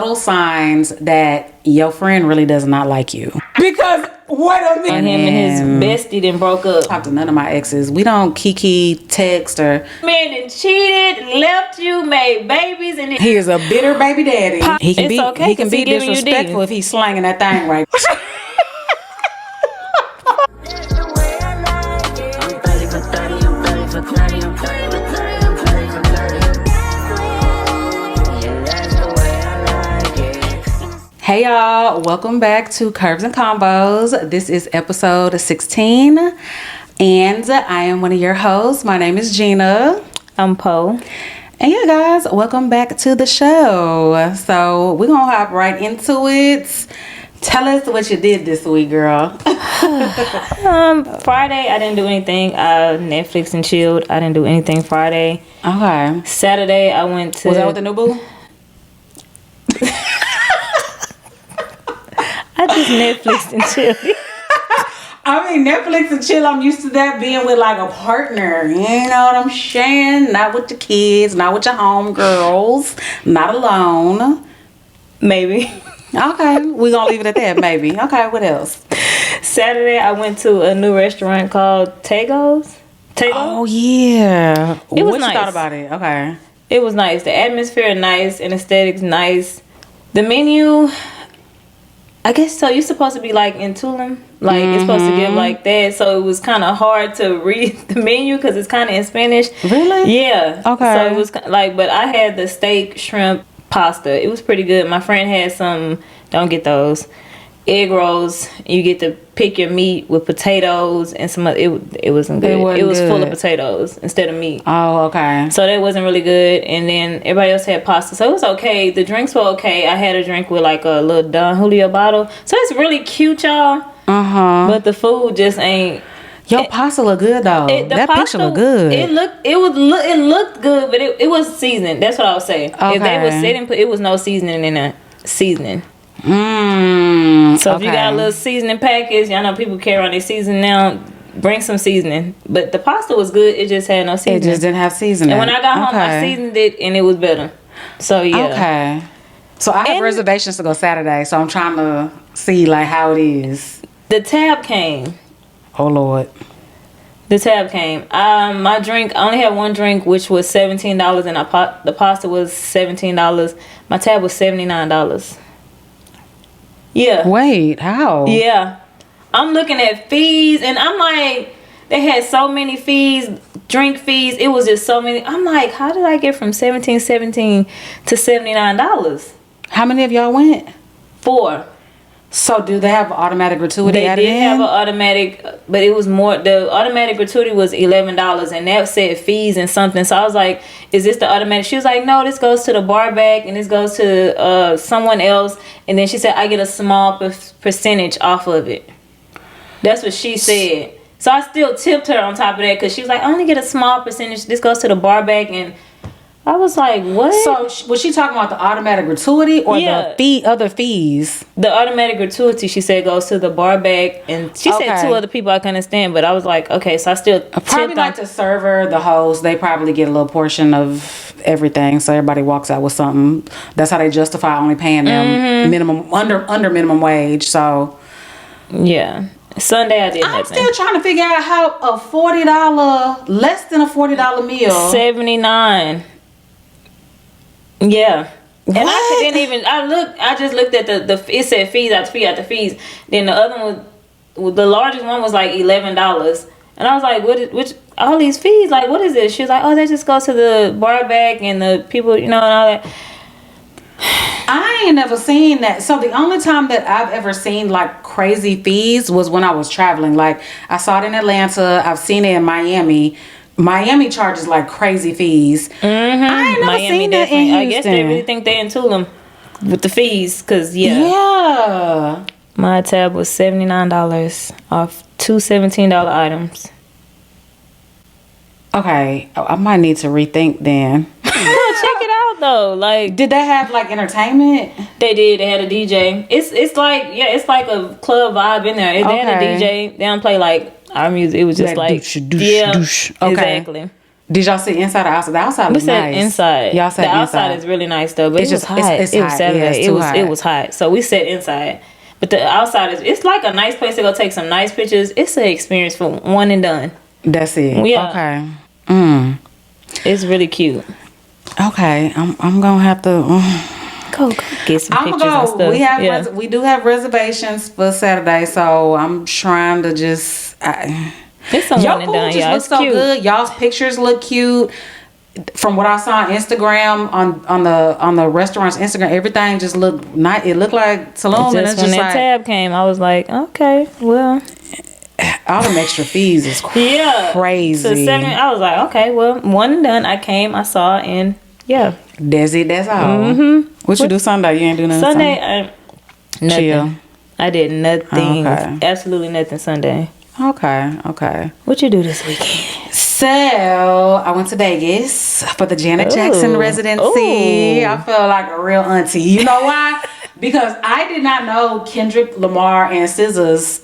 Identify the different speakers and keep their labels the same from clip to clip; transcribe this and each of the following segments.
Speaker 1: Little signs that your friend really does not like you. Because wait a minute.
Speaker 2: Him and his bestie then broke up.
Speaker 1: Talk to none of my exes. We don't kiki, text, or
Speaker 2: Man then cheated, left you, made babies, and then
Speaker 1: he is a bitter baby daddy. He can
Speaker 2: It's
Speaker 1: be
Speaker 2: okay,
Speaker 1: he can
Speaker 2: 'cause
Speaker 1: be
Speaker 2: he giving you
Speaker 1: disrespectful
Speaker 2: D.
Speaker 1: if he's slanging that thing right. Hey y'all, welcome back to Curves and Combos. This is episode 16 and I am one of your hosts. My name is Gina.
Speaker 2: I'm Poe.
Speaker 1: And yeah guys, welcome back to the show. So we're gonna hop right into it. Tell us what you did this week, girl.
Speaker 2: Friday I didn't do anything. Netflix and chilled. I didn't do anything Friday.
Speaker 1: Okay.
Speaker 2: Saturday I went to
Speaker 1: Was that with the new boo?
Speaker 2: I just Netflix and chilled.
Speaker 1: I mean, Netflix and chill, I'm used to that being with like a partner. You know what I'm saying? Not with the kids, not with your homegirls, not alone.
Speaker 2: Maybe.
Speaker 1: Okay, we're gonna leave it at that, maybe. Okay, what else?
Speaker 2: Saturday I went to a new restaurant called Tago's.
Speaker 1: Oh, yeah.
Speaker 2: It was
Speaker 1: what
Speaker 2: nice.
Speaker 1: you thought about it? Okay.
Speaker 2: It was nice. The atmosphere nice and aesthetics nice. The menu, I guess so. You're supposed to be like in Tulum, like it's supposed to give like that. So it was kind of hard to read the menu because it's kind of in Spanish.
Speaker 1: Really?
Speaker 2: Yeah.
Speaker 1: Okay.
Speaker 2: So it was like, but I had the steak, shrimp, pasta. It was pretty good. My friend had some. Don't get those. Egg rolls. You get to pick your meat with potatoes and some. It wasn't good.
Speaker 1: It
Speaker 2: It was full of
Speaker 1: good.
Speaker 2: potatoes instead of meat.
Speaker 1: Oh, okay.
Speaker 2: So that wasn't really good. And then everybody else had pasta. So it was okay. The drinks were okay. I had a drink with like a little Don Julio bottle. So it's really cute, y'all.
Speaker 1: Uh-huh.
Speaker 2: But the food just ain't.
Speaker 1: Your pasta look good, though.
Speaker 2: The
Speaker 1: That
Speaker 2: pasta,
Speaker 1: picture look good.
Speaker 2: It looked good, but it was seasoned. That's what I was saying. If they
Speaker 1: Okay.
Speaker 2: was sitting, it was no seasoning in that seasoning. So if you got a little seasoning package, y'all know people carry on their seasoning now. Bring some seasoning. But the pasta was good. It just had no seasoning.
Speaker 1: It just didn't have seasoning.
Speaker 2: And when I got home, I seasoned it, and it was better. So yeah.
Speaker 1: Okay. So I have
Speaker 2: And-
Speaker 1: reservations to go Saturday, so I'm trying to see like how it is.
Speaker 2: The tab came.
Speaker 1: Oh Lord.
Speaker 2: The tab came. My drink, I only had one drink, which was $17, and the pasta was $17. My tab was $79. Yeah.
Speaker 1: Wait, how?
Speaker 2: Yeah. I'm looking at fees, and I'm like, they had so many fees, drink fees. It was just so many. I'm like, how did I get from $17 to $79?
Speaker 1: How many of y'all went?
Speaker 2: 4.
Speaker 1: So do they have automatic gratuity
Speaker 2: They
Speaker 1: added
Speaker 2: did
Speaker 1: in?
Speaker 2: have an automatic, but it was more. The automatic gratuity was $11, and that said fees and something. So I was like, "Is this the automatic?" She was like, "No, this goes to the bar back, and this goes to someone else." And then she said, "I get a small percentage off of it." That's what she said. So I still tipped her on top of that because she was like, "I only get a small percentage. This goes to the bar back," and I was like, "What?"
Speaker 1: So was she talking about the automatic gratuity or
Speaker 2: Yeah.
Speaker 1: the other fees?
Speaker 2: The automatic gratuity, she said, goes to the bar back, and she said
Speaker 1: Okay.
Speaker 2: 2 other people I couldn't understand, but I was like, okay, so I still
Speaker 1: Probably
Speaker 2: tipped
Speaker 1: like
Speaker 2: on.
Speaker 1: the server, the host, they probably get a little portion of everything, so everybody walks out with something. That's how they justify only paying them minimum under minimum wage. So
Speaker 2: Yeah. Sunday I did
Speaker 1: I'm
Speaker 2: nothing.
Speaker 1: still trying to figure out how a $40 less than a $40 meal.
Speaker 2: 79. Yeah. And
Speaker 1: What?
Speaker 2: I didn't even. I just looked at the. It said fees after fees. Then the other one, the largest one was like $11, and I was like, which all these fees? Like, what is this? She was like, oh, that just goes to the bar back and the people, and all that.
Speaker 1: I ain't never seen that. So the only time that I've ever seen like crazy fees was when I was traveling. Like I saw it in Atlanta. I've seen it in Miami. Miami charges like crazy fees. I ain't never seen that in Houston.
Speaker 2: I guess they really think they in Tulum with the fees, cause
Speaker 1: Yeah.
Speaker 2: my tab was $79 off 2 $17 items.
Speaker 1: Okay, I might need to rethink then.
Speaker 2: No, check it out though. Like
Speaker 1: Did they have like entertainment?
Speaker 2: they did. They had a DJ. It's like it's like a club vibe in there. They had a
Speaker 1: Okay.
Speaker 2: DJ. They don't play like our music. It was just
Speaker 1: That
Speaker 2: like
Speaker 1: douche. Okay.
Speaker 2: exactly.
Speaker 1: Did y'all sit inside or outside? The outside
Speaker 2: We
Speaker 1: was
Speaker 2: sat
Speaker 1: nice.
Speaker 2: inside.
Speaker 1: Y'all sat
Speaker 2: the outside
Speaker 1: inside.
Speaker 2: is really nice though, but
Speaker 1: It's
Speaker 2: it was
Speaker 1: just-
Speaker 2: hot.
Speaker 1: it's
Speaker 2: It was
Speaker 1: hot.
Speaker 2: Saturday.
Speaker 1: Yeah, it's
Speaker 2: it
Speaker 1: too
Speaker 2: was
Speaker 1: hot.
Speaker 2: it was hot. So we sat inside. But the outside is, it's like a nice place to go take some nice pictures. It's an experience for one and done.
Speaker 1: That's it.
Speaker 2: Yeah.
Speaker 1: Okay. Mm.
Speaker 2: It's really cute.
Speaker 1: Okay. I'm gonna have to.
Speaker 2: Go get some
Speaker 1: I'm
Speaker 2: pictures
Speaker 1: gonna
Speaker 2: and
Speaker 1: go.
Speaker 2: stuff.
Speaker 1: We have
Speaker 2: yeah.
Speaker 1: we do have reservations for Saturday, so I'm trying to just.
Speaker 2: It's some
Speaker 1: Y'all
Speaker 2: one and
Speaker 1: food
Speaker 2: done,
Speaker 1: just
Speaker 2: y'all.
Speaker 1: looks
Speaker 2: It's
Speaker 1: so
Speaker 2: cute.
Speaker 1: good. Y'all's pictures look cute. From what I saw on Instagram, on the restaurant's Instagram, everything just looked nice. It looked like Tulum, and
Speaker 2: Just
Speaker 1: it's
Speaker 2: when
Speaker 1: just
Speaker 2: that
Speaker 1: like
Speaker 2: tab came, I was like, okay, well,
Speaker 1: all them extra fees is
Speaker 2: yeah.
Speaker 1: crazy.
Speaker 2: So 7, I was like, okay, well, one and done. I came, I saw, and yeah.
Speaker 1: That's it. That's all. What you do Sunday? You ain't do nothing
Speaker 2: Sunday, nothing.
Speaker 1: Chill.
Speaker 2: I did nothing.
Speaker 1: Okay.
Speaker 2: Absolutely nothing Sunday.
Speaker 1: Okay.
Speaker 2: What you do this weekend?
Speaker 1: So I went to Vegas for the Janet Jackson
Speaker 2: Ooh.
Speaker 1: residency.
Speaker 2: Ooh.
Speaker 1: I feel like a real auntie. You know why? Because I did not know Kendrick Lamar and SZA's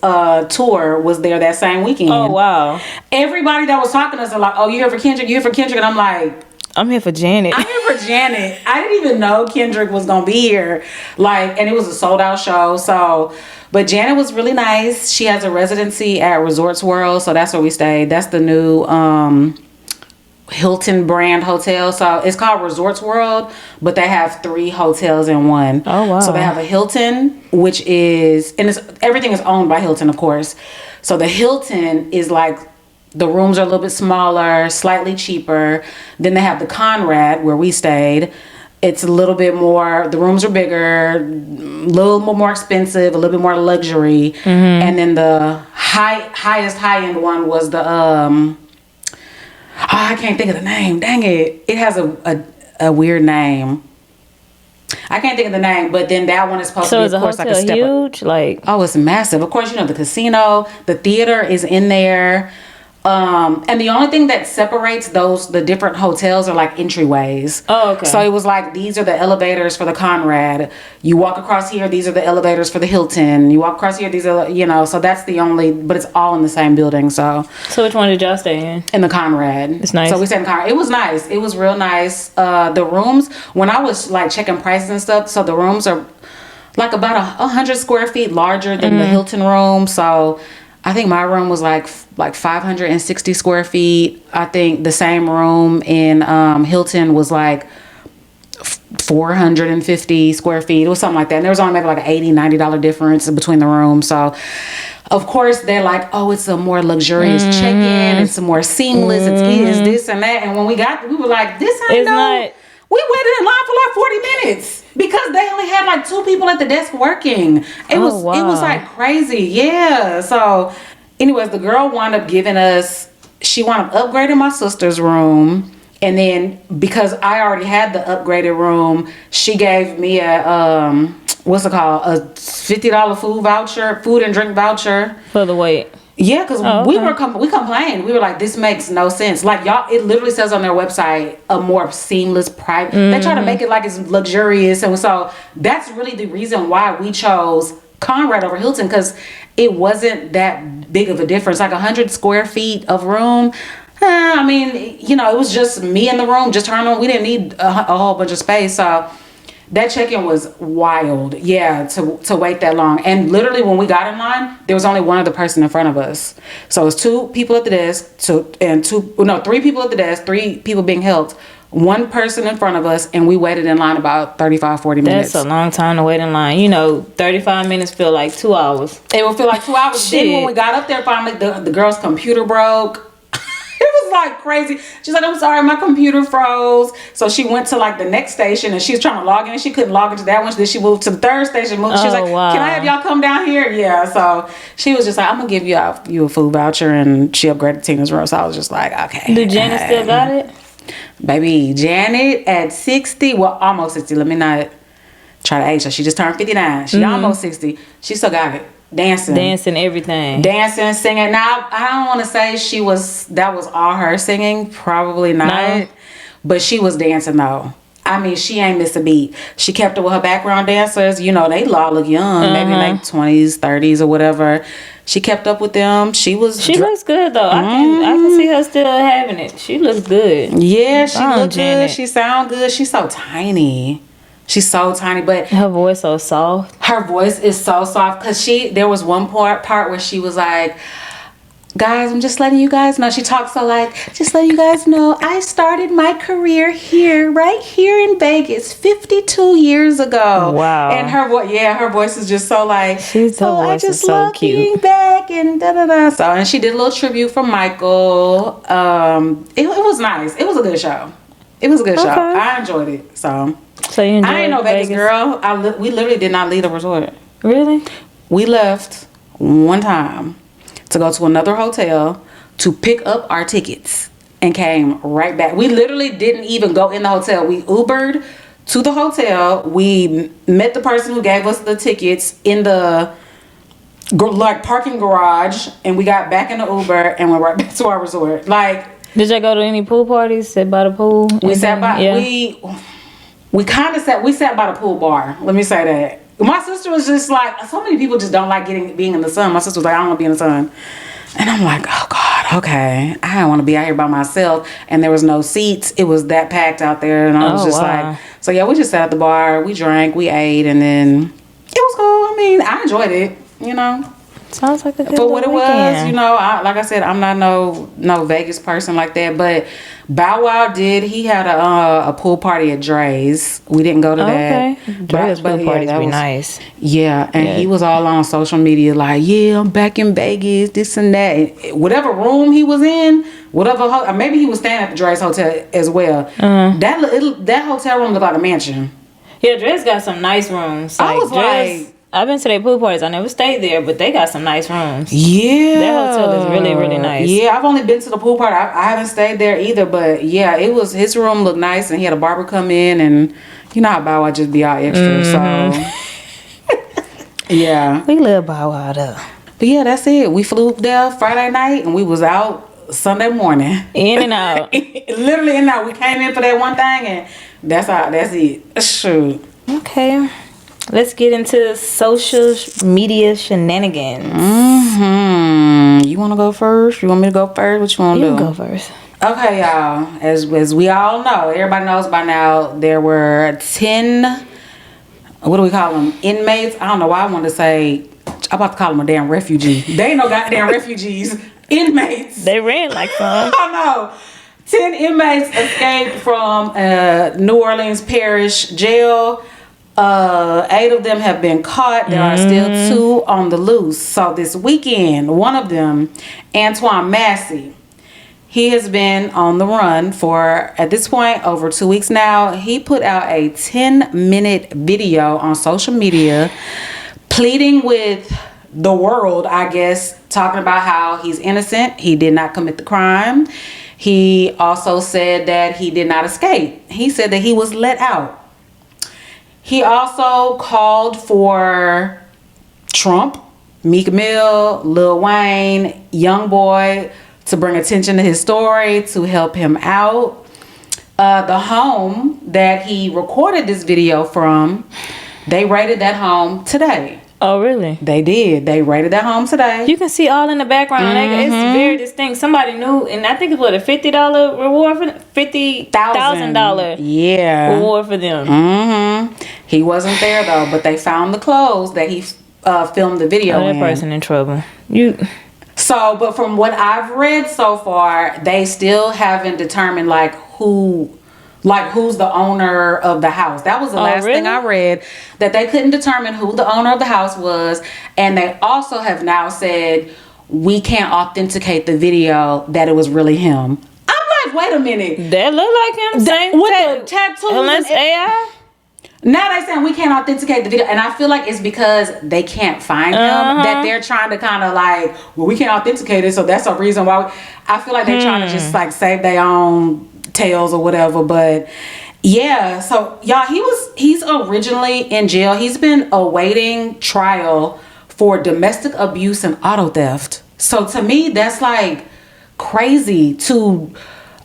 Speaker 1: tour was there that same weekend.
Speaker 2: Oh, wow.
Speaker 1: Everybody that was talking to us are like, "Oh, you here for Kendrick? You here for Kendrick?" And I'm like,
Speaker 2: I'm here for Janet.
Speaker 1: I'm here for Janet. I didn't even know Kendrick was gonna be here. Like, and it was a sold out show. So, but Janet was really nice. She has a residency at Resorts World, so that's where we stayed. That's the new Hilton brand hotel. So it's called Resorts World, but they have 3 hotels in one.
Speaker 2: Oh, wow.
Speaker 1: So they have a Hilton, which is, and it's, everything is owned by Hilton, of course. So the Hilton is like, the rooms are a little bit smaller, slightly cheaper. Then they have the Conrad where we stayed. It's a little bit more, the rooms are bigger, a little more expensive, a little bit more luxury. And then the highest high-end one was the, I can't think of the name. Dang it. It has a weird name. I can't think of the name, but then that one is supposed
Speaker 2: So
Speaker 1: to be,
Speaker 2: is
Speaker 1: of
Speaker 2: the
Speaker 1: course, like
Speaker 2: hotel
Speaker 1: a step up.
Speaker 2: huge? Like,
Speaker 1: Oh, it's massive. Of course, you know, the casino, the theater is in there. And the only thing that separates the different hotels are like entryways.
Speaker 2: Oh, okay.
Speaker 1: So it was like, these are the elevators for the Conrad. You walk across here, these are the elevators for the Hilton. You walk across here, these are, so that's the only, but it's all in the same building. So
Speaker 2: which one did y'all stay in?
Speaker 1: the Conrad.
Speaker 2: It's nice.
Speaker 1: So we stayed in the Conrad. It was nice. It was real nice. The rooms, when I was like checking prices and stuff, so the rooms are like about 100 square feet larger than the Hilton room. So I think my room was like 560 square feet. I think the same room in Hilton was like 450 square feet. It was something like that. And there was only maybe like an $80-$90 difference between the rooms. So of course they're like, oh, it's a more luxurious check-in. It's more seamless. It's this and that. And when we were like, this ain't
Speaker 2: It's not.
Speaker 1: We waited in line for like 40 minutes because they only had like 2 people at the desk working. It was like crazy. Yeah. So anyways, the girl wound up she wound up upgrading my sister's room. And then because I already had the upgraded room, she gave me a what's it called? A $50 food and drink voucher.
Speaker 2: For the wait.
Speaker 1: Yeah, because we complained. We were like, this makes no sense. Like, y'all, it literally says on their website, a more seamless private. They try to make it like it's luxurious. And so that's really the reason why we chose Conrad over Hilton, because it wasn't that big of a difference. Like 100 square feet of room. I mean, it was just me in the room, just her on. We didn't need a whole bunch of space. So that check-in was wild. Yeah, to wait that long. And literally when we got in line, there was only one other person in front of us. So it was 2 people at the desk, 3 people at the desk, 3 people being helped, 1 person in front of us, and we waited in line about 35, 40 minutes.
Speaker 2: That's a long time to wait in line. 35 minutes feel like 2 hours.
Speaker 1: It would feel like 2 hours. Then when we got up there, finally, the girl's computer broke. It was like crazy. She's like, I'm sorry, my computer froze. So she went to like the next station and she was trying to log in. She couldn't log into that one. Then she moved to the 3rd station. She was like,
Speaker 2: wow.
Speaker 1: Can I have y'all come down here? Yeah. So she was just like, I'm going to give you a food voucher. And she upgraded Tina's room. So I was just like, okay.
Speaker 2: Do Janet still got it?
Speaker 1: Baby, Janet at 60, well, almost 60. Let me not try to age her. She just turned 59. She almost 60. She still got it. Dancing,
Speaker 2: everything.
Speaker 1: Dancing, singing. Now, I don't want to say that was all her singing. Probably not.
Speaker 2: No.
Speaker 1: But she was dancing though. I mean, she ain't miss a beat. She kept it with her background dancers. You know, they all look young, maybe like 20s, 30s or whatever. She kept up with them. She looks
Speaker 2: good though. I can see her still having it. She looks good.
Speaker 1: Yeah, she look
Speaker 2: Janet.
Speaker 1: good. She sound good. She's so tiny. She's so tiny, but
Speaker 2: Her voice so soft.
Speaker 1: her voice is so soft. Cause there was one part where she was like, "Guys, I'm just letting you guys know." She talks so like, "Just letting you guys know, I started my career right here in Vegas 52 years ago."
Speaker 2: Wow.
Speaker 1: And her voice is just so like,
Speaker 2: Her
Speaker 1: I
Speaker 2: voice
Speaker 1: just
Speaker 2: is so
Speaker 1: love
Speaker 2: cute.
Speaker 1: being back and da da da. So, and she did a little tribute for Michael. It was nice. It was a good show. It was a good show.
Speaker 2: Okay.
Speaker 1: I enjoyed it. So
Speaker 2: So you enjoyed
Speaker 1: I ain't no Vegas girl. We literally did not leave the resort.
Speaker 2: Really?
Speaker 1: We left one time to go to another hotel to pick up our tickets and came right back. We literally didn't even go in the hotel. We Ubered to the hotel. We met the person who gave us the tickets in the parking garage, and we got back in the Uber and went right back to our resort. Like,
Speaker 2: Did y'all go to any pool parties? Sit by the pool?
Speaker 1: we sat by
Speaker 2: Yeah.
Speaker 1: we sat by the pool bar. Let me say that. My sister was just like, so many people just don't like being in the sun. My sister was like, I don't want to be in the sun. And I'm like, oh God, okay. I don't want to be out here by myself. And there was no seats. It was that packed out there. And I was just like, so yeah, we just sat at the bar. We drank, we ate, and then it was cool. I mean, I enjoyed it, you know.
Speaker 2: Sounds like a good
Speaker 1: For what it was,
Speaker 2: weekend.
Speaker 1: you know, like I said, I'm not no Vegas person like that. But Bow Wow he had a pool party at Dre's. We didn't go to that.
Speaker 2: Okay. Dre's pool parties be nice.
Speaker 1: Yeah, and he was all on social media like, yeah, I'm back in Vegas, this and that. And whatever room he was in, maybe he was staying at the Dre's Hotel as well. That hotel room looked like a mansion.
Speaker 2: Yeah, Dre's got some nice rooms.
Speaker 1: I was
Speaker 2: Dre's, I've been to their pool parties. I never stayed there, but they got some nice rooms.
Speaker 1: Yeah.
Speaker 2: That hotel is really, really nice.
Speaker 1: Yeah, I've only been to the pool party. I haven't stayed there either, but yeah, his room looked nice, and he had a barber come in, and you know how Bow Wow just be all extra, so yeah.
Speaker 2: We love Bow Wow though.
Speaker 1: But yeah, that's it. We flew there Friday night, and we was out Sunday morning.
Speaker 2: In and out.
Speaker 1: Literally in and out. We came in for that one thing, and that's it. Shoot.
Speaker 2: Okay. Let's get into social media shenanigans.
Speaker 1: You want to go first? You want me to go first? What you want to do?
Speaker 2: You can go first.
Speaker 1: Okay, y'all. As we all know, everybody knows by now, there were 10, what do we call them? Inmates. I don't know why I wanted to say, I'm about to call them a damn refugee. They ain't no goddamn refugees. Inmates.
Speaker 2: They ran like some.
Speaker 1: I know. 10 inmates escaped from New Orleans Parish Jail. 8 of them have been caught. There are still 2 on the loose. So this weekend, one of them, Antoine Massey, he has been on the run for, at this point, over 2 weeks now. He put out a 10-minute video on social media pleading with the world, I guess, talking about how he's innocent. He did not commit the crime. He also said that he did not escape. He said that he was let out. He also called for Trump, Meek Mill, Lil Wayne, YoungBoy to bring attention to his story, to help him out. The home that he recorded this video from, they raided that home today.
Speaker 2: Oh, really?
Speaker 1: They did. They raided that home today.
Speaker 2: You can see all in the background. It's very distinct. Somebody knew, and I think it's what, a $50 reward for $50,000
Speaker 1: Yeah.
Speaker 2: reward for them.
Speaker 1: He wasn't there though, but they found the clothes that he filmed the video
Speaker 2: That
Speaker 1: in.
Speaker 2: person in trouble.
Speaker 1: So, but from what I've read so far, they still haven't determined who's the owner of the house. That was the last thing I read, that they couldn't determine who the owner of the house was. And they also have now said, we can't authenticate the video that it was really him. I'm like, wait a minute.
Speaker 2: That look like him. Same
Speaker 1: with the tattoos.
Speaker 2: Unless AI.
Speaker 1: Now they saying we can't authenticate the video, and I feel like it's because they can't find him that they're trying to kind of like, well, we can't authenticate it, so that's a reason why. I feel like they're trying to just like save their own tails or whatever. But yeah, so y'all, he's originally in jail. He's been awaiting trial for domestic abuse and auto theft. So to me, that's like crazy to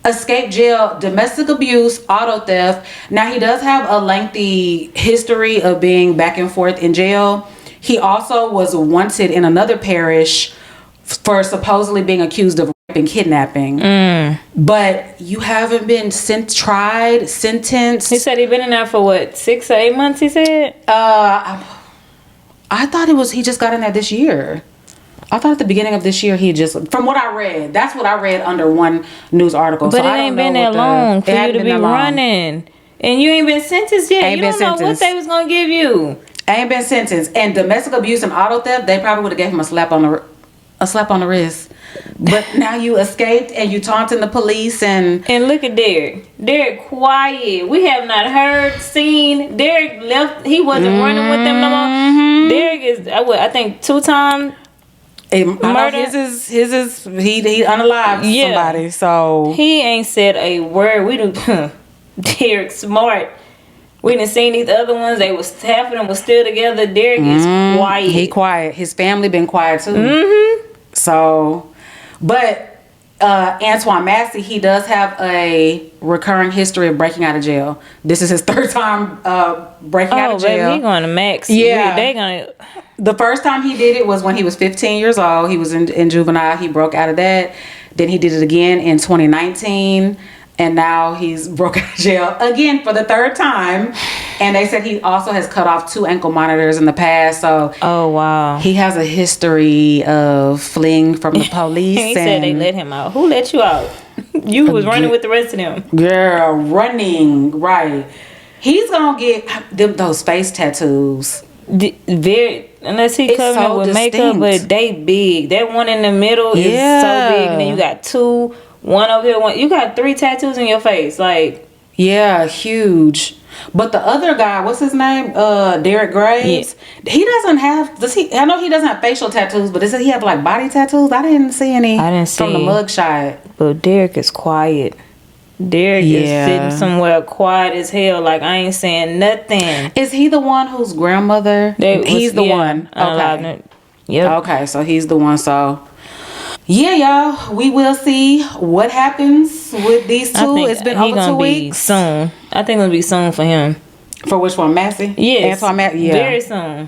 Speaker 1: escaped jail, domestic abuse, auto theft. Now he does have a lengthy history of being back and forth in jail. He also was wanted in another parish for supposedly being accused of rape and kidnapping. But you haven't been tried, sentenced.
Speaker 2: He said he been in there for what, 6 or 8 months, he said?
Speaker 1: I thought he just got in there this year. I thought at the beginning of this year from what I read, that's what I read under one news article.
Speaker 2: But
Speaker 1: so
Speaker 2: it ain't been that long for you to be running. And you ain't been sentenced yet. You don't know what they was going to give you.
Speaker 1: Ain't been sentenced. And domestic abuse and auto theft, they probably would have gave him a slap on the wrist. But now you escaped and you taunting the police and
Speaker 2: look at Derek. Derek quiet. We have not heard, seen. Derek left. He wasn't running with them no more. Derek is, I think, 2-time murder.
Speaker 1: His is he unalived somebody. So
Speaker 2: he ain't said a word. We do. Derek smart. We done seen these other ones. Half of them was still together. Derek is quiet.
Speaker 1: He quiet. His family been quiet too. So, but Antoine Massey, he does have a recurring history of breaking out of jail. This is his 3rd time breaking out of jail.
Speaker 2: Baby, he going to max.
Speaker 1: Yeah,
Speaker 2: they gonna.
Speaker 1: The first time he did it was when he was 15 years old. He was in juvenile. He broke out of that. Then he did it again in 2019. And now he's broke out of jail again for the 3rd time. And they said he also has cut off 2 ankle monitors in the past. So
Speaker 2: oh, wow.
Speaker 1: He has a history of fleeing from the police.
Speaker 2: He said they let him out. Who let you out? You was running with the rest of them.
Speaker 1: Girl, running. Right. He's going to get those face tattoos.
Speaker 2: Unless he covered it with makeup, but they big. That one in the middle is so big. And then you got 2. One over here, one. You got 3 tattoos in your face, like.
Speaker 1: Yeah, huge. But the other guy, what's his name? Derek Graves. Yeah. He doesn't have. Does he? I know he doesn't have facial tattoos, but does he have like body tattoos? I didn't see any.
Speaker 2: I didn't see
Speaker 1: from the mugshot.
Speaker 2: But Derek is quiet. Derek is sitting somewhere quiet as hell, like I ain't saying nothing.
Speaker 1: Is he the one whose grandmother? He's the one. Okay.
Speaker 2: Yep.
Speaker 1: Okay, so he's the one. So. Yeah, y'all. We will see what happens with these 2. It's been over 2 weeks.
Speaker 2: Soon. I think it'll be soon for him.
Speaker 1: For which one, Massey?
Speaker 2: Yes.
Speaker 1: Antoine Massey. Yeah.
Speaker 2: Very soon.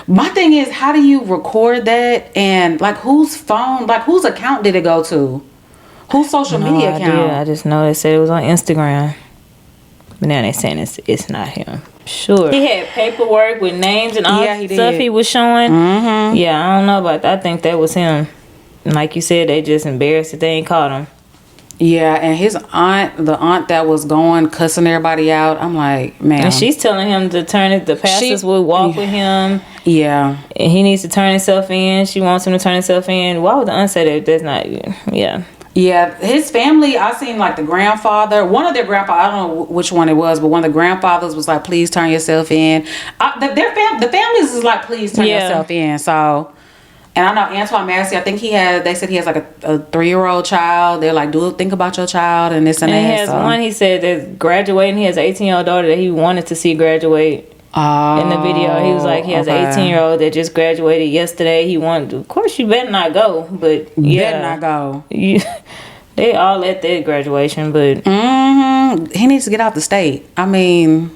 Speaker 1: My thing is, how do you record that? And like, whose phone? Like, whose account did it go to? Whose social media account?
Speaker 2: I just know they said it was on Instagram. But now they're saying it's not him. Sure. He had paperwork with names and all stuff he was showing. Yeah, I don't know about that. I think that was him. Like you said, they just embarrassed that they ain't caught him.
Speaker 1: Yeah, and his aunt, the aunt that was going cussing everybody out, I'm like, man.
Speaker 2: And she's telling him to turn it. The pastors would walk with him.
Speaker 1: Yeah.
Speaker 2: And he needs to turn himself in. She wants him to turn himself in. Why would the aunt say that? That's not. Yeah.
Speaker 1: Yeah, his family, I seen like the grandfather, one of their grandfathers, I don't know which one it was, but one of the grandfathers was like, please turn yourself in. The families is like, please turn yourself in. So. And I know Antoine Massey, I think they said he has like a 3-year-old child. They're like, think about your child and this and that.
Speaker 2: And he has one, he said, that's graduating. He has an 18-year-old daughter that he wanted to see graduate. In the video, he was like, he has an 18-year-old that just graduated yesterday. He wanted to, of course, you better not go. But yeah.
Speaker 1: Better not go.
Speaker 2: They all at their graduation, but.
Speaker 1: He needs to get out the state. I mean.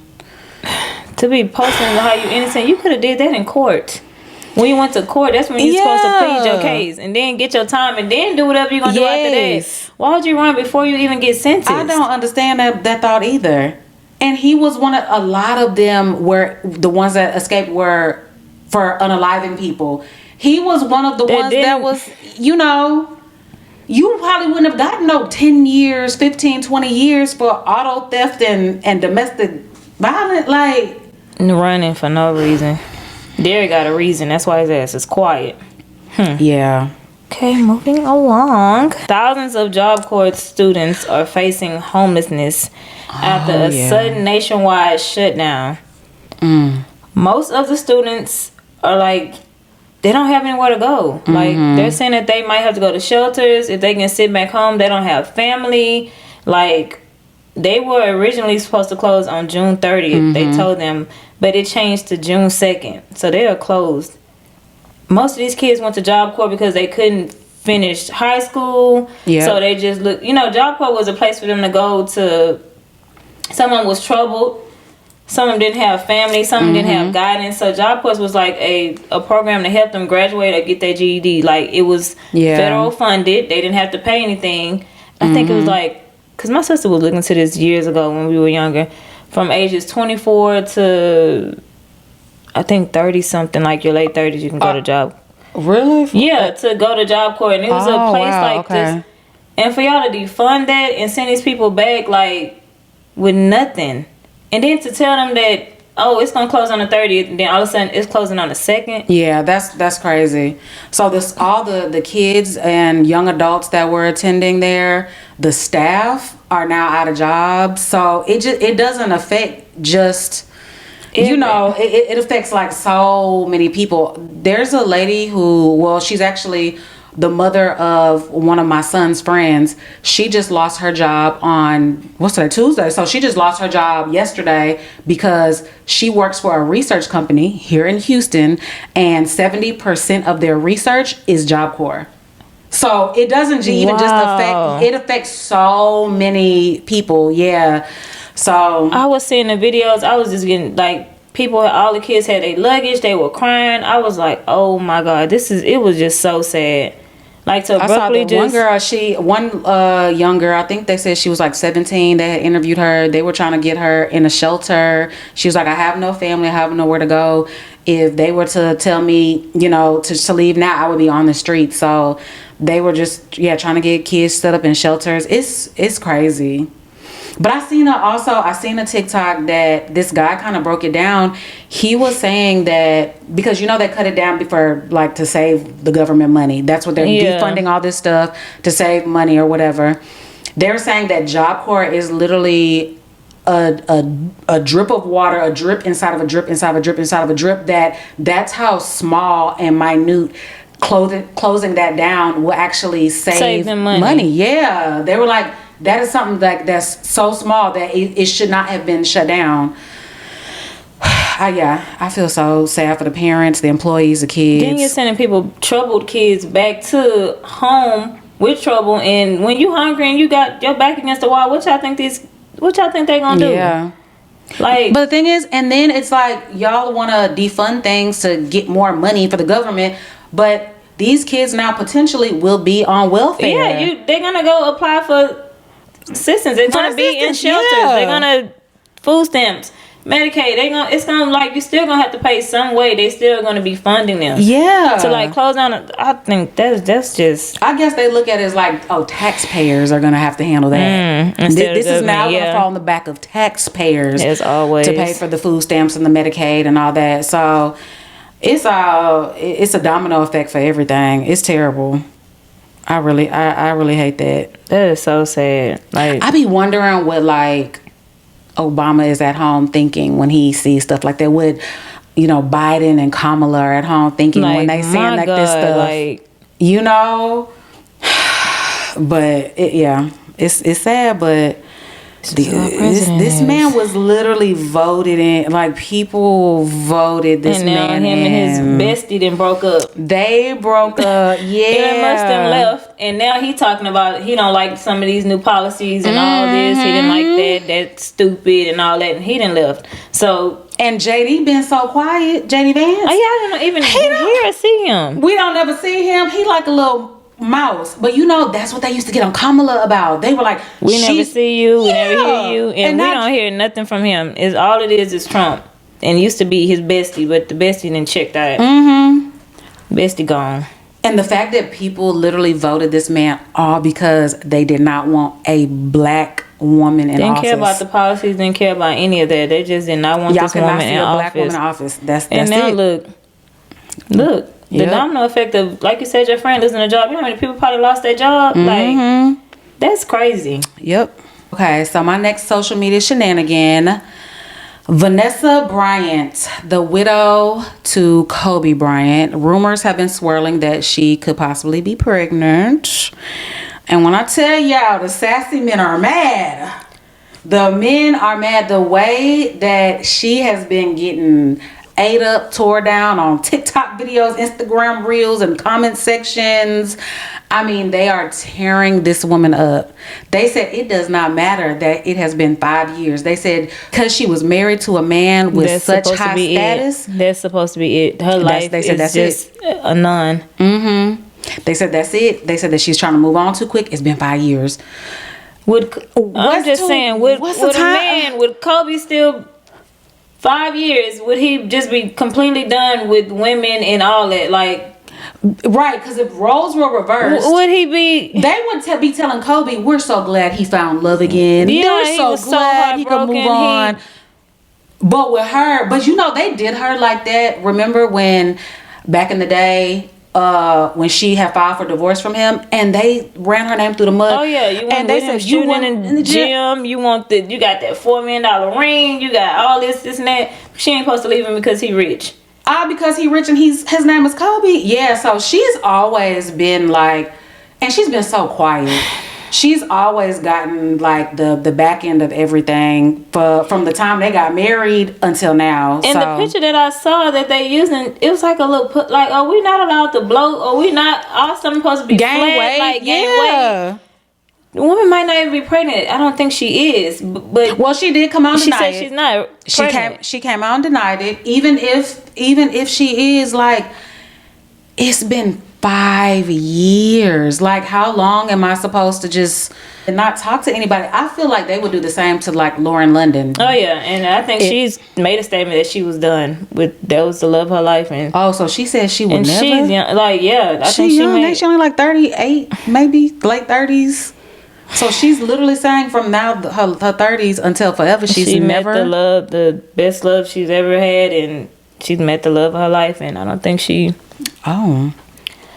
Speaker 2: To be posting how you innocent, you could have did that in court. When you went to court, that's when you're supposed to plead your case and then get your time and then do whatever you're going to do after that. Why would you run before you even get sentenced?
Speaker 1: I don't understand that thought either. And he was one of a lot of them were the ones that escaped were for unaliving people. He was one of the ones that was, you probably wouldn't have gotten no 10 years, 15, 20 years for auto theft and domestic violence. Like.
Speaker 2: Running for no reason. Derek got a reason. That's why his ass is quiet.
Speaker 1: Yeah.
Speaker 2: Okay, moving along. Thousands of Job Corps students are facing homelessness after a sudden nationwide shutdown. Most of the students are like, they don't have anywhere to go. Like, they're saying that they might have to go to shelters. If they can sit back home, they don't have family. Like, they were originally supposed to close on June 30th. They told them, but it changed to June 2nd. So they are closed. Most of these kids went to Job Corps because they couldn't finished high school.
Speaker 1: Yeah.
Speaker 2: So they just look, Job Corps was a place for them to go to. Someone was troubled. Some of them didn't have family. Some of them didn't have guidance. So Job Corps was like a program to help them graduate or get their GED. Like it was federal funded. They didn't have to pay anything. I think it was like, because my sister was looking to this years ago when we were younger, from ages 24 to I think 30 something, like your late 30s, you can go to Job.
Speaker 1: Really?
Speaker 2: Yeah, to go to Job Corps, and it was a place this. And for y'all to defund that and send these people back like with nothing, and then to tell them that it's gonna close on the 30th, and then all of a sudden it's closing on the 2nd.
Speaker 1: Yeah, that's crazy. So all the kids and young adults that were attending there, the staff are now out of jobs. So it doesn't affect just it affects like so many people. There's a lady who, she's actually the mother of one of my son's friends. She just lost her job on Tuesday. So she just lost her job yesterday because she works for a research company here in Houston, and 70% of their research is Job Corps. So it doesn't even just affects so many people. Yeah. So
Speaker 2: I was seeing the videos. I was just getting like people, all the kids had their luggage. They were crying. I was like, oh my God, it was just so sad. Like to abruptly
Speaker 1: one young girl, I think they said she was like 17. They had interviewed her. They were trying to get her in a shelter. She was like, I have no family. I have nowhere to go. If they were to tell me, to leave now, I would be on the street. So they were just, trying to get kids set up in shelters. It's crazy. But I seen a TikTok that this guy kind of broke it down. He was saying that because they cut it down for like to save the government money. That's what they're defunding all this stuff to save money or whatever. They're saying that Job Corps is literally a drip of water, a drip inside of a drip inside of a drip inside of a drip. That's how small and minute closing that down will actually save them money. Yeah, they were like, that is something that's so small that it should not have been shut down. I feel so sad for the parents, the employees, the kids.
Speaker 2: Then you're sending troubled kids back to home with trouble, and when you hungry and you got your back against the wall, what y'all think they gonna do?
Speaker 1: Yeah.
Speaker 2: Like,
Speaker 1: but the thing is, and then it's like y'all want to defund things to get more money for the government, but these kids now potentially will be on welfare.
Speaker 2: Yeah, they're gonna go apply for assistance. They're gonna be in shelters. Yeah. They're gonna food stamps, Medicaid. It's gonna like you still gonna have to pay some way. They still gonna be funding them.
Speaker 1: Yeah.
Speaker 2: To like close down. I think that's just.
Speaker 1: I guess they look at it as like, taxpayers are gonna have to handle that. This is now gonna fall on the back of taxpayers.
Speaker 2: As always.
Speaker 1: To pay for the food stamps and the Medicaid and all that. So it's a domino effect for everything. It's terrible. I really hate that.
Speaker 2: That is so sad. Like,
Speaker 1: I be wondering what like Obama is at home thinking when he sees stuff like that. What Biden and Kamala are at home thinking when they see like this stuff. Like, but it's sad. But this man was literally voted in. Like people voted this man in. And now him and
Speaker 2: his bestie then broke up.
Speaker 1: They broke up. Yeah.
Speaker 2: Elon Musk then left, and now he talking about he don't like some of these new policies and all this. He didn't like that. That's stupid and all that. And he done left. So.
Speaker 1: And JD been so quiet. JD Vance.
Speaker 2: Oh yeah, I don't even hear or see him.
Speaker 1: We don't ever see him. He like a little mouse, but that's what they used to get on Kamala about. They were like,
Speaker 2: we never see you, we never hear you, and we don't hear nothing from him. All it is Trump, and used to be his bestie, but the bestie didn't check that. Bestie gone.
Speaker 1: And the fact that people literally voted this man all because they did not want a black woman in office.
Speaker 2: Didn't care about the policies, didn't care about any of that. They just did not want this woman in office. Black woman in office. That's and now
Speaker 1: it.
Speaker 2: Look. The domino effect of, like you said, your friend losing a job. You know how many people probably lost their job? Like, that's crazy.
Speaker 1: Yep. Okay, so my next social media shenanigan. Vanessa Bryant, the widow to Kobe Bryant. Rumors have been swirling that she could possibly be pregnant. And when I tell y'all, the sassy men are mad. The men are mad the way that she has been getting ate up, tore down on TikTok TikTok videos, Instagram reels, and comment sections. I mean, they are tearing this woman up. They said it does not matter that it has been 5 years. They said because she was married to a man with
Speaker 2: That's
Speaker 1: such
Speaker 2: supposed to
Speaker 1: high
Speaker 2: be
Speaker 1: status.
Speaker 2: That's supposed to be it. Her life
Speaker 1: they said
Speaker 2: is
Speaker 1: that's
Speaker 2: just a nun.
Speaker 1: They said that's it. They said that she's trying to move on too quick. It's been 5 years.
Speaker 2: I'm just saying, would a man, would Kobe still 5 years? Would he just be completely done with women and all that? Like,
Speaker 1: right? Because if roles were reversed,
Speaker 2: would he be?
Speaker 1: They would be telling Kobe, "We're so glad he found love again.
Speaker 2: Yeah,
Speaker 1: we're
Speaker 2: he
Speaker 1: so
Speaker 2: was so
Speaker 1: glad he could move
Speaker 2: heartbroken.
Speaker 1: on." But with her, but you know, they did her like that. Remember when back in the day? When she had filed for divorce from him, and they ran her name through the mud.
Speaker 2: Oh yeah, you want
Speaker 1: and they said
Speaker 2: shooting
Speaker 1: you went
Speaker 2: in the gym. You got that $4 million ring. You got all this and that. She ain't supposed to leave him because he rich.
Speaker 1: Because he rich and his name is Kobe. Yeah, so she's always been like, and she's been so quiet. She's always gotten like the back end of everything from the time they got married until now.
Speaker 2: And the picture that I saw that they using, it was like a little like, are we not allowed to blow? Are we not all something supposed to be
Speaker 1: gain
Speaker 2: flat,
Speaker 1: weight?
Speaker 2: like gain weight? The woman might not even be pregnant. I don't think she is. But
Speaker 1: well, she did come out and
Speaker 2: she
Speaker 1: deny
Speaker 2: said
Speaker 1: it.
Speaker 2: she's not pregnant.
Speaker 1: She came out and denied it. Even if she is, like, it's been 5 years. Like, how long am I supposed to just not talk to anybody? I feel like they would do the same to like Lauren London.
Speaker 2: Oh yeah, and I think she's made a statement that she was done with. That was the love of her life, and
Speaker 1: so she said she would
Speaker 2: and
Speaker 1: never.
Speaker 2: She's young, like I think
Speaker 1: She's young. She only like 38, maybe late 30s. So she's literally saying from now her 30s until forever she never
Speaker 2: met the best love she's ever had, and she's met the love of her life, and I don't think she.
Speaker 1: Oh.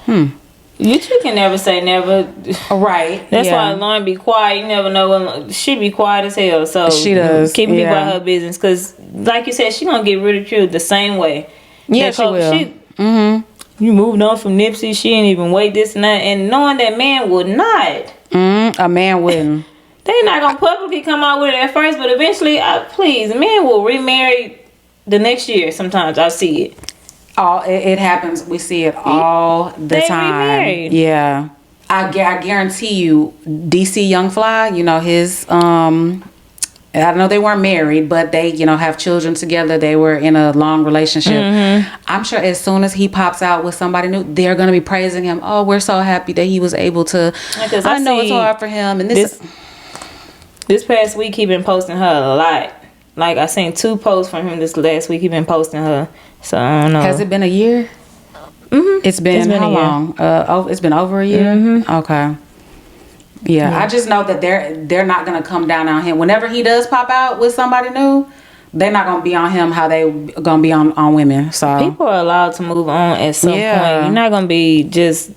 Speaker 2: You can never say never.
Speaker 1: Right.
Speaker 2: That's why Lauren be quiet. You never know when she be quiet as hell. So
Speaker 1: she does.
Speaker 2: Keep people out her business, because like you said, she gonna get ridiculed the same way.
Speaker 1: Yeah, she will.
Speaker 2: You moved on from Nipsey. She ain't even wait this and that, and knowing that man would not.
Speaker 1: A man wouldn't.
Speaker 2: They not gonna publicly come out with it at first, but eventually, please, men will remarry the next year. Sometimes I see it.
Speaker 1: It happens. We see it all the time.
Speaker 2: Remarried.
Speaker 1: Yeah, I guarantee you, DC Young Fly. You know his. I know they weren't married, but they have children together. They were in a long relationship. I'm sure as soon as he pops out with somebody new, they're gonna be praising him. Oh, we're so happy that he was able to. I know it's hard for him. And
Speaker 2: this past week he been posting her a lot. Like I seen 2 posts from him this last week. He been posting her. So I don't know.
Speaker 1: Has it been a year? It's been how long? It's been over a year. Okay. Yeah, I just know that they're not gonna come down on him. Whenever he does pop out with somebody new, they're not gonna be on him how they gonna be on women. So
Speaker 2: people are allowed to move on at some point. You're not gonna be just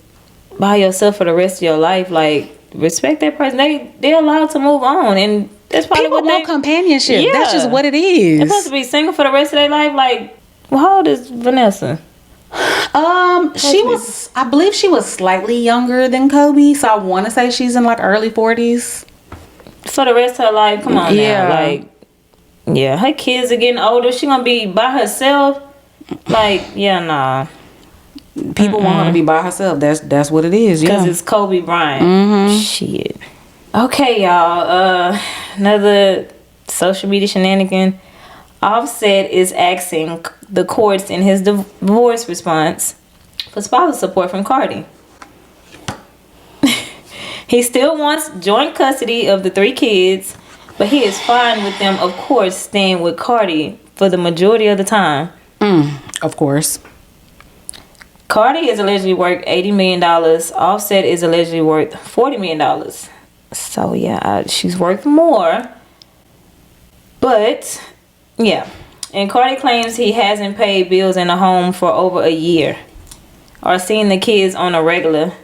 Speaker 2: by yourself for the rest of your life. Like, respect that person. They're allowed to move on, and that's probably
Speaker 1: people
Speaker 2: what
Speaker 1: want companionship. Yeah. That's just what it is.
Speaker 2: They're supposed to be single for the rest of their life. Like, well, how old is Vanessa?
Speaker 1: I believe she was slightly younger than Kobe, so I want to say she's in like early 40s.
Speaker 2: For the rest of her life, come on now. Like, yeah, her kids are getting older. She gonna be by herself. Like, nah.
Speaker 1: People want her to be by herself. That's what it is.
Speaker 2: Because it's Kobe Bryant. Shit. Okay, y'all. Another social media shenanigan. Offset is asking the courts in his divorce response for spousal support from Cardi. He still wants joint custody of the 3 kids, but he is fine with them, of course, staying with Cardi for the majority of the time.
Speaker 1: Of course.
Speaker 2: Cardi is allegedly worth $80 million. Offset is allegedly worth $40 million. So, yeah, she's worth more. But, yeah. And Cardi claims he hasn't paid bills in the home for over a year or seen the kids on a regular.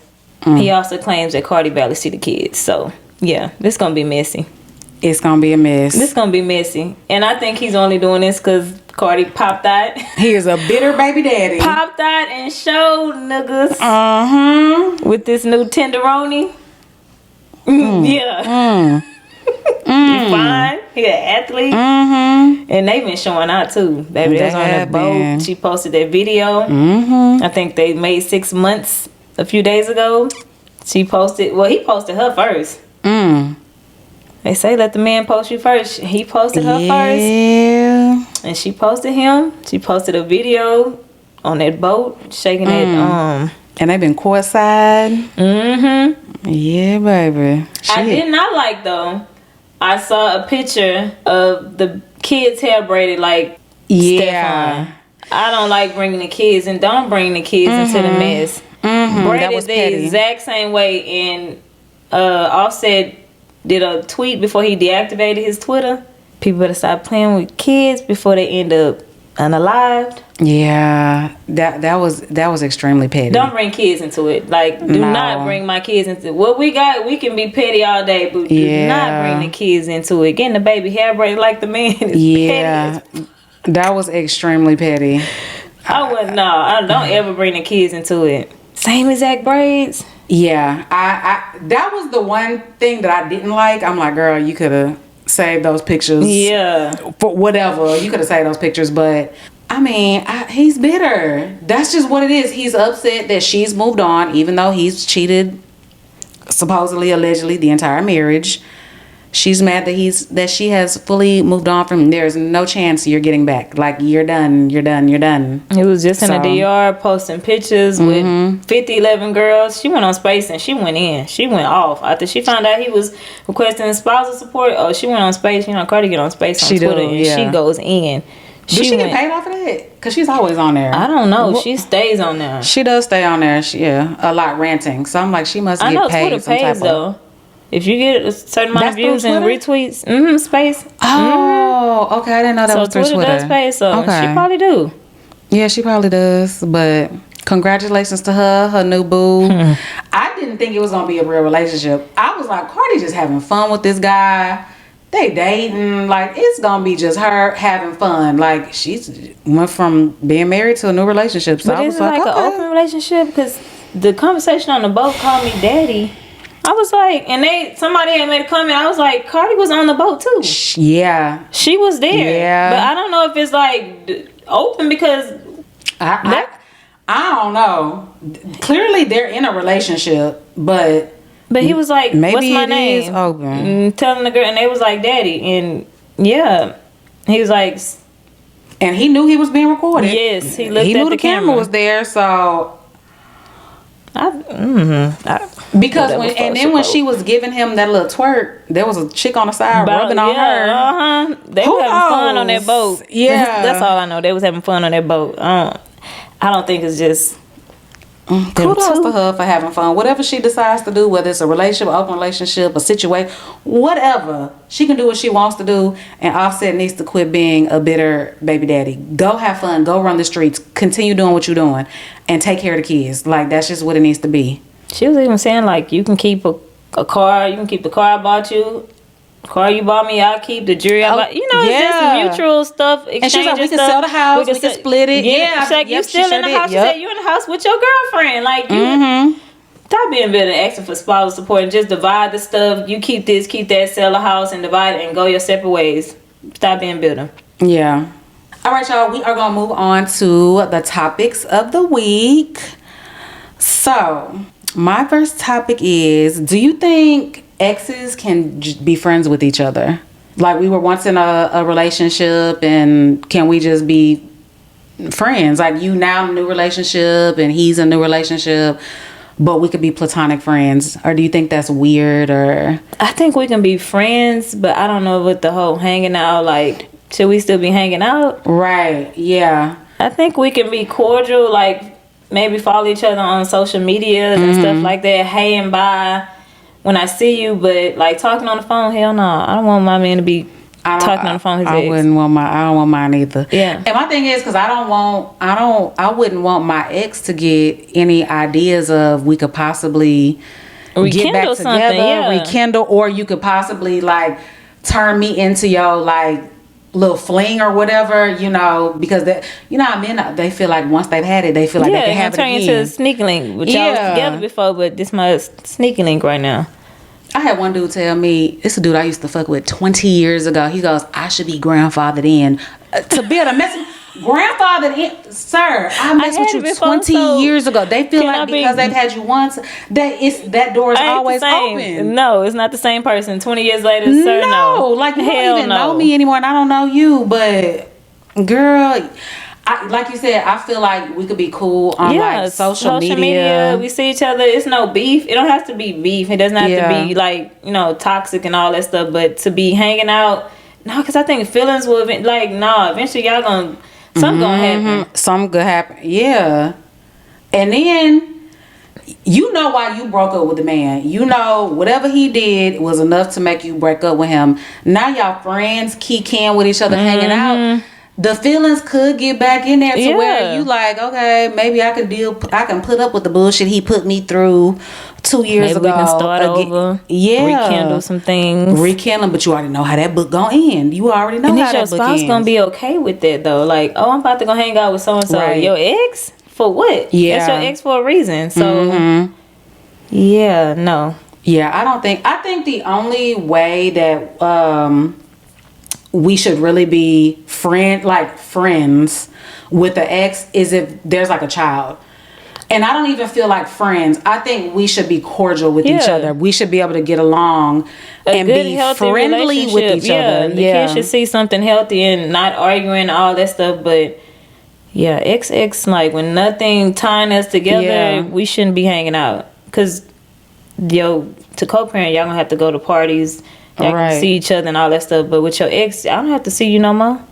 Speaker 2: He also claims that Cardi barely see the kids. So, yeah, this going to be messy.
Speaker 1: It's going to be a mess.
Speaker 2: This going to be messy. And I think he's only doing this because Cardi popped out.
Speaker 1: He is a bitter baby daddy.
Speaker 2: Popped out and showed niggas. With this new tenderoni. Yeah. He fine. He an athlete. And they been showing out too. Baby, they was on that boat. She posted that video. I think they made 6 months a few days ago. He posted her first. They say let the man post you first. He posted her first. And she posted him. She posted a video on that boat shaking that
Speaker 1: and they've been courtside. Yeah, baby.
Speaker 2: I did not like though. I saw a picture of the kids' hair braided like Stefan. I don't like bringing the kids, and don't bring the kids into the mess. Braided the exact same way, and Offset did a tweet before he deactivated his Twitter. People better stop playing with kids before they end up unalived.
Speaker 1: Yeah, that was extremely petty.
Speaker 2: Don't bring kids into it. Like, do not bring my kids into it. What we got, we can be petty all day, but do not bring the kids into it. Getting the baby hair braided like the man is petty.
Speaker 1: That was extremely petty.
Speaker 2: I don't ever bring the kids into it. Same exact braids.
Speaker 1: Yeah, I that was the one thing that I didn't like. I'm like, girl, you could have saved those pictures.
Speaker 2: Yeah.
Speaker 1: For whatever, you could have saved those pictures, but I mean, he's bitter. That's just what it is. He's upset that she's moved on, even though he's cheated, supposedly, allegedly, the entire marriage. She's mad that she has fully moved on from him. There's no chance you're getting back. Like, you're done.
Speaker 2: He was just in the DR posting pictures with 11 girls. She went on Space and she went in. She went off. After she found out he was requesting spousal support, she went on Space. You know, Cardi get on Space on Twitter and she goes in.
Speaker 1: Does she get paid off of that? Because she's always on there.
Speaker 2: I don't know. She stays on there.
Speaker 1: She does stay on there. A lot ranting. So I'm like, she must get paid.
Speaker 2: Twitter pays though. If you get a certain amount of views and retweets, Space.
Speaker 1: Oh, okay. I didn't know that was through Twitter.
Speaker 2: Twitter does pay, so she probably do.
Speaker 1: Yeah, she probably does. But congratulations to her new boo. I didn't think it was going to be a real relationship. I was like, Cardi just having fun with this guy. They dating. Like, it's going to be just her having fun. Like, she's went from being married to a new relationship. So
Speaker 2: but
Speaker 1: I was
Speaker 2: is it like an open relationship? Because the conversation on the boat called me daddy. I was like, and somebody had made a comment. I was like, Cardi was on the boat too.
Speaker 1: Yeah,
Speaker 2: she was there.
Speaker 1: Yeah,
Speaker 2: but I don't know if it's like open because
Speaker 1: I don't know. Clearly, they're in a relationship, but
Speaker 2: he was like,
Speaker 1: maybe
Speaker 2: "What's my name?"
Speaker 1: Is open.
Speaker 2: Telling the girl, and they was like, "Daddy," and he was like,
Speaker 1: and he knew he was being recorded.
Speaker 2: Yes, he looked.
Speaker 1: He knew the camera was there, so. Because when she was giving him that little twerk, there was a chick on the side rubbing on her.
Speaker 2: They were having fun on that boat. Yeah, that's all I know. They was having fun on that boat. I don't think it's just.
Speaker 1: Kudos to her for having fun. Whatever she decides to do, whether it's a relationship, open relationship, a situation, whatever, she can do what she wants to do. And Offset needs to quit being a bitter baby daddy. Go have fun. Go run the streets. Continue doing what you're doing, and take care of the kids. Like, that's just what it needs to be.
Speaker 2: She was even saying like, you can keep a car. You can keep the car I bought you. Car you bought me, I'll keep the jewelry I bought. You know, it's just some mutual stuff.
Speaker 1: And she's like, we can sell the house, we can split it.
Speaker 2: Yeah, she's like, you still in the house. She said, you in the house with your girlfriend. Like, you stop being bitter and asking for spousal support and just divide the stuff. You keep this, keep that, sell the house and divide it and go your separate ways. Stop being bitter.
Speaker 1: Yeah. All right, y'all, we are going to move on to the topics of the week. So, my first topic is, do you think exes can be friends with each other? Like, we were once in a relationship, and can we just be friends? Like, you now in a new relationship and he's in a new relationship, but we could be platonic friends. Or do you think that's weird? Or
Speaker 2: I think we can be friends, but I don't know with the whole hanging out. Like, should we still be hanging out?
Speaker 1: Right. Yeah,
Speaker 2: I think we can be cordial, like maybe follow each other on social media and stuff like that. Hey and bye when I see you, but like talking on the phone, hell no. I don't want my man to be talking on the phone with his ex.
Speaker 1: I don't want mine either.
Speaker 2: Yeah.
Speaker 1: And my thing is, because I wouldn't want my ex to get any ideas of we could possibly get back together, rekindle, or you could possibly like turn me into your like little fling or whatever, you know, because that, you know, men, they feel like once they've had it, they feel like they can have it again.
Speaker 2: Turn into a sneaky link, which y'all was together before, but this my sneaky link right now.
Speaker 1: I had one dude tell me, it's a dude I used to fuck with 20 years ago. He goes, I should be grandfathered in to be able to mess grandfathered in. Sir, I messed with you 20 years ago. They feel like because they've had you once, that door is always open.
Speaker 2: No, it's not the same person. 20 years later, sir, no.
Speaker 1: Like, you don't even know me anymore, and I don't know you. But, girl, like you said, I feel like we could be cool on like social media.
Speaker 2: We see each other. It's no beef. It don't have to be beef. It doesn't have to be like, toxic and all that stuff. But to be hanging out, no, because I think feelings will eventually y'all gonna something gonna happen.
Speaker 1: Something could happen. Yeah. And then you know why you broke up with the man. You know whatever he did was enough to make you break up with him. Now y'all friends, kicking with each other, hanging out. The feelings could get back in there to where you like, okay, maybe I can put up with the bullshit he put me through 2 years ago.
Speaker 2: We can start over. Yeah. Rekindle some things.
Speaker 1: Rekindle, but you already know how that book gonna end. You already know how that book ends. And your spouse
Speaker 2: gonna be okay with that though. Like, oh, I'm about to go hang out with so-and-so. Right. Your ex? For what? Yeah. That's your ex for a reason. So, yeah, no.
Speaker 1: Yeah, I think the only way that we should really be friends with the ex is if there's like a child. And I don't even feel like friends. I think we should be cordial with each other. We should be able to get along and be friendly with each other.
Speaker 2: The kids should see something healthy and not arguing, all that stuff. But yeah, ex, like when nothing tying us together, we shouldn't be hanging out. Because, to co-parent, y'all gonna have to go to parties. Y'all can see each other and all that stuff. But with your ex, I don't have to see you no more.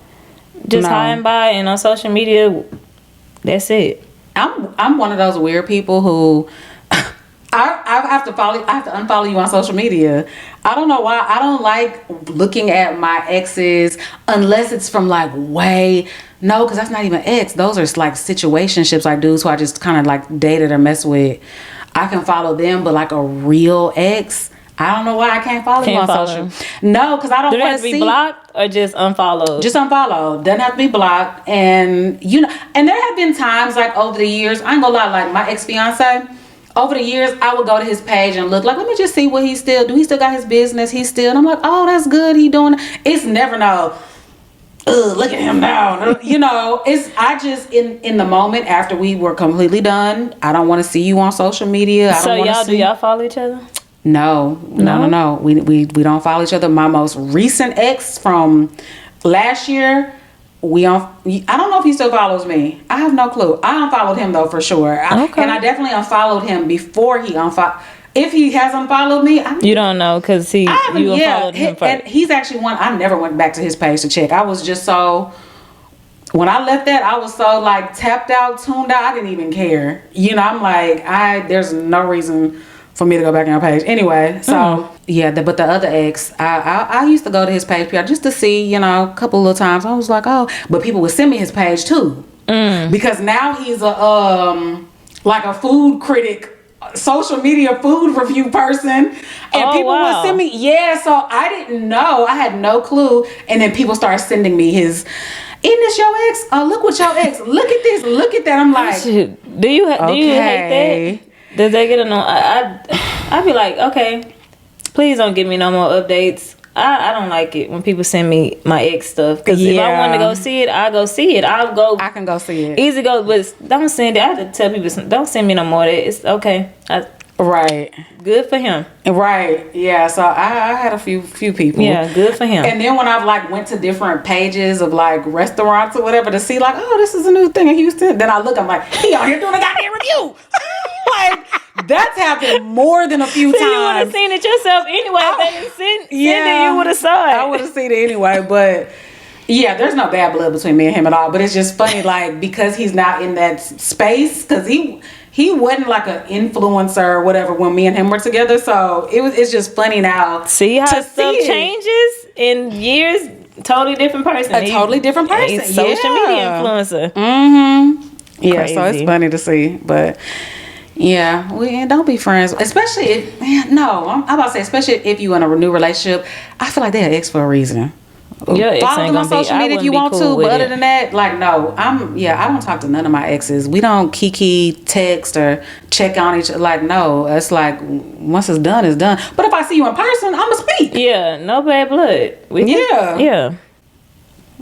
Speaker 2: Just high and by and on social media, that's it.
Speaker 1: I'm one of those weird people who I have to unfollow you on social media. I don't know why. I don't like looking at my exes unless it's from like because that's not even ex. Those are like situationships, like dudes who I just kind of like dated or mess with. I can follow them, but like a real ex, I don't know why I can't follow you on social. No, because I don't want to see. Do they have to
Speaker 2: be blocked or just unfollowed?
Speaker 1: Just unfollowed. Doesn't have to be blocked. And and there have been times like over the years, I ain't gonna lie, like my ex-fiance, over the years, I would go to his page and look like, let me just see what he still got his business. And I'm like, oh, that's good. He doing it. It's never no, look at him now. I just in the moment after we were completely done, I don't want to see you on social media.
Speaker 2: So y'all follow each other?
Speaker 1: No. We don't follow each other. My most recent ex from last year, I don't know if he still follows me. I have no clue. I unfollowed him though for sure. And I definitely unfollowed him before he unfollowed. If he has unfollowed me,
Speaker 2: you don't know because you unfollowed him first.
Speaker 1: And he's actually one. I never went back to his page to check. I was just so. When I left that, I was so like tapped out, tuned out. I didn't even care. I'm like, there's no reason for me to go back on your page. Anyway, so but the other ex, I used to go to his page just to see, a couple little times. I was like, oh, but people would send me his page too. Because now he's like a food critic, social media food review person. And people would send me, so I didn't know. I had no clue. And then people started sending me his, isn't this your ex? Oh, look what your ex, look at this, look at that. I'm like,
Speaker 2: do you hate that? Does that get annoying? I'd be like, okay, please don't give me no more updates. I don't like it when people send me my ex stuff. Because if I want to go see it, I'll go see it. I can go see it. Easy go, but don't send it. I have to tell people, don't send me no more. It's okay.
Speaker 1: Right.
Speaker 2: Good for him.
Speaker 1: Right. Yeah. So I had a few people.
Speaker 2: Yeah. Good for him.
Speaker 1: And then when I went to different pages of restaurants or whatever to see oh, this is a new thing in Houston. Then I look, I'm like, he out here doing a goddamn review. That's happened more than a few times.
Speaker 2: You would have seen it yourself anyway. If they didn't send it, you would have saw it.
Speaker 1: I would have seen it anyway. But yeah, there's no bad blood between me and him at all. But it's just funny, because he's not in that space. Because he wasn't like an influencer or whatever when me and him were together. So it's just funny now.
Speaker 2: See how stuff changes in years. Totally different person.
Speaker 1: Totally different person.
Speaker 2: He's social media influencer.
Speaker 1: Yeah, crazy. So it's funny to see, but. Yeah, don't be friends, especially if I'm about to say, especially if you in a new relationship. I feel like they're ex for a reason.
Speaker 2: Your ex
Speaker 1: Follow
Speaker 2: ain't
Speaker 1: them on
Speaker 2: gonna be.
Speaker 1: social
Speaker 2: I
Speaker 1: media if you
Speaker 2: wouldn't
Speaker 1: want
Speaker 2: be
Speaker 1: to,
Speaker 2: cool with
Speaker 1: but other
Speaker 2: it.
Speaker 1: than that, like, no, I don't talk to none of my exes. We don't kiki, text, or check on each. Like, no, it's like once it's done, it's done. But if I see you in person, I'ma speak.
Speaker 2: Yeah, no bad blood.
Speaker 1: Yeah.
Speaker 2: Yeah.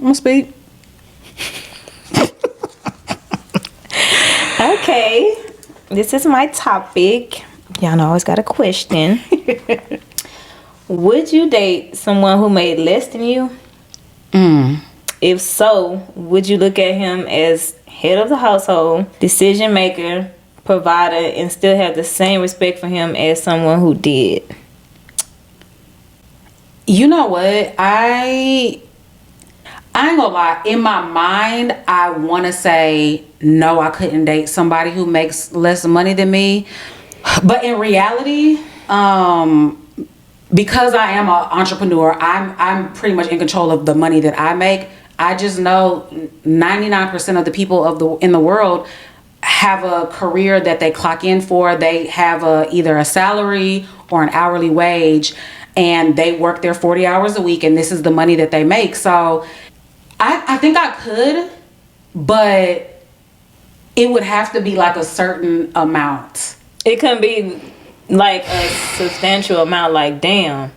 Speaker 1: I'ma speak.
Speaker 2: Okay. This is my topic. Y'all know I always got a question. Would you date someone who made less than you? If so, would you look at him as head of the household, decision maker, provider, and still have the same respect for him as someone who did?
Speaker 1: You know what? I ain't gonna lie. In my mind, I want to say no. I couldn't date somebody who makes less money than me. But in reality, because I am an entrepreneur, I'm pretty much in control of the money that I make. I just know 99% of the people in the world have a career that they clock in for. They have either a salary or an hourly wage, and they work their 40 hours a week, and this is the money that they make. So I think I could, but it would have to be like a certain amount.
Speaker 2: It couldn't be like a substantial amount, like damn.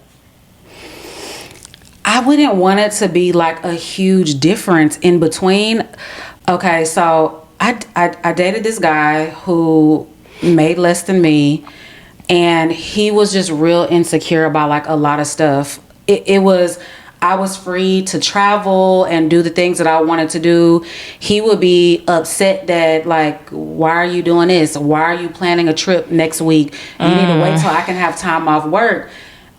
Speaker 1: I wouldn't want it to be like a huge difference in between. Okay, so I dated this guy who made less than me, and he was just real insecure about like a lot of stuff. I was free to travel and do the things that I wanted to do. He would be upset that, like, why are you doing this? Why are you planning a trip next week? You need to wait till I can have time off work.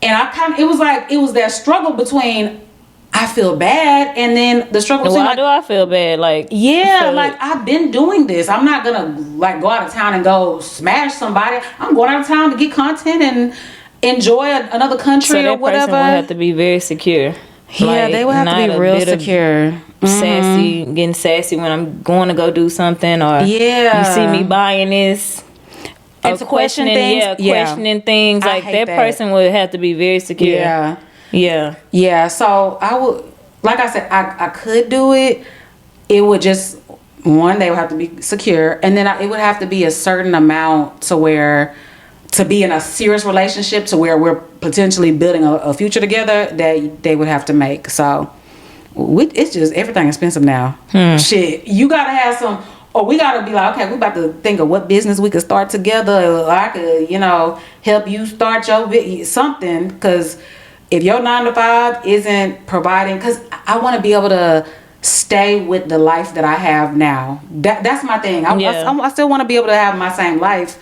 Speaker 1: And it was that struggle between I feel bad and then the struggle between
Speaker 2: Why do I feel bad? Like,
Speaker 1: yeah, like I've been doing this. I'm not gonna like go out of town and go smash somebody. I'm going out of town to get content and enjoy another country
Speaker 2: so
Speaker 1: or
Speaker 2: that
Speaker 1: whatever.
Speaker 2: person would have to be very secure.
Speaker 1: Yeah,
Speaker 2: Like,
Speaker 1: they would have to
Speaker 2: not
Speaker 1: be
Speaker 2: a
Speaker 1: real
Speaker 2: bit of
Speaker 1: secure.
Speaker 2: Sassy, getting sassy when I'm going to go do something, or
Speaker 1: Yeah.
Speaker 2: you see me buying this.
Speaker 1: And
Speaker 2: Or
Speaker 1: to question things,
Speaker 2: questioning things.
Speaker 1: I
Speaker 2: Like
Speaker 1: hate
Speaker 2: that
Speaker 1: that.
Speaker 2: person would have to be very secure.
Speaker 1: Yeah.
Speaker 2: Yeah.
Speaker 1: Yeah, so I would, like I said, I could do it. It would just, one, they would have to be secure, and then it would have to be a certain amount to be in a serious relationship to where we're potentially building a future together that they would have to make. So it's just everything expensive now. Shit, you gotta have some, or we gotta be like, okay, we about to think of what business we could start together. Or I could, help you start your something, because if your 9 to 5 isn't providing, because I want to be able to stay with the life that I have now. That's my thing. I still want to be able to have my same life,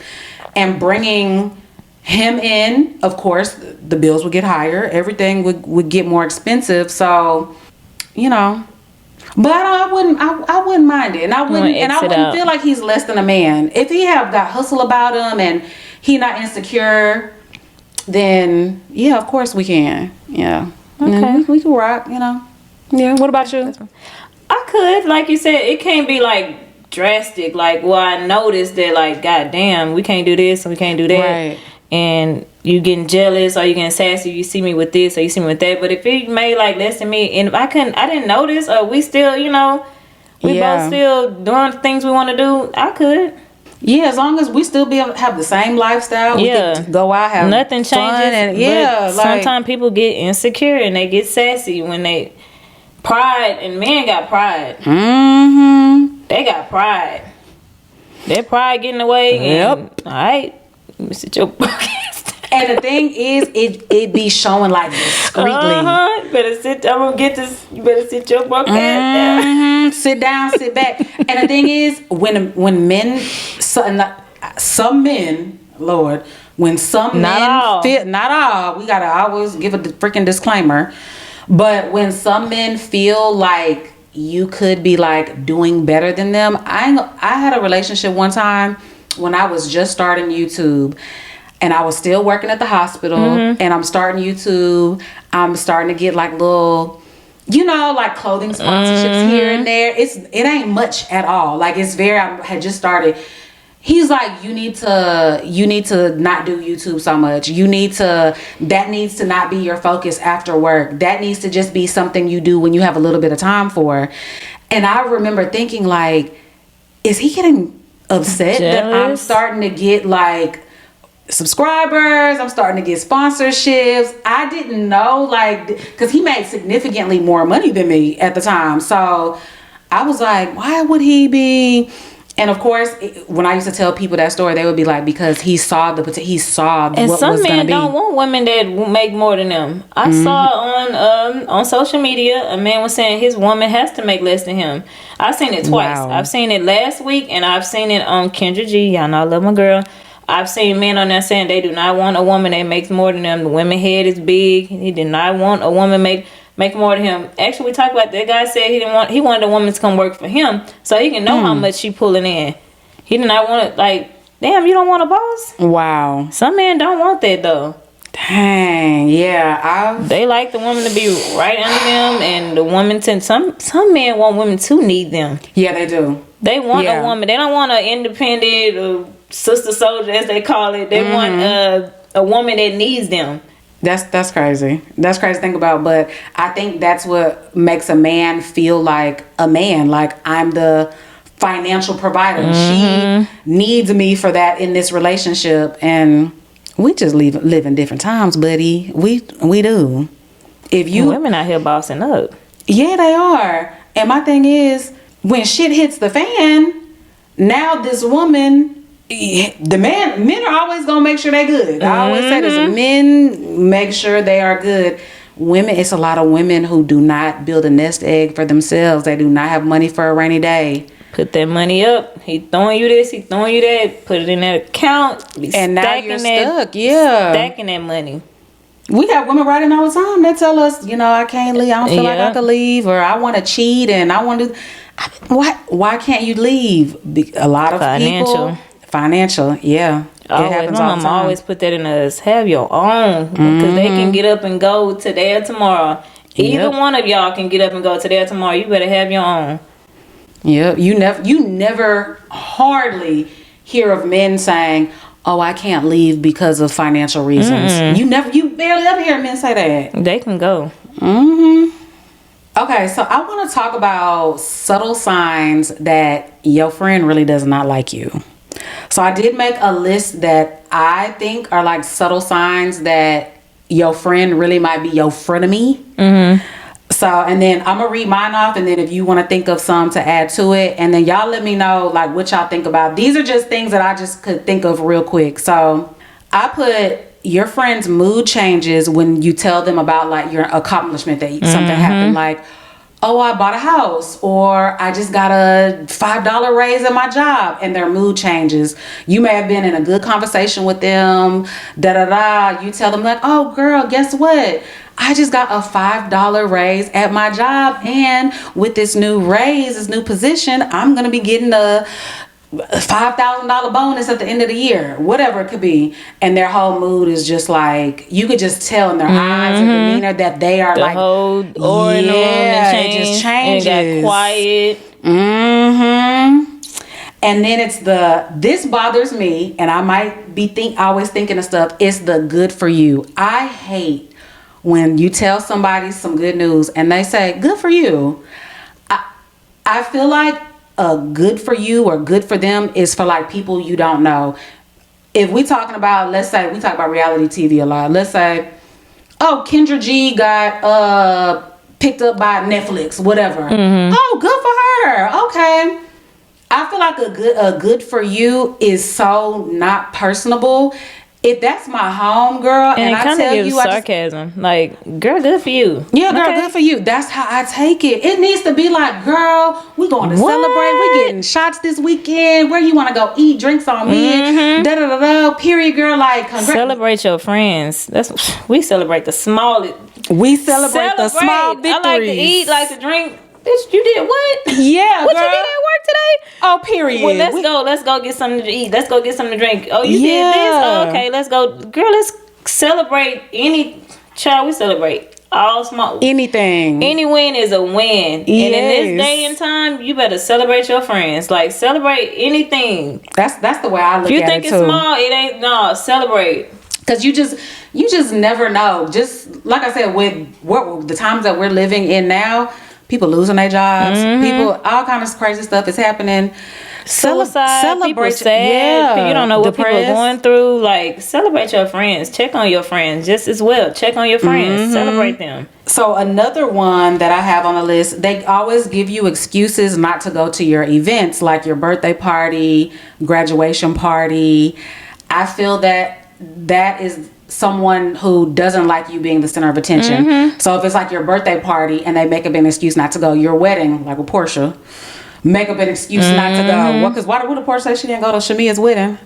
Speaker 1: and bringing him in, of course, the bills would get higher. Everything would get more expensive. So, but I wouldn't mind it, and I wouldn't feel like he's less than a man. If he have got hustle about him and he not insecure, then yeah, of course we can. Yeah. Okay. We can rock, Yeah. What about you?
Speaker 2: I could, like you said, it can't be like drastic. Like, well, I noticed that, like, goddamn, we can't do this and we can't do that. Right. And you getting jealous, or you getting sassy, you see me with this or you see me with that. But if he made like less than me, and I didn't notice, or we still, we both still doing things we want to do, I could. Yeah,
Speaker 1: as long as we still be able to have the same lifestyle, we could go out, have
Speaker 2: nothing changes.
Speaker 1: And
Speaker 2: sometimes people get insecure and they get sassy when they pride, and men got pride. They got pride. Their pride getting away. Yep. All right, let me sit your podcast.
Speaker 1: And the thing is, it be showing like discreetly.
Speaker 2: Better sit. I'm gonna get this. You better sit your podcast down.
Speaker 1: Sit down, sit back. And the thing is, when men, some men, Lord, when some men feel, not all, we gotta always give a freaking disclaimer. But when some men feel like you could be like doing better than them, I had a relationship one time when I was just starting YouTube. And I was still working at the hospital, and I'm starting YouTube. I'm starting to get like little, like clothing sponsorships here and there. It ain't much at all. Like I had just started. He's like, you need to not do YouTube so much. That needs to not be your focus after work. That needs to just be something you do when you have a little bit of time for. And I remember thinking like, is he getting upset that I'm starting to get like subscribers? I'm starting to get sponsorships. I didn't know, like, because he made significantly more money than me at the time. So I was like, why would he be? And of course, when I used to tell people that story, they would be like, because he saw what was going to be.
Speaker 2: And some men don't want women that make more than them. I saw on social media, a man was saying his woman has to make less than him. I've seen it twice.
Speaker 1: Wow.
Speaker 2: I've seen it last week, and I've seen it on Kendra G. Y'all know I love my girl. I've seen men on there saying they do not want a woman that makes more than them. The woman head is big. He did not want a woman make more than him. Actually, we talked about that guy said he wanted a woman to come work for him so he can know how much she pulling in. He did not want it, like, damn, you don't want a boss?
Speaker 1: Wow.
Speaker 2: Some men don't want that though.
Speaker 1: Dang, yeah.
Speaker 2: They like the woman to be right under them, and the woman to some men want women to need them.
Speaker 1: Yeah, they do.
Speaker 2: They want a woman. They don't want an independent sister soldier, as they call it. They want a woman that needs them.
Speaker 1: That's crazy. That's crazy to think about. But I think that's what makes a man feel like a man. Like, I'm the financial provider. She needs me for that in this relationship. And we just live in different times, buddy. We do. If you
Speaker 2: women out here bossing up.
Speaker 1: Yeah, they are. And my thing is, when shit hits the fan, now this woman, men are always gonna make sure they're good. I always say this: men make sure they are good. Women, it's a lot of women who do not build a nest egg for themselves. They do not have money for a rainy day.
Speaker 2: Put that money up. He throwing you this, he throwing you that. Put it in that account.
Speaker 1: And now you're stuck. Yeah,
Speaker 2: stacking that money.
Speaker 1: We have women writing all the time. They tell us, I can't leave. I don't feel like I have to leave, or I want to cheat, and I want to. Why can't you leave? A lot of people. Financial, yeah. It happens all the time.
Speaker 2: Mama always put that in us. Have your own, because they can get up and go today or tomorrow. Either one of y'all can get up and go today or tomorrow. You better have your own.
Speaker 1: Yep. You never hardly hear of men saying, "Oh, I can't leave because of financial reasons." You barely ever hear men say that.
Speaker 2: They can go.
Speaker 1: Okay, so I want to talk about subtle signs that your friend really does not like you. So I did make a list that I think are like subtle signs that your friend really might be your frenemy. So, and then I'm gonna read mine off, and then if you want to think of some to add to it, and then y'all let me know like what y'all think about. These are just things that I just could think of real quick. So I put your friend's mood changes when you tell them about like your accomplishment, that something happened, like, oh, I bought a house, or I just got a $5 raise at my job, and their mood changes. You may have been in a good conversation with them, you tell them like, oh girl, guess what? I just got a $5 raise at my job, and with this new raise, this new position, I'm going to be getting a $5,000 bonus at the end of the year, whatever it could be. And their whole mood is just like, you could just tell in their eyes and demeanor that they are
Speaker 2: the whole aura in the room
Speaker 1: it just changes.
Speaker 2: And got quiet.
Speaker 1: And then it's this bothers me, and I might be always thinking of stuff. It's the good for you. I hate when you tell somebody some good news and they say good for you. I feel like a good for you or good for them is for like people you don't know. If we talking about, let's say we talk about reality TV a lot. Let's say, oh, Kendra G got picked up by Netflix, whatever. Oh, good for her. Okay. I feel like a good for you is so not personable. If that's my home girl, and I tell you,
Speaker 2: sarcasm, like, girl, good for you.
Speaker 1: Yeah, girl, good for you. That's how I take it. It needs to be like, girl, we going to celebrate. We getting shots this weekend. Where you want to go eat? Drinks on me. Da da da da. Period, girl. Like,
Speaker 2: celebrate your friends. We celebrate the small.
Speaker 1: We celebrate the small victories.
Speaker 2: I like to eat, like to drink. Bitch, you did what?
Speaker 1: Yeah,
Speaker 2: what
Speaker 1: girl.
Speaker 2: you did at work today?
Speaker 1: Oh, period.
Speaker 2: Well, let's go get something to eat. Let's go get something to drink. Oh, you did this? Oh, okay, let's go. Girl, let's celebrate any child. We celebrate all small.
Speaker 1: Anything.
Speaker 2: Any win is a win. And in this
Speaker 1: Yes.
Speaker 2: day and time, you better celebrate your friends. Like, celebrate anything.
Speaker 1: That's the way I look
Speaker 2: If you
Speaker 1: at
Speaker 2: think
Speaker 1: it
Speaker 2: it's
Speaker 1: too.
Speaker 2: small, it ain't. No, celebrate.
Speaker 1: Because you just never know. Just like I said, with what the times that we're living in now, people losing their jobs, people, all kinds of crazy stuff is happening.
Speaker 2: Suicide, people sad.
Speaker 1: Yeah,
Speaker 2: You don't know what people
Speaker 1: depressed.
Speaker 2: are going through. Like, celebrate your friends. Check on your friends just as well. Check on your friends. Celebrate them.
Speaker 1: So another one that I have on the list, they always give you excuses not to go to your events, like your birthday party, graduation party. I feel that is someone who doesn't like you being the center of attention. So if it's like your birthday party and they make up an excuse not to go, your wedding, like with Portia, make up an excuse not to go. Well, because why would Portia say she didn't go to Shamia's wedding?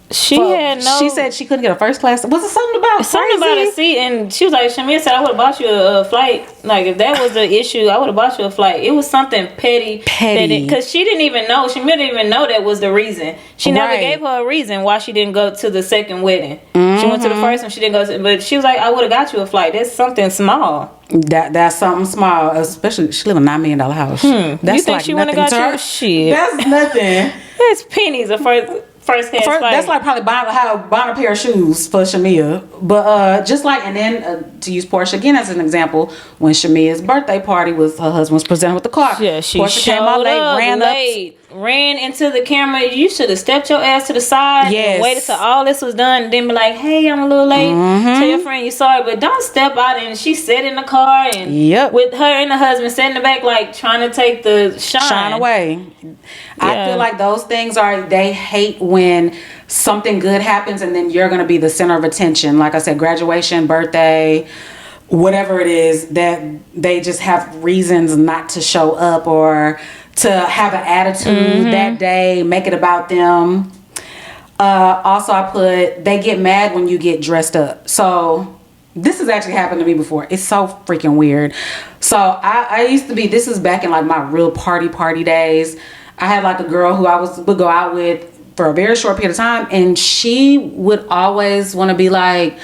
Speaker 2: She had no.
Speaker 1: She said she couldn't get a first class. Was it something about
Speaker 2: something about a
Speaker 1: crazy?
Speaker 2: seat, and she was like, Shamia said, I would have bought you a flight. Like, if that was the issue, I would have bought you a flight. It was something petty. Because she didn't even know. Shamia didn't even know that was the reason. She never
Speaker 1: Right.
Speaker 2: gave her a reason why she didn't go to the second wedding. She went to the first one. She didn't go to, but she was like, I would have got you a flight. That's something small.
Speaker 1: That's something small, especially she live in a $9 million house. That's
Speaker 2: You think she wouldn't have
Speaker 1: nothing
Speaker 2: got
Speaker 1: to
Speaker 2: you?
Speaker 1: her.
Speaker 2: Shit.
Speaker 1: That's nothing.
Speaker 2: That's pennies a first class flight.
Speaker 1: That's like probably buying a pair of shoes for Shamia. But just like, and then to use Portia again as an example, when Shamia's birthday party was, her husband was presented with the car.
Speaker 2: Yeah, she
Speaker 1: Portia
Speaker 2: showed
Speaker 1: came out late,
Speaker 2: up
Speaker 1: ran
Speaker 2: late, ran into the camera. You should have stepped your ass to the side
Speaker 1: Yes.
Speaker 2: and waited till all this was done, and then be like, "Hey, I'm a little late." Tell your friend you're sorry, but don't step out. And she sat in the car and
Speaker 1: Yep.
Speaker 2: with her and the husband sitting in the back, like trying to take the
Speaker 1: shine away. I
Speaker 2: Yeah.
Speaker 1: feel like those things they hate when something good happens and then you're going to be the center of attention. Like I said, graduation, birthday, whatever it is, that they just have reasons not to show up or to have an attitude that day, make it about them. Also, I put, they get mad when you get dressed up. So this has actually happened to me before. It's so freaking weird. So I used to be, this is back in like my real party days. I had like a girl who I would go out with for a very short period of time, and she would always want to be like,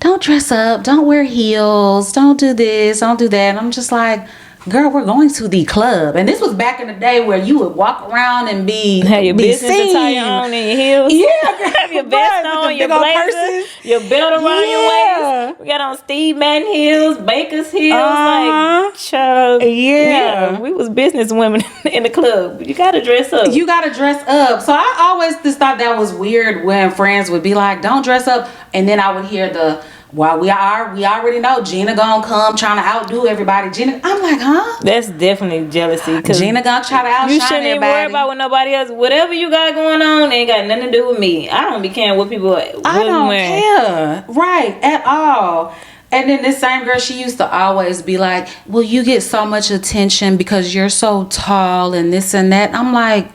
Speaker 1: don't dress up, don't wear heels, don't do this, don't do that. And I'm just like, girl, we're going to the club. And this was back in the day where you would walk around and
Speaker 2: have your
Speaker 1: be
Speaker 2: business
Speaker 1: seen.
Speaker 2: attire on and your heels.
Speaker 1: Yeah, girl,
Speaker 2: Have your
Speaker 1: right,
Speaker 2: vest
Speaker 1: with the
Speaker 2: on,
Speaker 1: big
Speaker 2: your
Speaker 1: old
Speaker 2: blazer,
Speaker 1: purses.
Speaker 2: your belt around your
Speaker 1: Yeah.
Speaker 2: waist. We got on Steve Madden heels, Baker's heels.
Speaker 1: Uh-huh.
Speaker 2: Like, child.
Speaker 1: Yeah.
Speaker 2: We was business women in the club. You gotta dress up.
Speaker 1: You gotta dress up. So I always just thought that was weird when friends would be like, don't dress up. And then I would hear well, we already know Gina gonna come trying to outdo everybody. Gina, I'm like, huh?
Speaker 2: That's definitely jealousy. Cause
Speaker 1: Gina gonna try to outshine
Speaker 2: you shouldn't even
Speaker 1: everybody.
Speaker 2: worry about what nobody else. Whatever you got going on ain't got nothing to do with me. I don't be caring what people.
Speaker 1: I don't care, right, at all. And then this same girl, she used to always be like, well, you get so much attention because you're so tall and this and that. I'm like,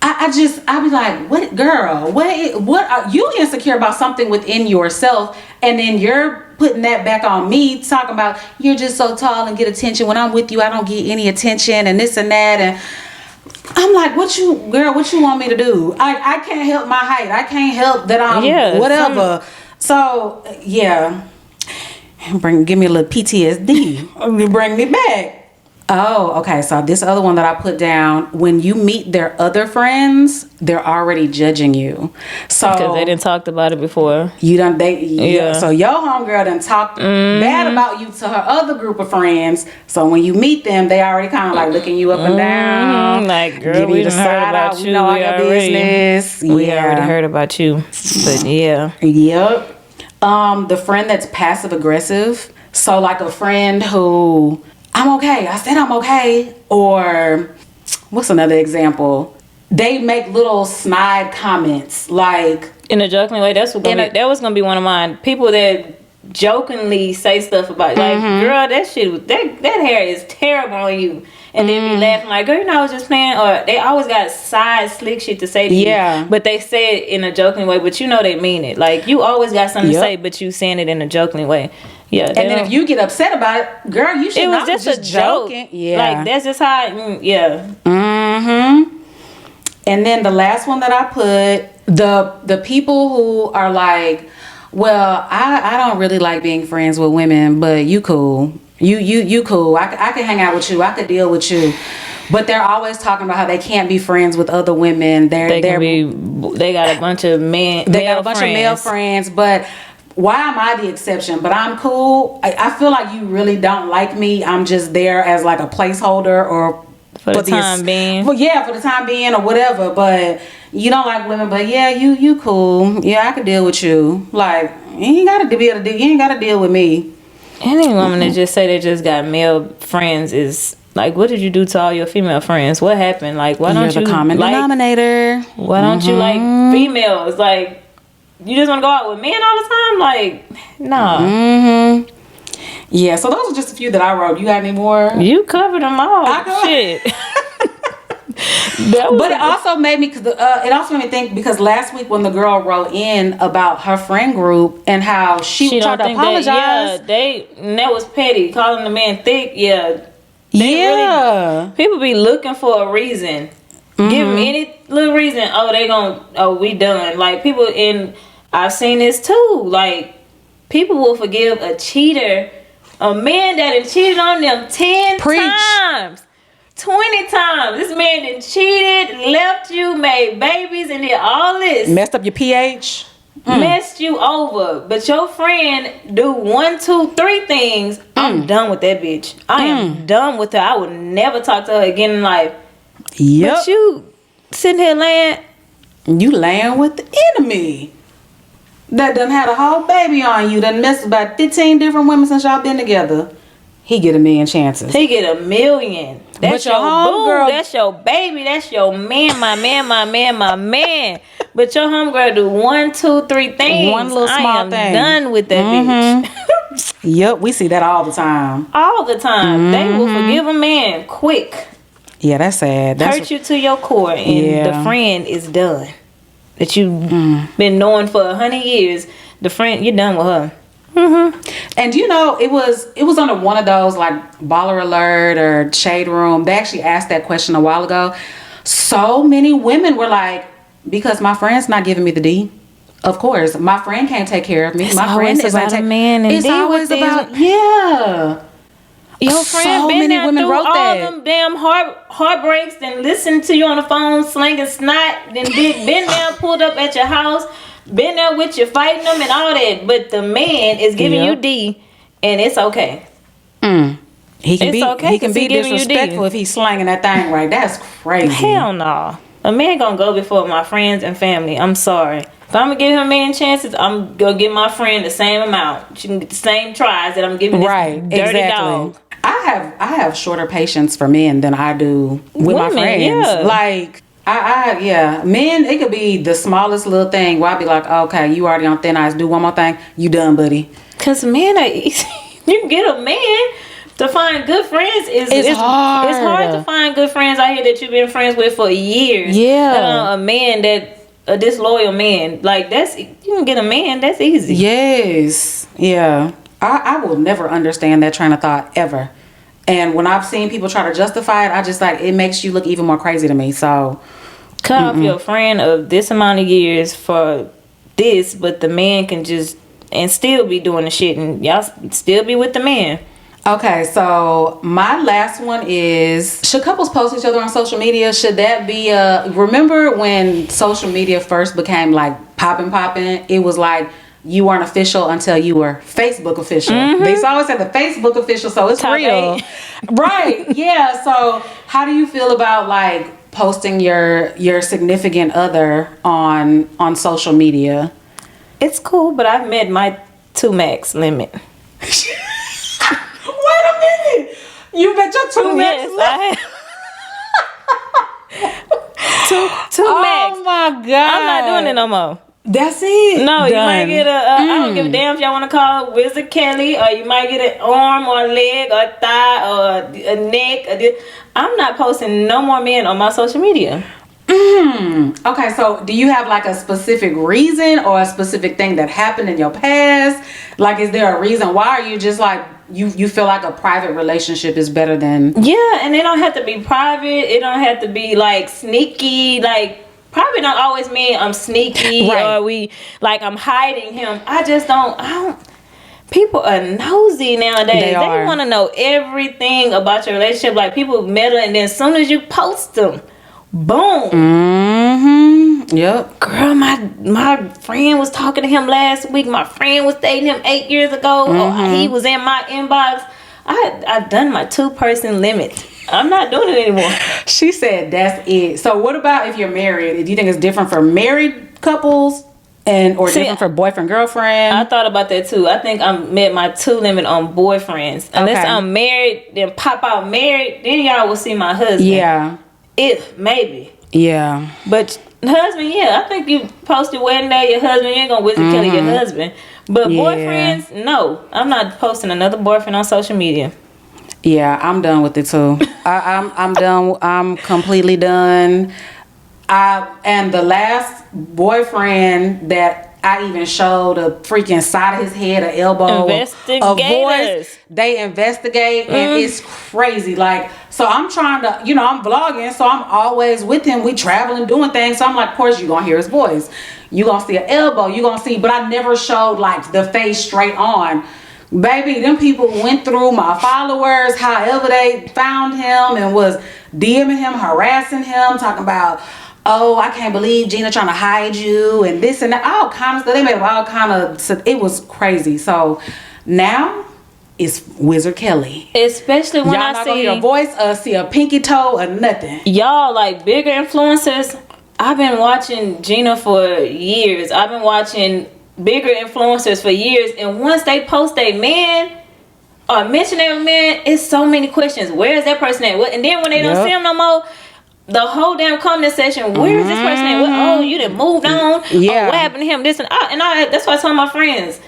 Speaker 1: I be like, what, girl, what are you insecure about something within yourself? And then you're putting that back on me, talking about you're just so tall and get attention. When I'm with you, I don't get any attention and this and that. And I'm like, what you want me to do? I can't help my height. I can't help that I'm whatever. So yeah, give me a little PTSD. Bring me back. Oh, okay. So this other one that I put down, when you meet their other friends, they're already judging you. So
Speaker 2: because they didn't talked about it before.
Speaker 1: So your homegirl done talked bad about you to her other group of friends. So when you meet them, they already kind of like looking you up and down.
Speaker 2: Like, girl,
Speaker 1: giving
Speaker 2: we
Speaker 1: you the
Speaker 2: done heard
Speaker 1: side
Speaker 2: about
Speaker 1: out.
Speaker 2: you.
Speaker 1: We know all
Speaker 2: We
Speaker 1: your
Speaker 2: already-
Speaker 1: business.
Speaker 2: We already heard about you. But yeah.
Speaker 1: Yep. The friend that's passive aggressive. So like a friend who, I'm okay. I said I'm okay. Or what's another example? They make little snide comments like
Speaker 2: In a joking way, that was gonna be one of mine. People that jokingly say stuff about like, girl, that hair is terrible on you. And then be laughing like, girl, I was just playing. Or they always got side slick shit to say to you.
Speaker 1: Yeah.
Speaker 2: But they say it in a joking way, but you know they mean it. Like, you always got something to say, but you saying it in a joking way. Yeah.
Speaker 1: And then if you get upset about it, girl, you should
Speaker 2: it
Speaker 1: not
Speaker 2: was just a
Speaker 1: joking.
Speaker 2: joke.
Speaker 1: Yeah.
Speaker 2: Like, that's just how, yeah.
Speaker 1: And then the last one that I put, the people who are like, Well, I don't really like being friends with women, but you cool. You cool. I could hang out with you. I could deal with you. But they're always talking about how they can't be friends with other women.
Speaker 2: They got a bunch of men.
Speaker 1: They got a bunch of male friends, but why am I the exception? But I'm cool. I feel like you really don't like me. I'm just there as like a placeholder or
Speaker 2: for the time being.
Speaker 1: Well, yeah, for the time being or whatever. But you don't like women. But yeah, you cool. Yeah, I could deal with you. Like you ain't gotta deal with me.
Speaker 2: Any woman that just say they just got male friends is like, what did you do to all your female friends? What happened? Like, why don't you
Speaker 1: the common denominator?
Speaker 2: Why don't you like females? Like, you just want to go out with men all the time? Like, nah.
Speaker 1: Yeah. So those are just a few that I wrote. You got any more?
Speaker 2: You covered them all. Shit.
Speaker 1: But it also made me think because last week when the girl wrote in about her friend group and how she tried to apologize,
Speaker 2: that was petty, calling the man thick. People be looking for a reason. Give them any little reason. We done. Like people I've seen this too. Like people will forgive a cheater, a man that had cheated on them 10 times. 20 times. This man done cheated, left you, made babies, and did all this.
Speaker 1: Messed up your pH.
Speaker 2: Messed you over. But your friend do 1, 2, 3 things. I'm done with that bitch. I am done with her. I would never talk to her again in life.
Speaker 1: Yep.
Speaker 2: But you sitting here laying.
Speaker 1: You laying with the enemy. That done had a whole baby on you. Done messed about 15 different women since y'all been together. He get 1,000,000 chances.
Speaker 2: He get 1,000,000. That's your
Speaker 1: homegirl.
Speaker 2: That's your baby. That's your man. My man. But your homegirl do 1, 2, 3 things.
Speaker 1: One little small thing.
Speaker 2: I am done with that bitch.
Speaker 1: Yep, we see that all the time.
Speaker 2: All the time. They will forgive a man quick.
Speaker 1: Yeah, that's sad.
Speaker 2: Hurt you to your core, and the friend is done. That you've been knowing for 100 years. The friend, you're done with her.
Speaker 1: And you know, it was under one of those like Baller Alert or Shade Room. They actually asked that question a while ago. So many women were like, because my friend's not giving me the D. Of course, my friend can't take care of me.
Speaker 2: It's
Speaker 1: my friend is
Speaker 2: about a man, and
Speaker 1: it's always about Your friend been there through all
Speaker 2: them damn heartbreaks and listened to you on the phone slinging snot. Then been there, pulled up at your house. Been there with you, fighting them and all that, but the man is giving you D, and it's okay.
Speaker 1: He can be disrespectful if he's slanging that thing right. That's crazy.
Speaker 2: Hell no. A man gonna go before my friends and family. I'm sorry. If I'm gonna give him a million chances, I'm gonna give my friend the same amount. She can get the same tries that I'm giving this dirty dog.
Speaker 1: I have shorter patience for men than I do with my friends.
Speaker 2: Yeah.
Speaker 1: Like. Men, it could be the smallest little thing where I'd be like, okay, you already on thin ice, do one more thing, you done, buddy.
Speaker 2: Cause men, you can get a man to find good friends. It's hard. It's hard to find good friends out here that you've been friends with for years.
Speaker 1: Yeah.
Speaker 2: A man a disloyal man, like you can get a man, that's easy.
Speaker 1: Yes. Yeah. I will never understand that train of thought ever. And when I've seen people try to justify it, I just like, it makes you look even more crazy to me. So
Speaker 2: cut off your friend of this amount of years for this, but the man can just and still be doing the shit, and y'all still be with the man.
Speaker 1: Okay, so my last one is, should couples post each other on social media? Should that be remember when social media first became like popping? It was like, you weren't official until you were Facebook official. They always said the Facebook official, so it's
Speaker 2: Top
Speaker 1: real.
Speaker 2: 8.
Speaker 1: Right. Yeah. So how do you feel about like posting your significant other on social media?
Speaker 2: It's cool, but I've met my 2 max limit.
Speaker 1: Wait a minute. You bet your 2 max limit?
Speaker 2: Two max.
Speaker 1: Oh my God.
Speaker 2: I'm not doing it no more.
Speaker 1: That's it.
Speaker 2: No, you might get I don't give a damn if y'all want to call Wizard Kelly, or you might get an arm or a leg or a thigh or a neck. I'm not posting no more men on my social media.
Speaker 1: Okay, so do you have like a specific reason or a specific thing that happened in your past? Like, is there a reason? Why are you just like, you feel like a private relationship is better than...
Speaker 2: Yeah, and it don't have to be private. It don't have to be like sneaky. Like, probably don't always mean I'm sneaky
Speaker 1: Right.
Speaker 2: or I'm hiding him. I don't. People are nosy nowadays.
Speaker 1: They are.
Speaker 2: Want to know everything about your relationship. Like, people met her, and then as soon as you post them, boom.
Speaker 1: Mm-hmm. Yep.
Speaker 2: Girl, my friend was talking to him last week. My friend was dating him 8 years ago. Oh, he was in my inbox. I've done my 2-person limit. I'm not doing it anymore.
Speaker 1: She said that's it. So what about if you're married? Do you think it's different for married couples or different for boyfriend, girlfriend?
Speaker 2: I thought about that too. I think I met my 2 limit on boyfriends. Unless
Speaker 1: Okay.
Speaker 2: I'm married, then pop out married, then y'all will see my husband.
Speaker 1: Yeah.
Speaker 2: If maybe.
Speaker 1: Yeah.
Speaker 2: But husband, yeah, I think you posted wedding day, your husband, you ain't gonna Wizard Kelly your husband. But
Speaker 1: Yeah.
Speaker 2: boyfriends, no. I'm not posting another boyfriend on social media.
Speaker 1: Yeah, I'm done with it too. I'm done. I'm completely done. And the last boyfriend that I even showed a freaking side of his head, an elbow, a voice,
Speaker 2: Investigators.
Speaker 1: they investigate, and it's crazy. Like, so I'm trying to, I'm vlogging, so I'm always with him. We traveling, doing things. So I'm like, of course you're gonna hear his voice. You gonna see an elbow. You gonna see, but I never showed like the face straight on. Baby, them people went through my followers, however they found him, and was DMing him, harassing him, talking about, oh, I can't believe Gina trying to hide you, and this and that, all kind of stuff. They made all kind of, it was crazy. So now it's Wizard Kelly.
Speaker 2: Especially when
Speaker 1: Y'all not gonna hear a voice, see a pinky toe, or nothing.
Speaker 2: Y'all, like, bigger influencers. I've been watching Gina for years. I've been watching bigger influencers for years, and once they post a man or mention their man, it's so many questions. Where is that person at? What? And then when they don't see him no more, the whole damn comment section, where is this person at? What? Oh, you done moved on.
Speaker 1: Yeah.
Speaker 2: Oh, what happened to him? This and I. That's why I tell my friends,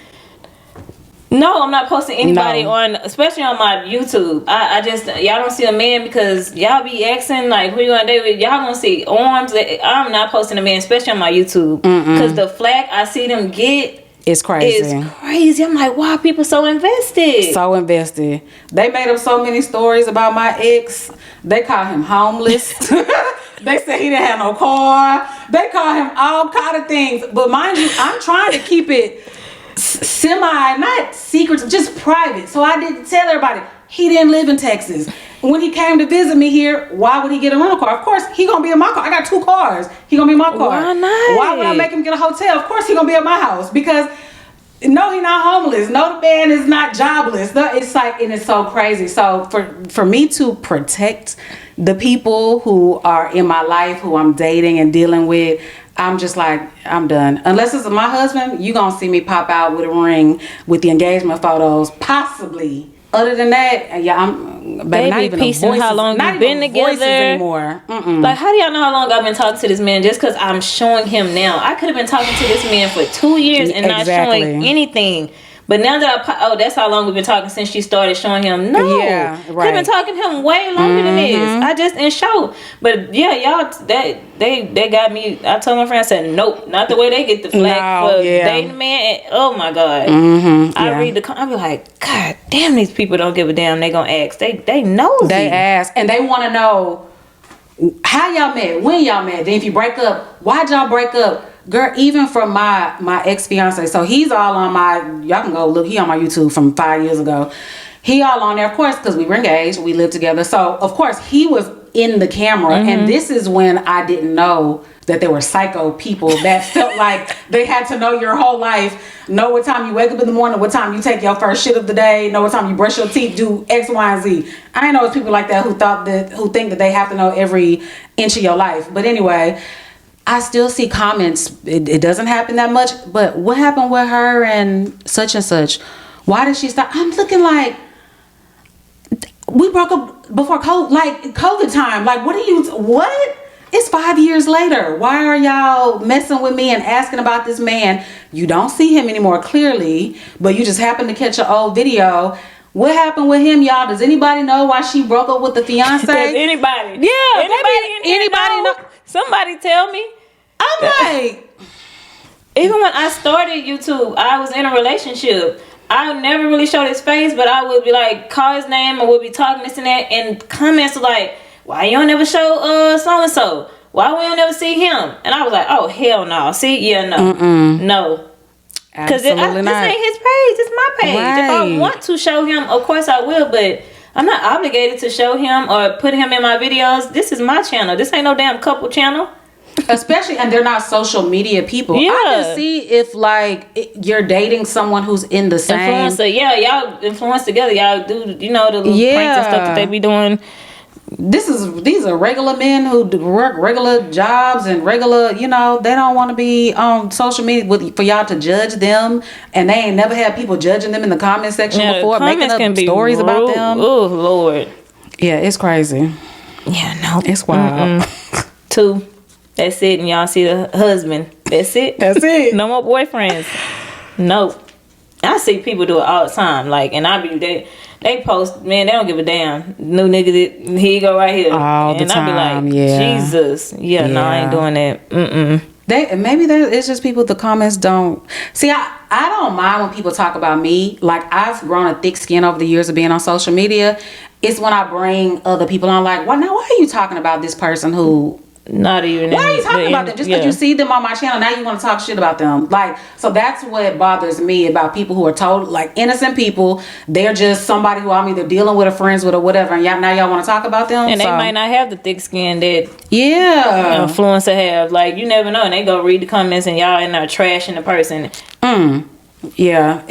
Speaker 2: no, I'm not posting anybody on, especially on my YouTube. I just, y'all don't see a man because y'all be asking like, who you gonna date with? Y'all gonna see arms. I'm not posting a man, especially on my YouTube, because the flack I see them get
Speaker 1: It's crazy.
Speaker 2: is crazy. I'm like, why are people so invested?
Speaker 1: So invested. They made up so many stories about my ex. They call him homeless. They said he didn't have no car. They call him all kind of things. But mind you, I'm trying to keep it not secret, just private. So I didn't tell everybody he didn't live in Texas. When he came to visit me here, why would he get a rental car? Of course, he gonna be in my car. I got 2 cars. He gonna be in my car.
Speaker 2: Why not?
Speaker 1: Why would I make him get a hotel? Of course, he gonna be at my house because. No, he's not homeless. No, the man is not jobless. No, it's like, and it's so crazy. So for me to protect the people who are in my life, who I'm dating and dealing with, I'm just like, I'm done. Unless it's my husband, you gonna see me pop out with a ring with the engagement photos, possibly. Other than that, yeah, I'm
Speaker 2: They
Speaker 1: not
Speaker 2: be
Speaker 1: even
Speaker 2: piecing
Speaker 1: voices,
Speaker 2: how long
Speaker 1: not
Speaker 2: you been
Speaker 1: even voices
Speaker 2: together
Speaker 1: anymore. Mm-mm.
Speaker 2: Like, how do y'all know how long I've been talking to this man just because I'm showing him now? I could have been talking to this man for 2 years and not
Speaker 1: Exactly.
Speaker 2: showing anything. But now that that's how long we've been talking since she started showing him. No,
Speaker 1: Yeah,
Speaker 2: could have
Speaker 1: right.
Speaker 2: been talking to him way longer than this. I just didn't show. But yeah, y'all, they got me. I told my friend, I said, nope, not the way they get the flag
Speaker 1: No,
Speaker 2: for
Speaker 1: yeah.
Speaker 2: dating a man. And, oh my god, I read the. I be like, God damn, these people don't give a damn. They gonna ask. They nosy.
Speaker 1: They ask and they want to know how y'all met, when y'all met. Then if you break up, why'd y'all break up? Girl, even from my ex-fiance, so he's all on my, y'all can go look, he on my YouTube from 5 years ago. He all on there, of course, because we were engaged, we lived together. So, of course, he was in the camera. And this is when I didn't know that there were psycho people that felt like they had to know your whole life, know what time you wake up in the morning, what time you take your first shit of the day, know what time you brush your teeth, do X, Y, and Z. I know it's people like that who think that they have to know every inch of your life. But anyway, I still see comments. It doesn't happen that much, but what happened with her and such? Why did she stop? I'm looking like, we broke up before COVID time. Like, what? It's 5 years later. Why are y'all messing with me and asking about this man? You don't see him anymore, clearly, but you just happen to catch an old video. What happened with him, y'all? Does anybody know why she broke up with the fiance?
Speaker 2: Does anybody?
Speaker 1: Yeah,
Speaker 2: Anybody know? Somebody tell me.
Speaker 1: I'm like,
Speaker 2: even when I started YouTube, I was in a relationship. I would never really show his face, but I would be like, call his name, or would be talking this and that, and comments were like, why you don't never show so and so? Why we don't ever see him? And I was like, oh, hell no. See? Yeah, no. No. Because this ain't his page. It's my page.
Speaker 1: Right.
Speaker 2: If I want to show him, of course I will. But I'm not obligated to show him or put him in my videos. This is my channel. This ain't no damn couple channel.
Speaker 1: Especially, and they're not social media people.
Speaker 2: Yeah.
Speaker 1: I can see if like you're dating someone who's in the same
Speaker 2: Influencer. Yeah, y'all influence together. Y'all do, the little pranks and stuff that they be doing.
Speaker 1: These are regular men who work regular jobs and regular, they don't want to be on social media for y'all to judge them, and they ain't never had people judging them in the comment section before, making up stories about them.
Speaker 2: Oh Lord.
Speaker 1: Yeah, it's crazy.
Speaker 2: Yeah, no,
Speaker 1: it's wild.
Speaker 2: 2. That's it, and y'all see the husband. That's it.
Speaker 1: That's it.
Speaker 2: No more boyfriends. Nope. I see people do it all the time. Like, and they post, man, they don't give a damn. New nigga, here you go right here.
Speaker 1: All the time,
Speaker 2: I be like,
Speaker 1: yeah.
Speaker 2: Jesus. Yeah, no, I ain't doing that.
Speaker 1: Maybe it's just people, the comments don't... See, I don't mind when people talk about me. Like, I've grown a thick skin over the years of being on social media. It's when I bring other people on, like, why are you talking about this person who...
Speaker 2: Not even.
Speaker 1: Why are you talking about them? Just because you see them on my channel, now you want to talk shit about them. Like, so that's what bothers me about people who are told, like, innocent people. They're just somebody who I'm either dealing with or friends with or whatever, and now y'all want to talk about them.
Speaker 2: And they might not have the thick skin that influencer have. Like, you never know. And they go read the comments, and y'all in there trashing the person.
Speaker 1: Yeah,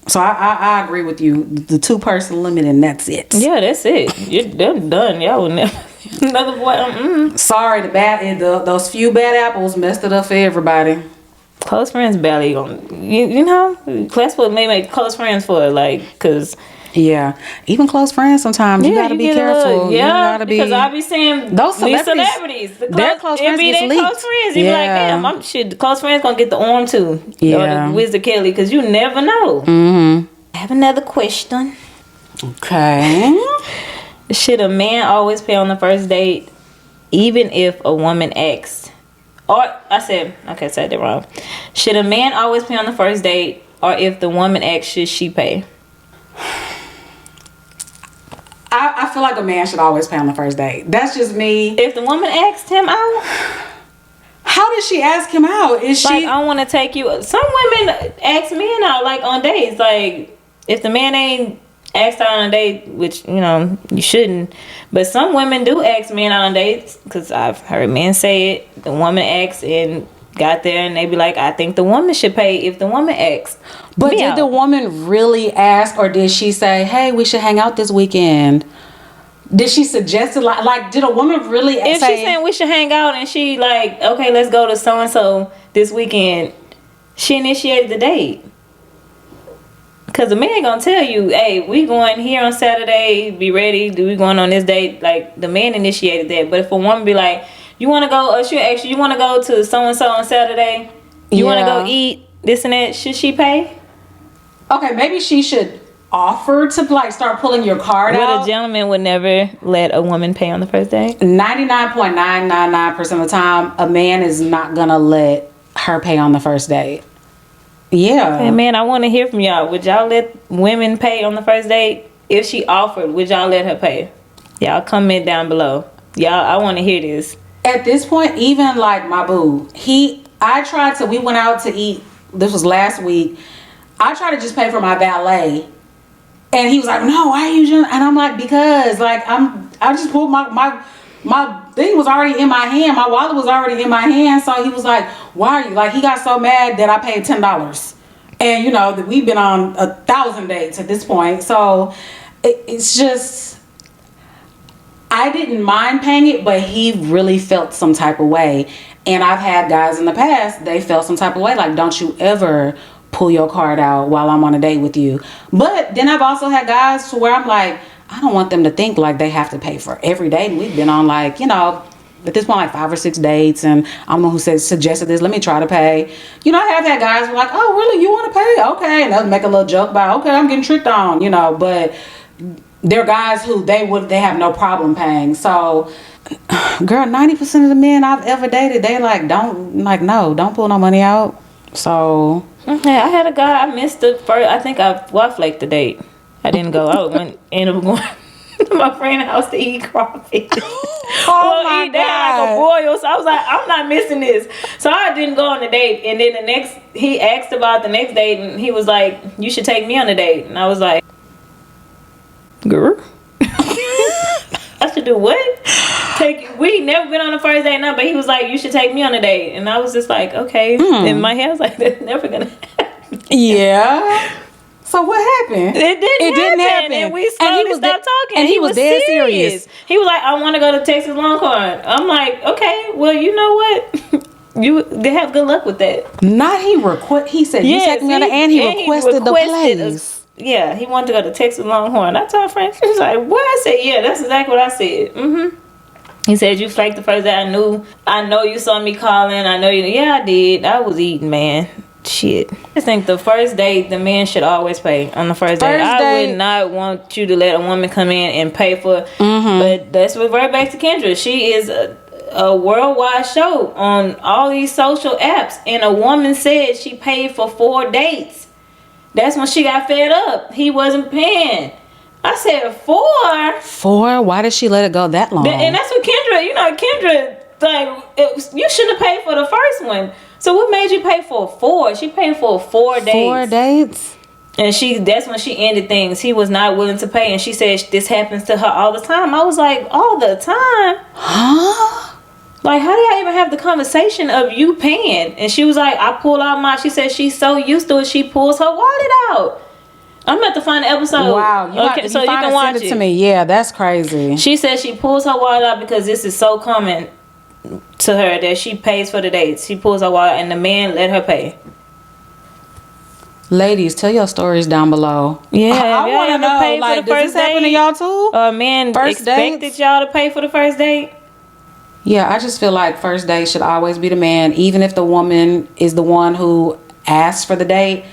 Speaker 1: So I agree with you. The 2-person limit, and that's it.
Speaker 2: Yeah, that's it. You're done. Y'all will never. Another boy.
Speaker 1: Sorry, those few bad apples messed it up for everybody.
Speaker 2: Close friends barely gonna, that's what they make close friends for, like, cause
Speaker 1: even close friends sometimes you gotta be careful.
Speaker 2: Because I be seeing those celebrities,
Speaker 1: their close friends get leaked.
Speaker 2: Close friends, you be like, damn, the close friends gonna get the arm too, or the Wizard Kelly, because you never know. I have another question.
Speaker 1: Okay.
Speaker 2: Should a man always pay on the first date, even if a woman asks? Or I said that wrong. Should a man always pay on the first date, or if the woman asks, should she pay?
Speaker 1: I feel like a man should always pay on the first date. That's just me.
Speaker 2: If the woman asked him out,
Speaker 1: how did she ask him out? Is
Speaker 2: like,
Speaker 1: she
Speaker 2: I want to take you? Some women ask men out, like, on dates. Like, if the man ain't asked out on a date, which you shouldn't, but some women do ask men out on dates, because I've heard men say it. The woman asked and got there, and they be like, I think the woman should pay if the woman asks.
Speaker 1: But did the woman really ask, or did she say, hey, we should hang out this weekend? Did she suggest it? Like, did a woman really
Speaker 2: if
Speaker 1: say...
Speaker 2: If she's saying we should hang out, and she like, okay, let's go to so-and-so this weekend, she initiated the date. Because the man gonna tell you, hey, we going here on Saturday, be ready, we going on this date. Like, the man initiated that. But if a woman be like, you want to go, or she'll ask you want to go to so-and-so on Saturday? You want to go eat this and that? Should she pay?
Speaker 1: Okay, maybe she should offer to, like, start pulling your card out.
Speaker 2: But a gentleman would never let a woman pay on the first date?
Speaker 1: 99.999% of the time, a man is not going to let her pay on the first date. Yeah.
Speaker 2: Hey, man, I want to hear from y'all. Would y'all let women pay on the first date? If she offered, would y'all let her pay? Y'all comment down below. Y'all, I want to hear this.
Speaker 1: At this point, even like my boo, we went out to eat, this was last week. I tried to just pay for my valet. And he was like, no, why are you doing? And I'm like, because like I just pulled my thing was already in my hand. My wallet was already in my hand. So he was like, why are you? Like, he got so mad that I paid $10. And we've been on 1,000 dates at this point. So it's just, I didn't mind paying it, but he really felt some type of way. And I've had guys in the past, they felt some type of way. Like, don't you ever pull your card out while I'm on a date with you. But then I've also had guys to where I'm like, I don't want them to think like they have to pay for every date. We've been on like, at this point, like 5 or 6 dates, and I'm the one who suggested this. Let me try to pay. I have had guys who are like, oh, really? You want to pay? Okay. And they'll make a little joke about, okay, I'm getting tricked on, but they're guys who they have no problem paying. So, girl, 90% of the men I've ever dated, they don't pull no money out. So,
Speaker 2: yeah, I had a guy, I missed the first, I think I flaked the date. I didn't go out, ended up going. to my friend's house to eat crawfish.
Speaker 1: Oh my
Speaker 2: They had like a
Speaker 1: God.
Speaker 2: boil, so I was like, I'm not missing this. So I didn't go on the date. And then he asked about the next date, and he was like, you should take me on a date. And I was like, girl, I should do what? We never been on the first date now, but he was like, you should take me on a date. And I was just like, okay. In my head, I was like, that's never gonna happen.
Speaker 1: Yeah. So what happened?
Speaker 2: It didn't happen. And we slowly stopped talking.
Speaker 1: And he was dead serious.
Speaker 2: He was like, I want to go to Texas Longhorn. I'm like, okay, well, you know what? You have good luck with that.
Speaker 1: Not he said, you take me on it, and he requested the place.
Speaker 2: Yeah, he wanted to go to Texas Longhorn. I told Frank, she was like, what? I said, yeah, that's exactly what I said. Mm-hmm. He said, you flaked the first day. I know you saw me calling. I know you. Yeah, I did. I was eating, man. Shit. I think the first date, the man should always pay on the first date. I would not want you to let a woman come in and pay for. But let's revert back to Kendra. She is a worldwide show on all these social apps, and a woman said she paid for 4 dates. That's when she got fed up. He wasn't paying. I said 4.
Speaker 1: 4? Why did she let it go that long?
Speaker 2: And that's what Kendra, like, you shouldn't have paid for the first one. So what made you pay for 4? She paid for 4 dates.
Speaker 1: 4 dates?
Speaker 2: And that's when she ended things. He was not willing to pay, and she said this happens to her all the time. I was like, all the time?
Speaker 1: Huh?
Speaker 2: Like, how do y'all even have the conversation of you paying? And she was like, I pull out she said she's so used to it, she pulls her wallet out. I'm about to find the episode.
Speaker 1: Wow.
Speaker 2: So you can watch
Speaker 1: it to me. Yeah, that's crazy.
Speaker 2: She said she pulls her wallet out because this is so common to her that she pays for the dates. She pulls her wallet and the man let her pay.
Speaker 1: Ladies, tell your stories down below.
Speaker 2: Yeah,
Speaker 1: I want to know, like, does this happen to y'all too?
Speaker 2: Man
Speaker 1: First
Speaker 2: expected
Speaker 1: dates?
Speaker 2: y'all to pay for the first date?
Speaker 1: Yeah, I just feel like first date should always be the man, even if the woman is the one who asked for the date.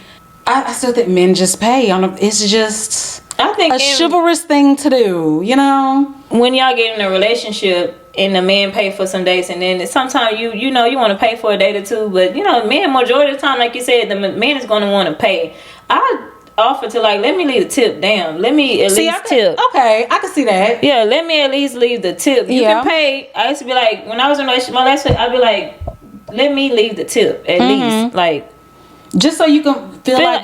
Speaker 1: I still think men just pay. It's just
Speaker 2: I think
Speaker 1: a chivalrous thing to do, you know?
Speaker 2: When y'all get in a relationship and the man pay for some dates, and then sometimes you want to pay for a date or two, but man, majority of the time, like you said, the man is going to want to pay. I offer to, like, let me leave the tip down. Let me at least tip.
Speaker 1: Okay, I can see that.
Speaker 2: Yeah, let me at least leave the tip. You can pay. I used to be like, when I was in a relationship, my last week, I'd be like, let me leave the tip at least, like,
Speaker 1: just so you can feel like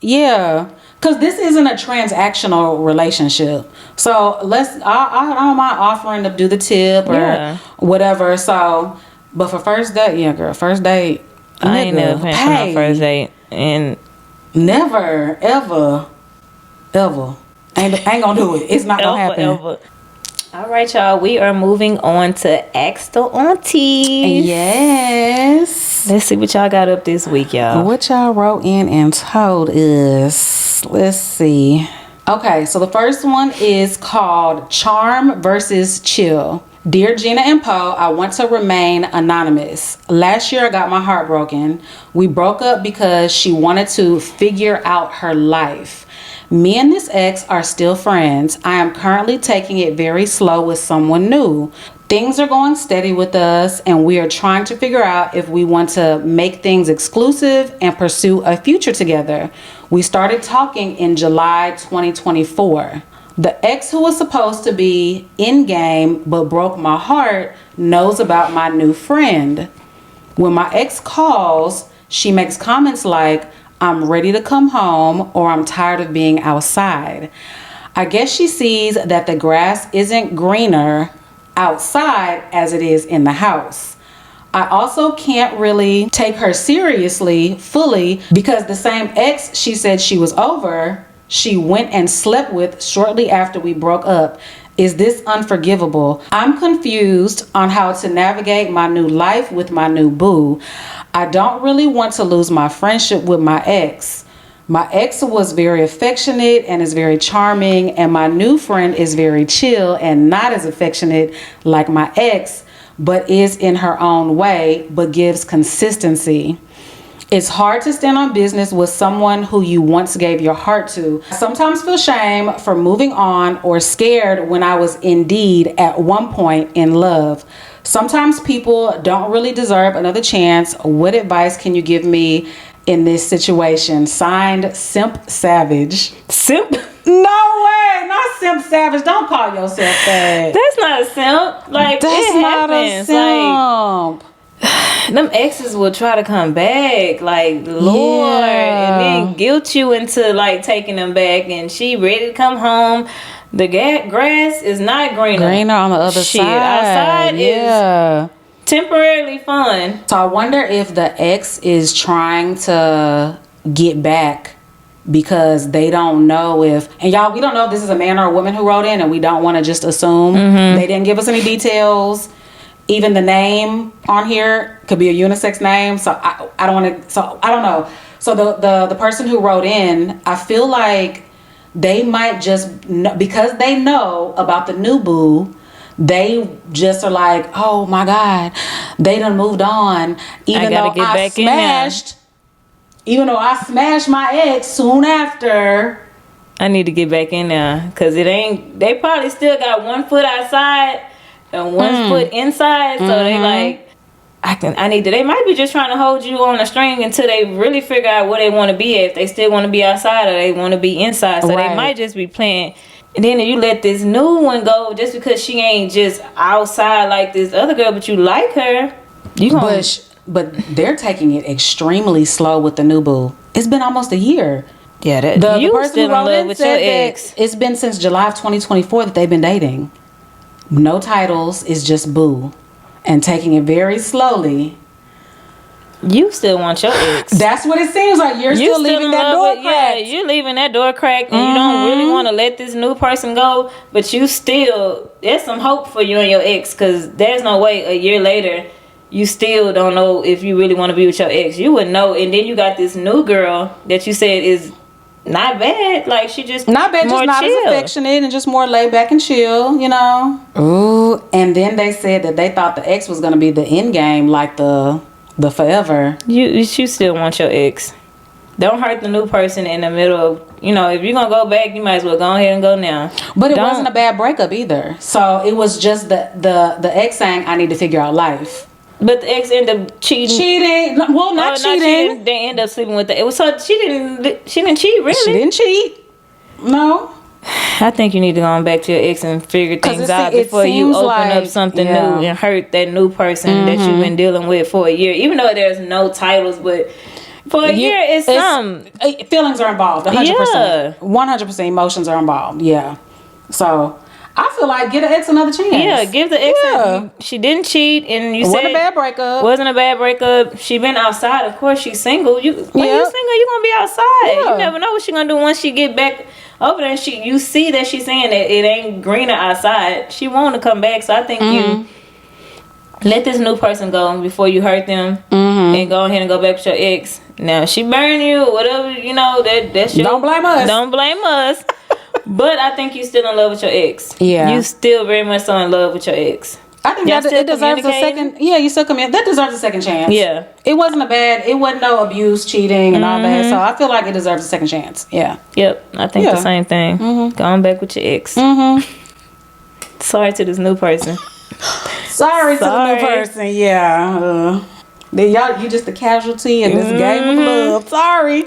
Speaker 1: yeah. Because this isn't a transactional relationship. So I don't mind offering to do the tip or whatever. So, but for first date, yeah, girl, first date,
Speaker 2: I ain't never paying for my first date. And
Speaker 1: never, ever ain't gonna do it. It's not gonna happen.
Speaker 2: Ever. All right, y'all. We are moving on to Ask the Aunties.
Speaker 1: Yes.
Speaker 2: Let's see what y'all got up this week, y'all.
Speaker 1: What y'all wrote in and told us. Let's see. Okay, so the first one is called Charm versus Chill. Dear Gina and Poe, I want to remain anonymous. Last year I got my heart broken. We broke up because she wanted to figure out her life. Me and this ex are still friends. I am currently taking it very slow with someone new. Things are going steady with us, and we are trying to figure out if we want to make things exclusive and pursue a future together. We started talking in July 2024. The ex who was supposed to be in game but broke my heart knows about my new friend. When my ex calls, she makes comments like, I'm ready to come home, or I'm tired of being outside. I guess she sees that the grass isn't greener outside as it is in the house. I also can't really take her seriously fully because the same ex she said she was over, she went and slept with shortly after we broke up. Is this unforgivable? I'm confused on how to navigate my new life with my new boo. I don't really want to lose my friendship with my ex. My ex was very affectionate and is very charming, and my new friend is very chill and not as affectionate like my ex, but is in her own way, but gives consistency. It's hard to stand on business with someone who you once gave your heart to. I sometimes feel shame for moving on or scared when I was indeed at one point in love. Sometimes people don't really deserve another chance. What advice can you give me in this situation. Signed, Simp Savage.
Speaker 2: Simp?
Speaker 1: No way, not Simp Savage. Don't call yourself that.
Speaker 2: That's not a simp. Like,
Speaker 1: That's
Speaker 2: it
Speaker 1: not
Speaker 2: happens.
Speaker 1: a simp.
Speaker 2: Like, them exes will try to come back, like, Lord,
Speaker 1: Yeah.
Speaker 2: and then guilt you into, like, taking them back, and she ready to come home. The grass is not greener.
Speaker 1: Greener on the other
Speaker 2: Shit,
Speaker 1: side.
Speaker 2: outside
Speaker 1: Yeah.
Speaker 2: is temporarily fun.
Speaker 1: So I wonder if the ex is trying to get back because they don't know if, and y'all, we don't know if this is a man or a woman who wrote in, and we don't want to just assume. They didn't give us any details. Even the name on here could be a unisex name, so I don't want to. So I don't know. So the person who wrote in, I feel like they might just know, because they know about the new boo. They just are like, oh my God, they done moved on. Even though I smashed, even though I smashed my ex soon after.
Speaker 2: I need to get back in there because it ain't. They probably still got 1 foot outside and 1 foot inside. So they like, I need to. They might be just trying to hold you on a string until they really figure out where they want to be at. If they still want to be outside or they want to be inside. So they might just be playing. And then you let this new one go just because she ain't just outside like this other girl, but you like her. You gonna,
Speaker 1: but they're taking it extremely slow with the new boo. It's been almost a year.
Speaker 2: Yeah, that
Speaker 1: the person
Speaker 2: still
Speaker 1: who wrote
Speaker 2: in love
Speaker 1: in
Speaker 2: with your
Speaker 1: said
Speaker 2: ex.
Speaker 1: that it's been since July of 2024 that they've been dating. No titles, it's just boo, and taking it very slowly.
Speaker 2: You still want your ex.
Speaker 1: That's what it seems like. You're still leaving that door cracked.
Speaker 2: Yeah, you're leaving that door cracked, and you don't really want to let this new person go. But you still, there's some hope for you and your ex, because there's no way a year later you still don't know if you really want to be with your ex. You would know, and then you got this new girl that you said is not bad. Like, she just
Speaker 1: not bad,
Speaker 2: more
Speaker 1: just not
Speaker 2: chill.
Speaker 1: as affectionate and just more laid back and chill, you know. Ooh, and then they said that they thought the ex was gonna be the end game, like the forever.
Speaker 2: You still want your ex. Don't hurt the new person in the middle of, you know, if you're gonna go back, you might as well go ahead and go now.
Speaker 1: But it wasn't a bad breakup either. So it was just the ex saying, I need to figure out life.
Speaker 2: But the ex ended up cheating.
Speaker 1: Cheating. Well, not cheating.
Speaker 2: They end up sleeping with it was so she didn't cheat, really.
Speaker 1: She didn't cheat. No.
Speaker 2: I think you need to go back to your ex and figure things out before you open up something new and hurt that new person that you've been dealing with for a year. Even though there's no titles, but for a year, it's some
Speaker 1: feelings are involved. 100%.
Speaker 2: Yeah.
Speaker 1: 100% emotions are involved. Yeah. So I feel like give the ex another chance.
Speaker 2: Yeah, give the ex. She didn't cheat, and you said
Speaker 1: wasn't a bad breakup.
Speaker 2: Wasn't a bad breakup. She been outside. Of course, she's single. When you single, you gonna be outside. Yeah. You never know what she gonna do once she get back over there. You see that she's saying that it ain't greener outside. She want to come back. So I think you let this new person go before you hurt them, and go ahead and go back with your ex. Now she burn you or whatever, you know, that's your.
Speaker 1: Don't blame us.
Speaker 2: Don't blame us. But I think you still in love with your ex.
Speaker 1: Yeah.
Speaker 2: You still very much so in love with your ex.
Speaker 1: I think that it deserves a second. Yeah, you still that deserves a second chance.
Speaker 2: Yeah.
Speaker 1: It wasn't it wasn't no abuse, cheating, and all that. So I feel like it deserves a second chance. Yeah.
Speaker 2: Yep. I think the same thing. Going back with your ex. Sorry to this new person.
Speaker 1: Sorry to the new person. Yeah. You just a casualty in this game of love. Sorry.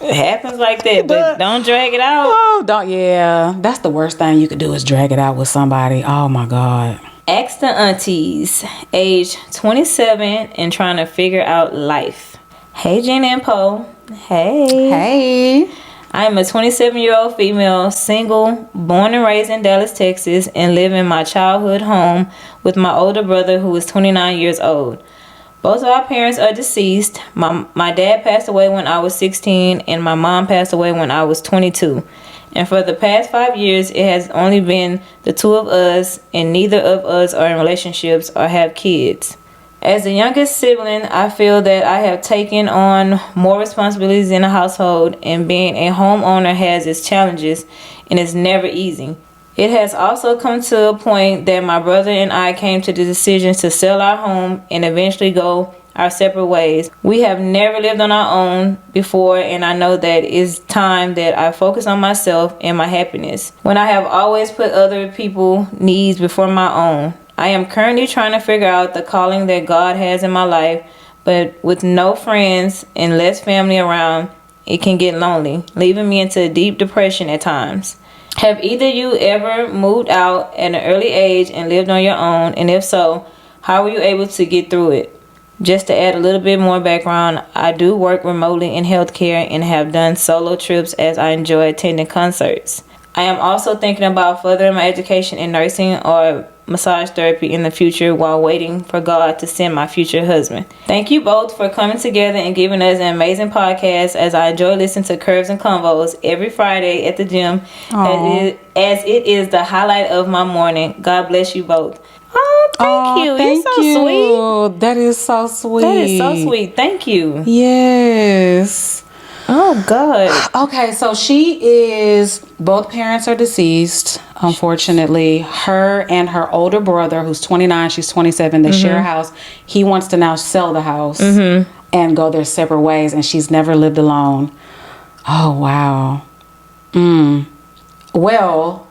Speaker 2: It happens like that, but don't drag it out.
Speaker 1: Oh, don't. Yeah, that's the worst thing you could do is drag it out with somebody. Oh my God.
Speaker 2: Ask the aunties, age 27 and trying to figure out life. Hey, Gina and Poe. Hey.
Speaker 1: Hey.
Speaker 2: I am a 27-year-old female, single, born and raised in Dallas, Texas, and live in my childhood home with my older brother who is 29 years old. Both of our parents are deceased. My dad passed away when I was 16 and my mom passed away when I was 22. And for the past 5 years, it has only been the two of us, and neither of us are in relationships or have kids. As the youngest sibling, I feel that I have taken on more responsibilities in the household, and being a homeowner has its challenges and it's never easy. It has also come to a point that my brother and I came to the decision to sell our home and eventually go our separate ways. We have never lived on our own before, and I know that it's time that I focus on myself and my happiness, when I have always put other people's needs before my own. I am currently trying to figure out the calling that God has in my life, but with no friends and less family around, it can get lonely, leaving me into a deep depression at times. Have either of you ever moved out at an early age and lived on your own? And if so, how were you able to get through it? Just to add a little bit more background, I do work remotely in healthcare and have done solo trips as I enjoy attending concerts. I am also thinking about furthering my education in nursing or massage therapy in the future while waiting for God to send my future husband. Thank you both for coming together and giving us an amazing podcast as I enjoy listening to Curves and Convos every Friday at the gym as it is the highlight of my morning. God bless you both. Oh, thank you.
Speaker 1: Thank
Speaker 2: You're so sweet.
Speaker 1: That is so sweet.
Speaker 2: That is so sweet. Thank you.
Speaker 1: Yes.
Speaker 2: Oh, God.
Speaker 1: Okay, so both parents are deceased, unfortunately. Her and her older brother, who's 29, she's 27, they share a house. He wants to now sell the house and go their separate ways, and she's never lived alone. Oh, wow. Well,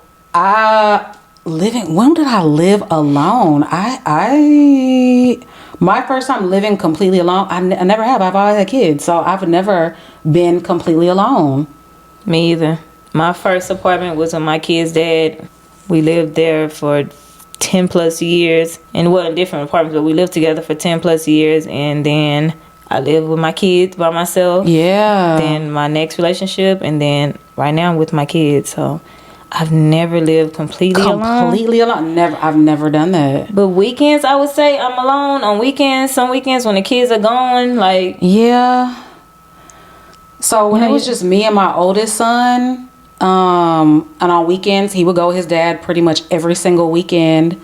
Speaker 1: when did I live alone? My first time living completely alone, I never have. I've always had kids, so I've never been completely alone.
Speaker 2: Me either. My first apartment was with my kid's dad. We lived there for 10 plus years. And well, in different apartments, but we lived together for 10 plus years. And then I lived with my kids by myself.
Speaker 1: Yeah.
Speaker 2: Then my next relationship. And then right now I'm with my kids. So I've never lived completely alone.
Speaker 1: Never. I've never done that.
Speaker 2: But weekends, I would say I'm alone. On weekends, some weekends when the kids are gone, like...
Speaker 1: Yeah. So when it was just me and my oldest son, and on weekends, he would go with his dad pretty much every single weekend.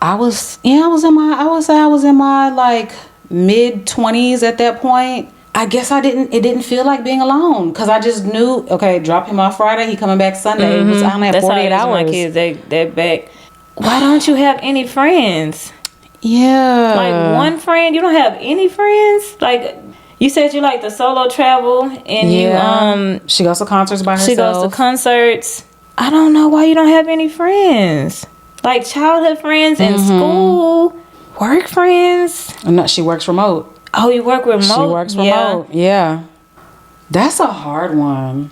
Speaker 1: I would say I was in my like mid-20s at that point. I guess it didn't feel like being alone because I just knew, okay, drop him off Friday, he coming back Sunday. It was, I only had 48 hours.
Speaker 2: My kids, they're back. Why don't you have any friends?
Speaker 1: Yeah.
Speaker 2: Like one friend? You don't have any friends? Like, you said you like to solo travel and you
Speaker 1: she goes to concerts by herself.
Speaker 2: She goes to concerts. I don't know why you don't have any friends. Like childhood friends in school, work friends.
Speaker 1: No, she works remote.
Speaker 2: Oh, you work remote?
Speaker 1: She works remote. Yeah. That's a hard one.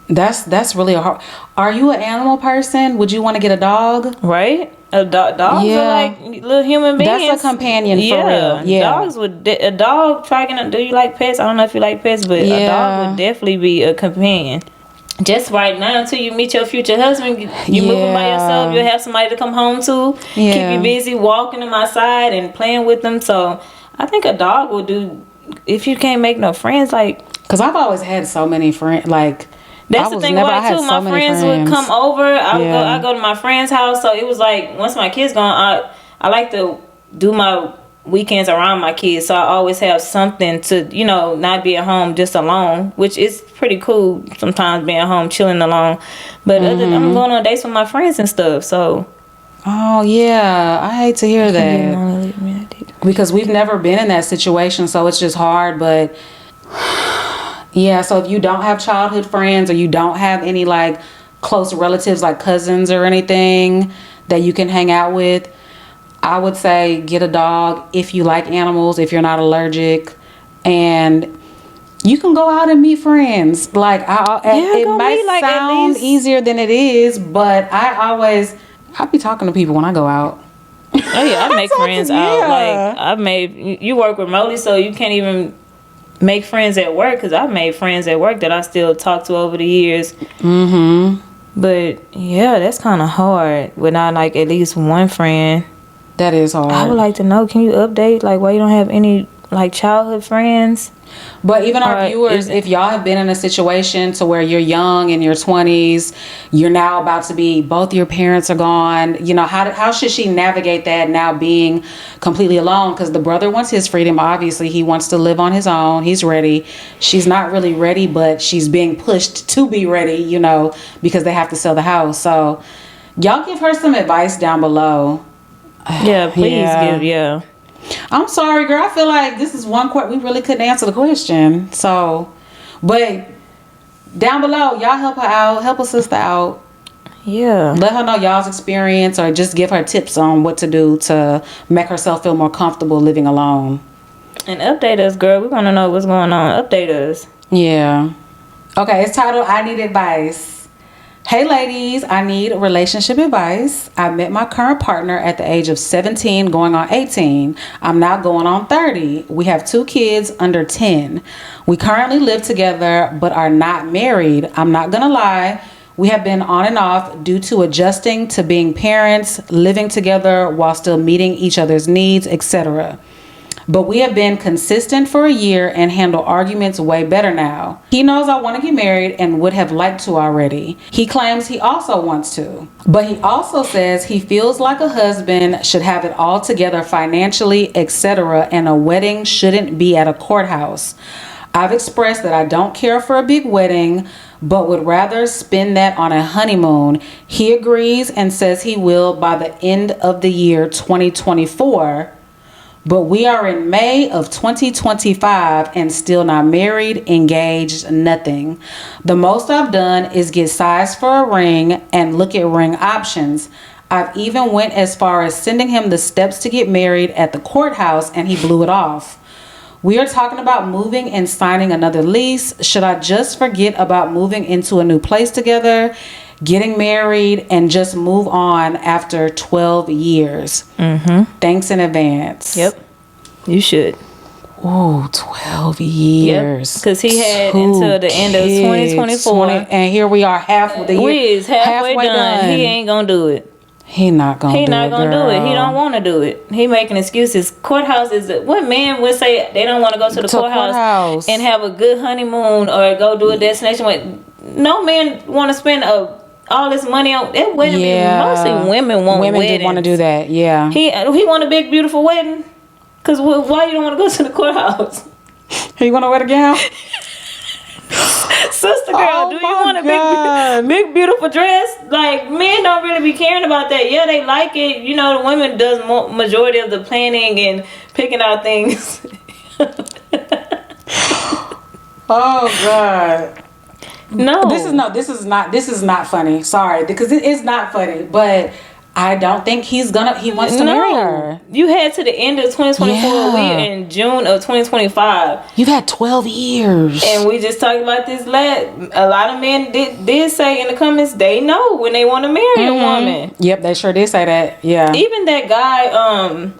Speaker 1: That's really a hard. Are you an animal person? Would you want to get a dog?
Speaker 2: Right? Dogs are like little human beings.
Speaker 1: That's a companion for real. Yeah.
Speaker 2: Dogs a dog trying to, do you like pets? I don't know if you like pets, but a dog would definitely be a companion. Just right now until you meet your future husband, you moving by yourself, you'll have somebody to come home to, keep you busy walking them outside and playing with them. So I think a dog will do if you can't make no friends. Like,
Speaker 1: because I've always had so many friends. Like,
Speaker 2: that's the thing about it too. My friends would come over. I go to my friend's house. So it was like once my kids gone, I like to do my weekends around my kids. So I always have something to, not be at home just alone, which is pretty cool sometimes being home chilling alone. But other than I'm going on dates with my friends and stuff. So.
Speaker 1: Oh yeah, I hate to hear that because we've never been in that situation, so it's just hard. But yeah, so if you don't have childhood friends or you don't have any like close relatives like cousins or anything that you can hang out with, I would say get a dog if you like animals, if you're not allergic, and you can go out and meet friends. Like it might sound easier than it is, but I be talking to people when I go out.
Speaker 2: Oh yeah, I make friends out. Like you work remotely, so you can't even make friends at work. Because I've made friends at work that I still talk to over the years. But yeah, that's kind of hard without like at least one friend.
Speaker 1: That is hard.
Speaker 2: I would like to know. Can you update like why you don't have any like childhood friends?
Speaker 1: But even our viewers, if y'all have been in a situation to where you're young in your 20s, you're now about to be, both your parents are gone, how should she navigate that now being completely alone? Because the brother wants his freedom. Obviously, he wants to live on his own. He's ready. She's not really ready, but she's being pushed to be ready, because they have to sell the house. So y'all give her some advice down below.
Speaker 2: Yeah, please give.
Speaker 1: I'm sorry, girl. I feel like this is one we really couldn't answer the question. So, but down below, y'all help her out. Help a sister out.
Speaker 2: Yeah.
Speaker 1: Let her know y'all's experience or just give her tips on what to do to make herself feel more comfortable living alone.
Speaker 2: And update us, girl. We want to know what's going on. Update us.
Speaker 1: Yeah. Okay, it's titled I Need Advice. Hey ladies, I need relationship advice. I met my current partner at the age of 17 going on 18. I'm now going on 30. We have 2 kids under 10. We currently live together but are not married. I'm not gonna lie. We have been on and off due to adjusting to being parents, living together while still meeting each other's needs, etc. But we have been consistent for a year and handle arguments way better now. He knows I want to get married and would have liked to already. He claims he also wants to. But he also says he feels like a husband should have it all together financially, etc. and a wedding shouldn't be at a courthouse. I've expressed that I don't care for a big wedding, but would rather spend that on a honeymoon. He agrees and says he will by the end of the year 2024. But we are in May of 2025 and still not married, engaged, nothing. The most I've done is get sized for a ring and look at ring options. I've even went as far as sending him the steps to get married at the courthouse and he blew it off. We are talking about moving and signing another lease. Should I just forget about moving into a new place together, getting married, and just move on after 12 years? Thanks in advance.
Speaker 2: Yep. You should.
Speaker 1: Oh, 12 years.
Speaker 2: Because he had
Speaker 1: 2
Speaker 2: until the end of
Speaker 1: kids,
Speaker 2: 2024.
Speaker 1: and here we are the year.
Speaker 2: We is halfway done. He ain't gonna do it.
Speaker 1: He not gonna do it.
Speaker 2: He don't want to do it. He making excuses. Courthouse is what man would say they don't want to go to the courthouse and have a good honeymoon or go do a destination wedding. No man want to spend all this money on that wedding.
Speaker 1: Yeah.
Speaker 2: Mostly women want
Speaker 1: Women
Speaker 2: weddings.
Speaker 1: do want to do that. Yeah.
Speaker 2: He want a big beautiful wedding. Cause why you don't want to go to the courthouse?
Speaker 1: You want to wear the gown?
Speaker 2: Sister girl, do you want a big beautiful dress? Like, men don't really be caring about that. Yeah, they like it. You know, the women does majority of the planning and picking out things.
Speaker 1: Oh God.
Speaker 2: No.
Speaker 1: This is not funny. Sorry, because it is not funny, but I don't think he wants to marry her.
Speaker 2: You had to the end of 2024.
Speaker 1: Yeah.
Speaker 2: We in June of 2025.
Speaker 1: You've had 12 years.
Speaker 2: And we just talked about this a lot of men did say in the comments they know when they want to marry a woman.
Speaker 1: Yep, they sure did say that. Yeah.
Speaker 2: Even that guy,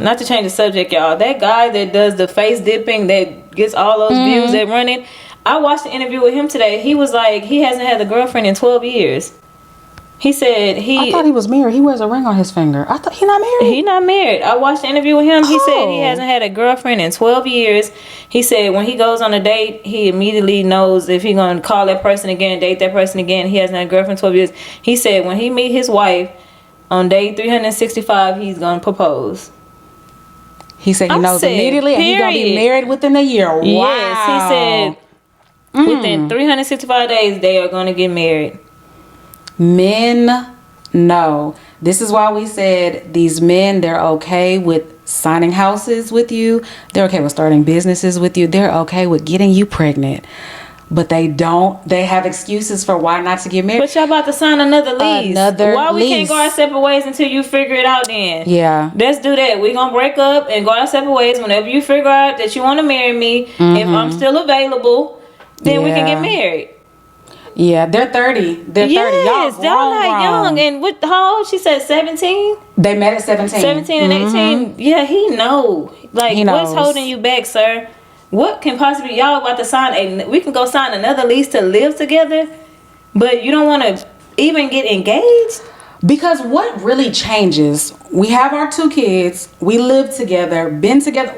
Speaker 2: not to change the subject, y'all, that guy that does the face dipping that gets all those views that running, I watched the interview with him today. He was like, he hasn't had a girlfriend in 12 years. He said I
Speaker 1: thought he was married. He wears a ring on his finger. I thought he not married.
Speaker 2: He not married. I watched the interview with him. He said he hasn't had a girlfriend in 12 years. He said when he goes on a date, he immediately knows if he's going to call that person again, date that person again. He hasn't had a girlfriend in 12 years. He said when he meet his wife on day 365, he's going to propose.
Speaker 1: He said he knows immediately and he's going to be married within a year. Wow.
Speaker 2: Yes, he said within 365 days, they are going to get married.
Speaker 1: Men, no. This is why we said these men, they're okay with signing houses with you. They're okay with starting businesses with you. They're okay with getting you pregnant. But they have excuses for why not to get married.
Speaker 2: But y'all about to sign another lease. Why we can't go our separate ways until you figure it out then?
Speaker 1: Yeah.
Speaker 2: Let's do that. We're going to break up and go our separate ways whenever you figure out that you want to marry me. If I'm still available, then we can get married.
Speaker 1: Yeah, they're 30. They're 30.
Speaker 2: Yes, y'all not young. And how old? She said 17?
Speaker 1: They met at 17.
Speaker 2: 17 and 18. Yeah, he know. Like,
Speaker 1: he knows.
Speaker 2: What's holding you back, sir? What can possibly, y'all about to sign we can go sign another lease to live together, but you don't want to even get engaged?
Speaker 1: Because what really changes, we have our 2 kids, we live together, been together.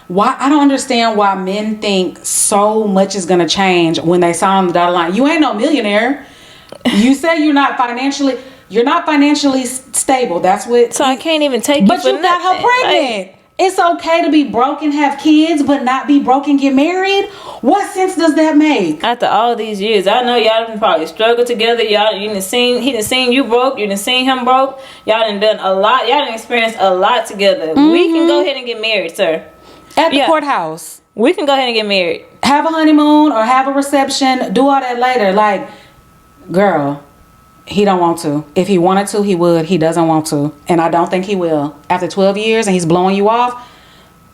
Speaker 1: Why? I don't understand why men think so much is going to change when they sign on the dotted line. You ain't no millionaire. You say you're not financially stable. That's what.
Speaker 2: So I can't even take you for
Speaker 1: you got her pregnant.
Speaker 2: Like,
Speaker 1: it's okay to be broke and have kids, but not be broke and get married. What sense does that make?
Speaker 2: After all these years, I know y'all done probably struggled together. He done seen you broke. You done seen him broke. Y'all done a lot. Y'all done experienced a lot together. We can go ahead and get married, sir.
Speaker 1: At the courthouse.
Speaker 2: We can go ahead and get married.
Speaker 1: Have a honeymoon or have a reception. Do all that later. Like, girl, he don't want to. If he wanted to, he would. He doesn't want to. And I don't think he will. After 12 years and he's blowing you off,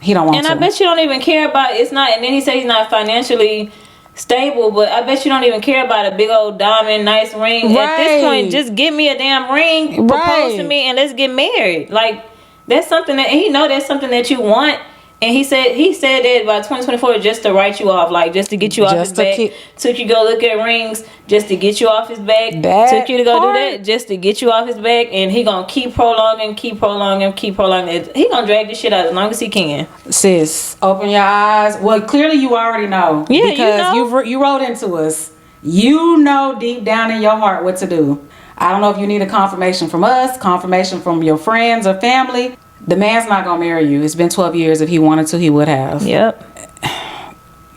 Speaker 1: He don't want
Speaker 2: And
Speaker 1: to.
Speaker 2: I bet you don't even care about it's not. And then he said he's not financially stable, but I bet you don't even care about a big old diamond, nice ring. At this point, just give me a damn ring, propose to me, and let's get married. Like that's something that and he know that's something that you want. And he said that by 2024 just to write you off, like just to get you off his back. Took you go look at rings just to get you off his back. Took you to go do that just to get you off his back. And he gonna keep prolonging. He gonna drag this shit out as long as he can.
Speaker 1: Sis, open your eyes. Well, clearly you already know.
Speaker 2: Yeah,
Speaker 1: because
Speaker 2: you know.
Speaker 1: you wrote into us. You know deep down in your heart what to do. I don't know if you need a confirmation from us, confirmation from your friends or family. The man's not gonna marry you. It's been 12 years. If he wanted to, he would have.
Speaker 2: Yep.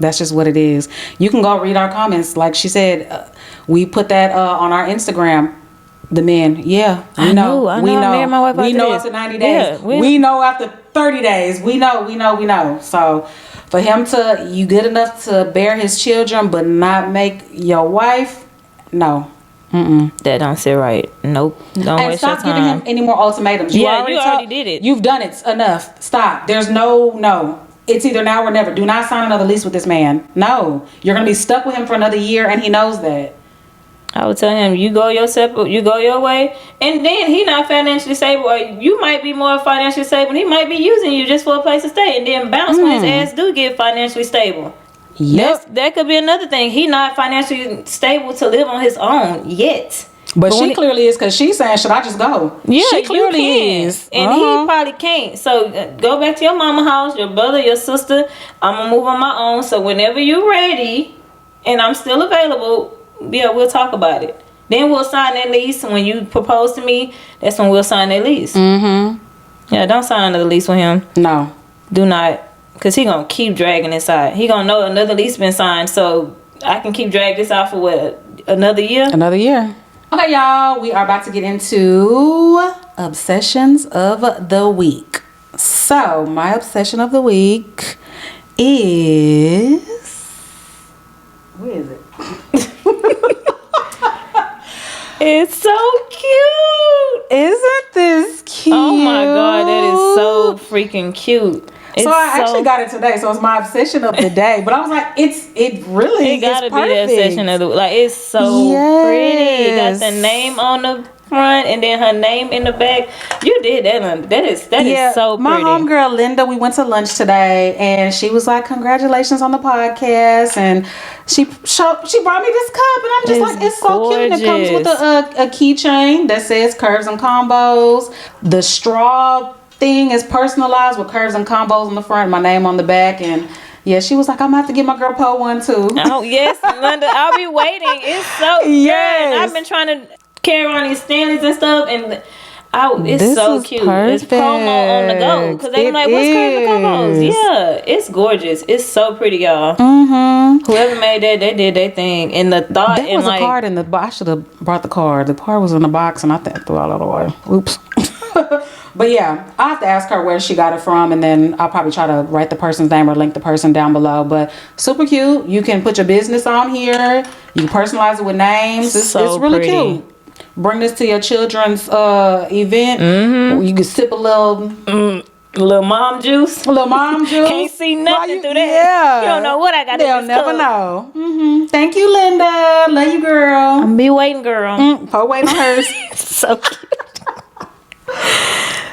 Speaker 1: That's just what it is. You can go read our comments. Like she said, we put that on our Instagram. The men, yeah, we know.
Speaker 2: I married my wife
Speaker 1: we
Speaker 2: after
Speaker 1: know
Speaker 2: this.
Speaker 1: after 90 days.
Speaker 2: Yeah,
Speaker 1: we know after 30 days. We know. So for him to, you good enough to bear his children, but not make your wife, no.
Speaker 2: That don't sit right. Nope. Don't
Speaker 1: And
Speaker 2: waste your
Speaker 1: stop
Speaker 2: time.
Speaker 1: giving him any more ultimatums.
Speaker 2: You already did it.
Speaker 1: You've done it enough. Stop. There's no. It's either now or never. Do not sign another lease with this man. No. You're going to be stuck with him for another year, and he knows that.
Speaker 2: I would tell him, you go your way, and then he not financially stable, or you might be more financially stable, and he might be using you just for a place to stay, and then bounce when his ass do get financially stable.
Speaker 1: Yep.
Speaker 2: That could be another thing. He not financially stable to live on his own yet.
Speaker 1: But she clearly is, because she's saying, should I just go?
Speaker 2: Yeah,
Speaker 1: she clearly is.
Speaker 2: And he probably can't. So go back to your mama house, your brother, your sister. I'm going to move on my own. So whenever you're ready and I'm still available, yeah, we'll talk about it. Then we'll sign that lease. When you propose to me, that's when we'll sign that lease. Yeah, don't sign another lease with him.
Speaker 1: No.
Speaker 2: Do not. Because he going to keep dragging this out. He going to know another lease been signed. So I can keep dragging this out for what? Another year?
Speaker 1: Another year. Okay, y'all. We are about to get into obsessions of the week. So, my obsession of the week is... Where is it?
Speaker 2: It's so cute.
Speaker 1: Isn't this cute?
Speaker 2: Oh my God, that is so freaking cute.
Speaker 1: So I actually got it today, so it's my obsession of the day. But I was like, it really
Speaker 2: it gotta
Speaker 1: is
Speaker 2: be the obsession of the like. It's so pretty. It got the name on the front and then her name in the back. You did that. That is so pretty.
Speaker 1: My homegirl Linda, we went to lunch today, and she was like, "Congratulations on the podcast!" And she brought me this cup, and I'm just like, "It's so cute." And it comes with a keychain that says "Curves and Combos." The straw thing is personalized with curves and combos on the front, my name on the back, and yeah, she was like, I'm gonna have to get my girl Poe one too.
Speaker 2: Oh yes, Linda, I'll be waiting. It's so good. I've been trying to carry around these Stanleys and stuff, and it's this so cute. Perfect. It's promo on the go because they're like, what's curves and combos? Yeah, it's gorgeous. It's so pretty, y'all. Whoever made that, they did their thing. And the thought,
Speaker 1: there was a card in the box. I should have brought the card. The card was in the box, and I threw it all away. Oops. But yeah, I have to ask her where she got it from, and then I'll probably try to write the person's name or link the person down below. But super cute. You can put your business on here. You can personalize it with names. It's really cute. Bring this to your children's event. You can sip a little
Speaker 2: mom juice. Can't see nothing through that.
Speaker 1: Yeah.
Speaker 2: You don't know what I got.
Speaker 1: They'll never know. Thank you, Linda. Love you, girl.
Speaker 2: I'm be waiting, girl.
Speaker 1: Poe waiting on hers.
Speaker 2: So cute.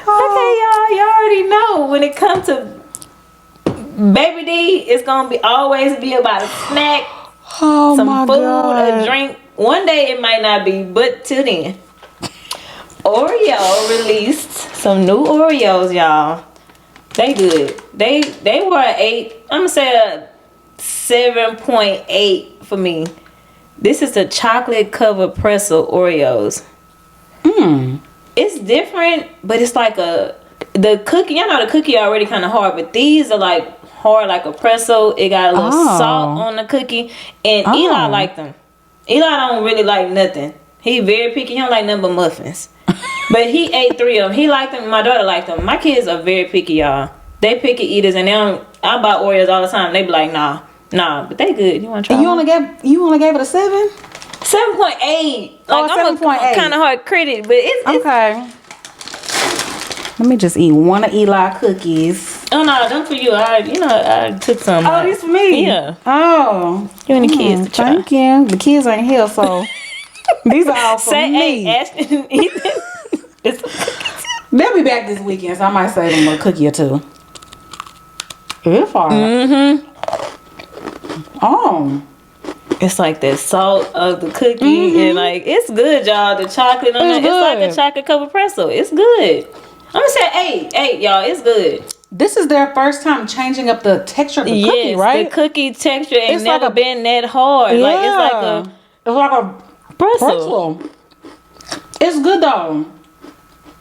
Speaker 2: Okay, y'all already know when it comes to Baby D, it's gonna always be about a snack, some food, a drink. One day it might not be, but till then, Oreo released some new Oreos, y'all. They good. They were an 8. I'm gonna say a 7.8 for me. This is the chocolate covered pretzel Oreos. It's different, but it's like the cookie. Y'all know the cookie already kind of hard, but these are like hard like a pretzel. It got a little salt on the cookie, and Eli liked them. Eli don't really like nothing. He very picky. He don't like nothing but muffins. But he ate 3 of them. He liked them. My daughter liked them. My kids are very picky, y'all. They picky eaters, and I buy Oreos all the time. They be like, nah, but they good. You want to try?
Speaker 1: You only gave it a 7?
Speaker 2: 7.8. Like I'm
Speaker 1: 7.8.
Speaker 2: kind of hard critic, but it's
Speaker 1: okay. Let me just eat one of Eli cookies.
Speaker 2: Oh no, them for you. I took some.
Speaker 1: Oh, these for me?
Speaker 2: Yeah.
Speaker 1: Oh.
Speaker 2: You and the kids to try.
Speaker 1: Thank you. The kids ain't here, so these are all for me.
Speaker 2: Hey, Ashton,
Speaker 1: They'll be back this weekend, so I might save them a cookie or two. It's hard.
Speaker 2: Mm-hmm.
Speaker 1: Oh.
Speaker 2: It's like the salt of the cookie and like it's good, y'all. The chocolate on it, it's like a chocolate covered pretzel. It's good. I'm gonna say 8, y'all. It's good.
Speaker 1: This is their first time changing up the texture of the cookie, right?
Speaker 2: The cookie texture ain't
Speaker 1: It's
Speaker 2: never
Speaker 1: like
Speaker 2: been that hard.
Speaker 1: Yeah.
Speaker 2: Like
Speaker 1: it's like a
Speaker 2: pretzel.
Speaker 1: It's good though.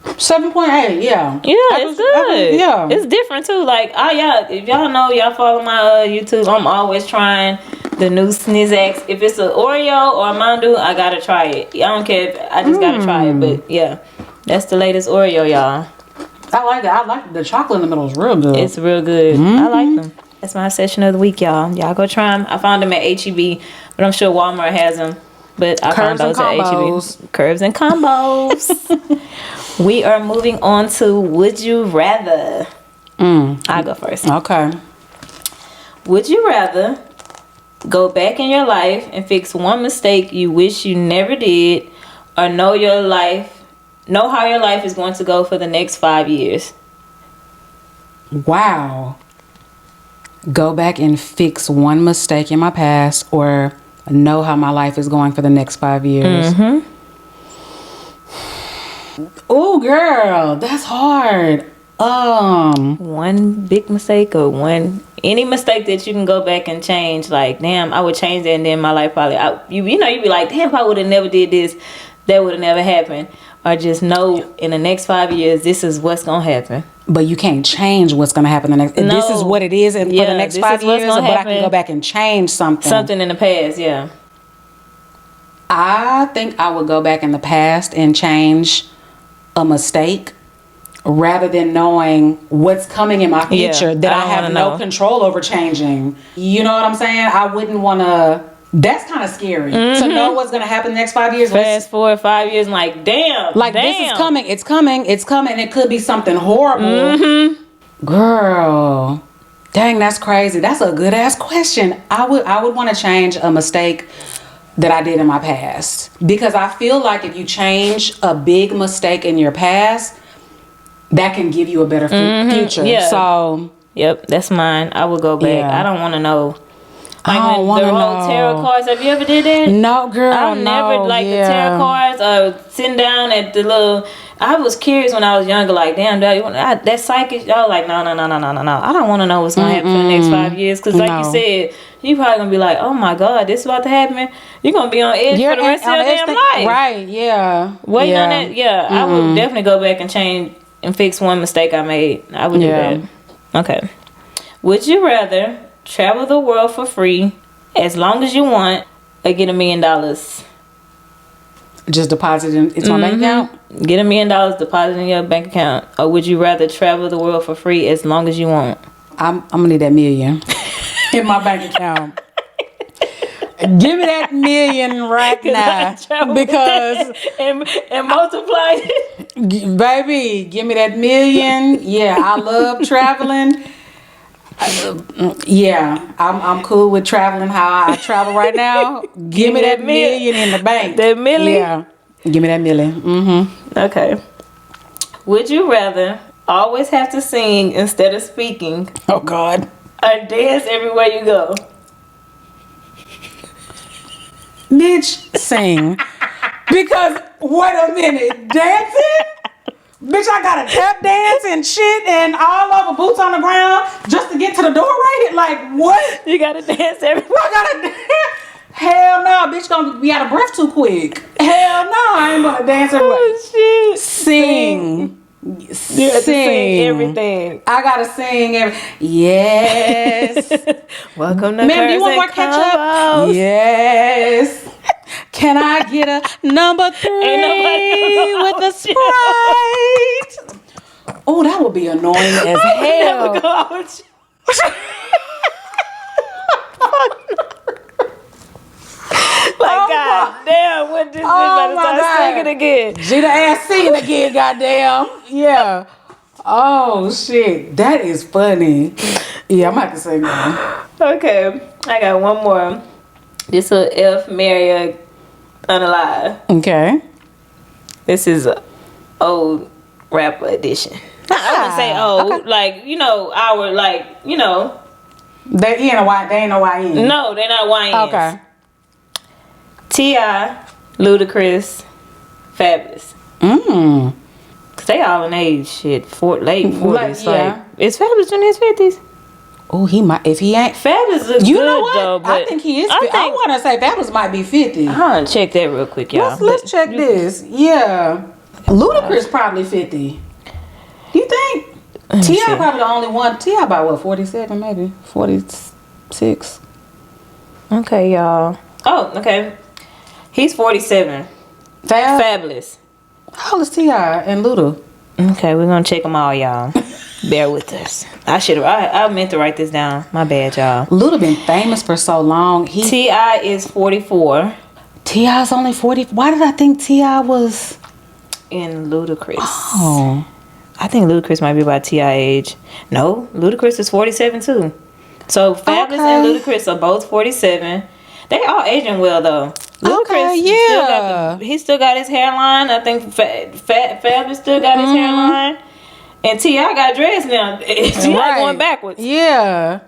Speaker 1: 7.8, yeah.
Speaker 2: Yeah, it's good.
Speaker 1: Yeah.
Speaker 2: It's different too. Like, if y'all know, y'all follow my YouTube, I'm always trying the new Snizzaks. If it's an Oreo or a Mountain Dew, I gotta try it. I don't care if I just gotta try it. But yeah, that's the latest Oreo, y'all.
Speaker 1: I like it. I like the chocolate in the middle is real good.
Speaker 2: It's real good. I like them. That's my session of the week, y'all. Y'all go try them. I found them at HEB, but I'm sure Walmart has them. But I found those at HEB. Curves and combos. We are moving on to Would You Rather. I'll go first.
Speaker 1: Okay.
Speaker 2: Would you rather go back in your life and fix one mistake you wish you never did, or know how your life is going to go for the next 5 years?
Speaker 1: Wow. Go back and fix one mistake in my past, or know how my life is going for the next 5 years. Oh, girl, that's hard.
Speaker 2: One big mistake or any mistake that you can go back and change. Like, damn, I would change that, and then my life probably you'd be like, damn, if I would have never did this, that would have never happened. Or just know in the next 5 years, this is what's gonna happen.
Speaker 1: But you can't change what's gonna happen the next. No. This is what it is, and for the next 5 years. But I can go back and change something.
Speaker 2: Something in the past, yeah.
Speaker 1: I think I would go back in the past and change a mistake, rather than knowing what's coming in my future that I have no control over changing. You know what I'm saying? I wouldn't want to. That's kind of scary to know what's going to happen the next 5 years.
Speaker 2: Fast forward 5 years, and like, damn.
Speaker 1: This is coming. It's coming. It's coming. It could be something horrible. Girl, dang, that's crazy. That's a good ass question. I would want to change a mistake that I did in my past, because I feel like if you change a big mistake in your past, that can give you a better future. Yeah. So,
Speaker 2: yep, that's mine. I would go back. Yeah. I don't want to know. Like,
Speaker 1: I don't want to know.
Speaker 2: The old tarot cards. Have you ever did that?
Speaker 1: No, girl.
Speaker 2: I never the tarot cards or sitting down at the little. I was curious when I was younger. Like, damn, that psychic. Y'all like, no. I don't want to know what's gonna happen for the next 5 years. Because, like you said, you probably gonna be like, oh my God, this is about to happen. You're gonna be on edge for the rest of your damn life.
Speaker 1: Right? Yeah.
Speaker 2: Waiting on that. Yeah, I would definitely go back and change and fix one mistake I made. I would do that. Okay. Would you rather travel the world for free as long as you want, or get $1 million?
Speaker 1: Just deposit into my bank account?
Speaker 2: Get $1 million deposited in your bank account. Or would you rather travel the world for free as long as you want?
Speaker 1: I'm gonna need that million in my bank account. Give me that million right now, because
Speaker 2: and multiply it.
Speaker 1: Baby, give me that million. Yeah, I love traveling. I'm cool with traveling how I travel right now. Give me that million in the bank.
Speaker 2: That million?
Speaker 1: Yeah. Give me that million.
Speaker 2: Okay. Would you rather always have to sing instead of speaking?
Speaker 1: Oh, God.
Speaker 2: Or dance everywhere you go?
Speaker 1: Bitch, sing. Because, wait a minute, dancing? Bitch, I gotta tap dance and shit and all over, boots on the ground, just to get to the door right here. Like, what?
Speaker 2: You gotta dance everywhere.
Speaker 1: I gotta dance. Hell no, bitch gonna be out of breath too quick. Hell no, I ain't gonna dance everywhere.
Speaker 2: Oh, shit.
Speaker 1: Sing.
Speaker 2: You have to sing everything.
Speaker 1: I gotta sing Yes.
Speaker 2: Welcome to
Speaker 1: Ma'am, do you want more ketchup? Yes. Can I get a number 3 with a Sprite? Oh, that would be annoying as hell.
Speaker 2: Like, God damn, what this bitch about to start singing again?
Speaker 1: Gina ass singing again, goddamn. Yeah. Oh shit, that is funny. Yeah, I'm about to say no.
Speaker 2: Okay, I got one more. This is F. Marry Unalive.
Speaker 1: Okay.
Speaker 2: This is a old rapper edition. I wouldn't say old,
Speaker 1: okay.
Speaker 2: like our
Speaker 1: They ain't no YN.
Speaker 2: No, they're not YNs.
Speaker 1: Okay.
Speaker 2: T.I., Ludacris, Fabulous. Cause they all in age shit, late 40s. Like, is Fabulous in his 50s?
Speaker 1: Oh, he might. If he ain't,
Speaker 2: Fabulous is
Speaker 1: you
Speaker 2: good
Speaker 1: know what?
Speaker 2: though. But
Speaker 1: I think he is. I want to say Fabulous might be 50.
Speaker 2: I'm gonna check that real quick, y'all.
Speaker 1: Let's check this. Yeah, Ludacris probably 50. You think? T.I. probably the only one. T.I. about what? 47, maybe 46.
Speaker 2: Okay, y'all. Oh, okay. He's 47. Fabulous.
Speaker 1: How old is T.I. and Luda?
Speaker 2: Okay, we're gonna check them all, y'all. Bear with us. I meant to write this down. My bad, y'all.
Speaker 1: Luda been famous for so long.
Speaker 2: T.I. is 44.
Speaker 1: T.I.'s only 40. Why did I think T.I. was
Speaker 2: in Ludacris?
Speaker 1: Oh,
Speaker 2: I think Ludacris might be about T.I. age. No, Ludacris is 47 too. So Fabulous and Ludacris are both 47. They all aging well though. Ludacris he still got his hairline. I think Fabulous still got his hairline. And T.I. got dreads now. T.I. going backwards.
Speaker 1: Yeah.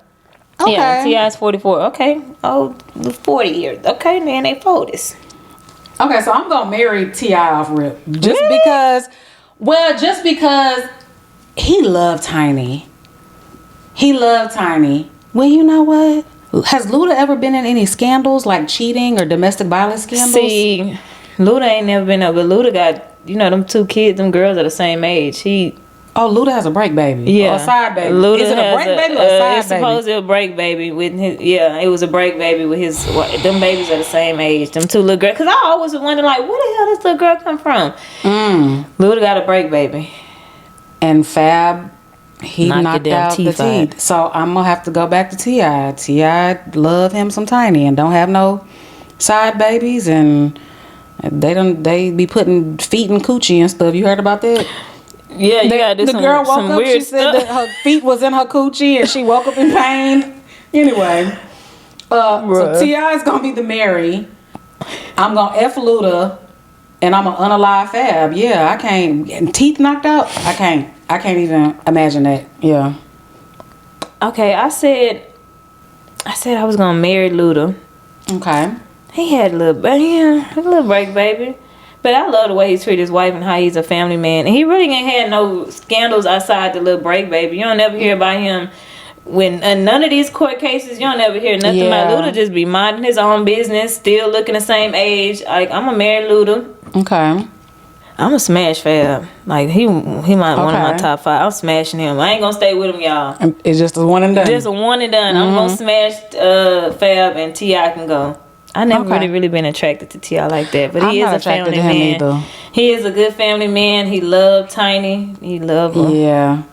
Speaker 1: Okay.
Speaker 2: Yeah, T.I.'s 44. Okay. Oh, 40 years. Okay, then they 40s.
Speaker 1: Okay, so I'm going to marry T.I. off rip. Just because he loved Tiny. Well, you know what? Has Luda ever been in any scandals like cheating or domestic violence scandals?
Speaker 2: See, Luda ain't never been up, but Luda got, them two kids, them girls are the same age.
Speaker 1: Luda has a break baby.
Speaker 2: Yeah.
Speaker 1: Or a side baby.
Speaker 2: Luda
Speaker 1: Is it a break baby or a side baby?
Speaker 2: It's supposed to be a break baby with his, it was a break baby with his, them babies are the same age. Them two little girls. Because I always was wondering, like, where the hell this little girl come from? Luda got a break baby.
Speaker 1: And Fab, he knocked out the teeth. So I'm going to have to go back to T.I. T.I. love him some Tiny and don't have no side babies. And they be putting feet in coochie and stuff. You heard about that?
Speaker 2: Yeah, you gotta do
Speaker 1: the girl woke up, she said that her feet was in her coochie and she woke up in pain. Anyway, so T.I. is gonna be the Mary. I'm gonna F Luda and I'm gonna unalive Fab. Yeah, I can't. Getting teeth knocked out, I can't even imagine that. Yeah.
Speaker 2: Okay, I said I was gonna marry Luda.
Speaker 1: Okay.
Speaker 2: He had a little break baby. But I love the way he treated his wife and how he's a family man. And he really ain't had no scandals outside the little break baby. You don't ever hear about him when none of these court cases. You don't ever hear nothing about Luda. Just be minding his own business, still looking the same age. Like, I'm gonna marry Luda.
Speaker 1: Okay.
Speaker 2: I'm gonna smash Fab. Like he might one of my top 5. I'm smashing him. I ain't gonna stay with him, y'all.
Speaker 1: It's just a one and done.
Speaker 2: Just a one and done. I'm gonna smash Fab and T.I. can go. I never really been attracted to T.I. like that, but he is a family man. Either. He is a good family man. He loved Tiny. He loved him.
Speaker 1: Yeah.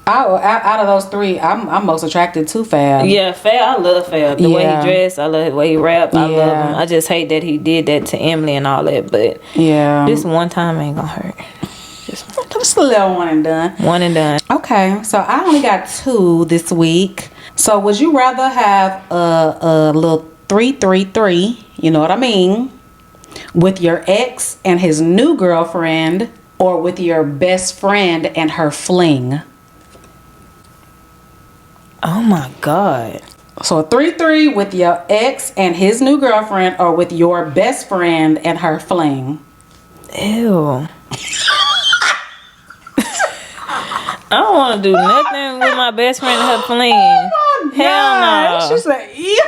Speaker 1: Out of those three, I'm most attracted to Fab.
Speaker 2: Yeah, Fab. I love Fab. The way he dressed, I love the way he rap. I love him. I just hate that he did that to Emily and all that. But this one time ain't gonna hurt.
Speaker 1: Just a little one and done.
Speaker 2: One and done.
Speaker 1: Okay, so I only got 2 this week. So would you rather have a little 333, you know what I mean, with your ex and his new girlfriend, or with your best friend and her fling?
Speaker 2: Oh my God.
Speaker 1: So a 3-3 with your ex and his new girlfriend, or with your best friend and her fling?
Speaker 2: Ew. I don't want to do nothing with my best friend and her fling.
Speaker 1: Oh
Speaker 2: Hell no.
Speaker 1: She said, yeah.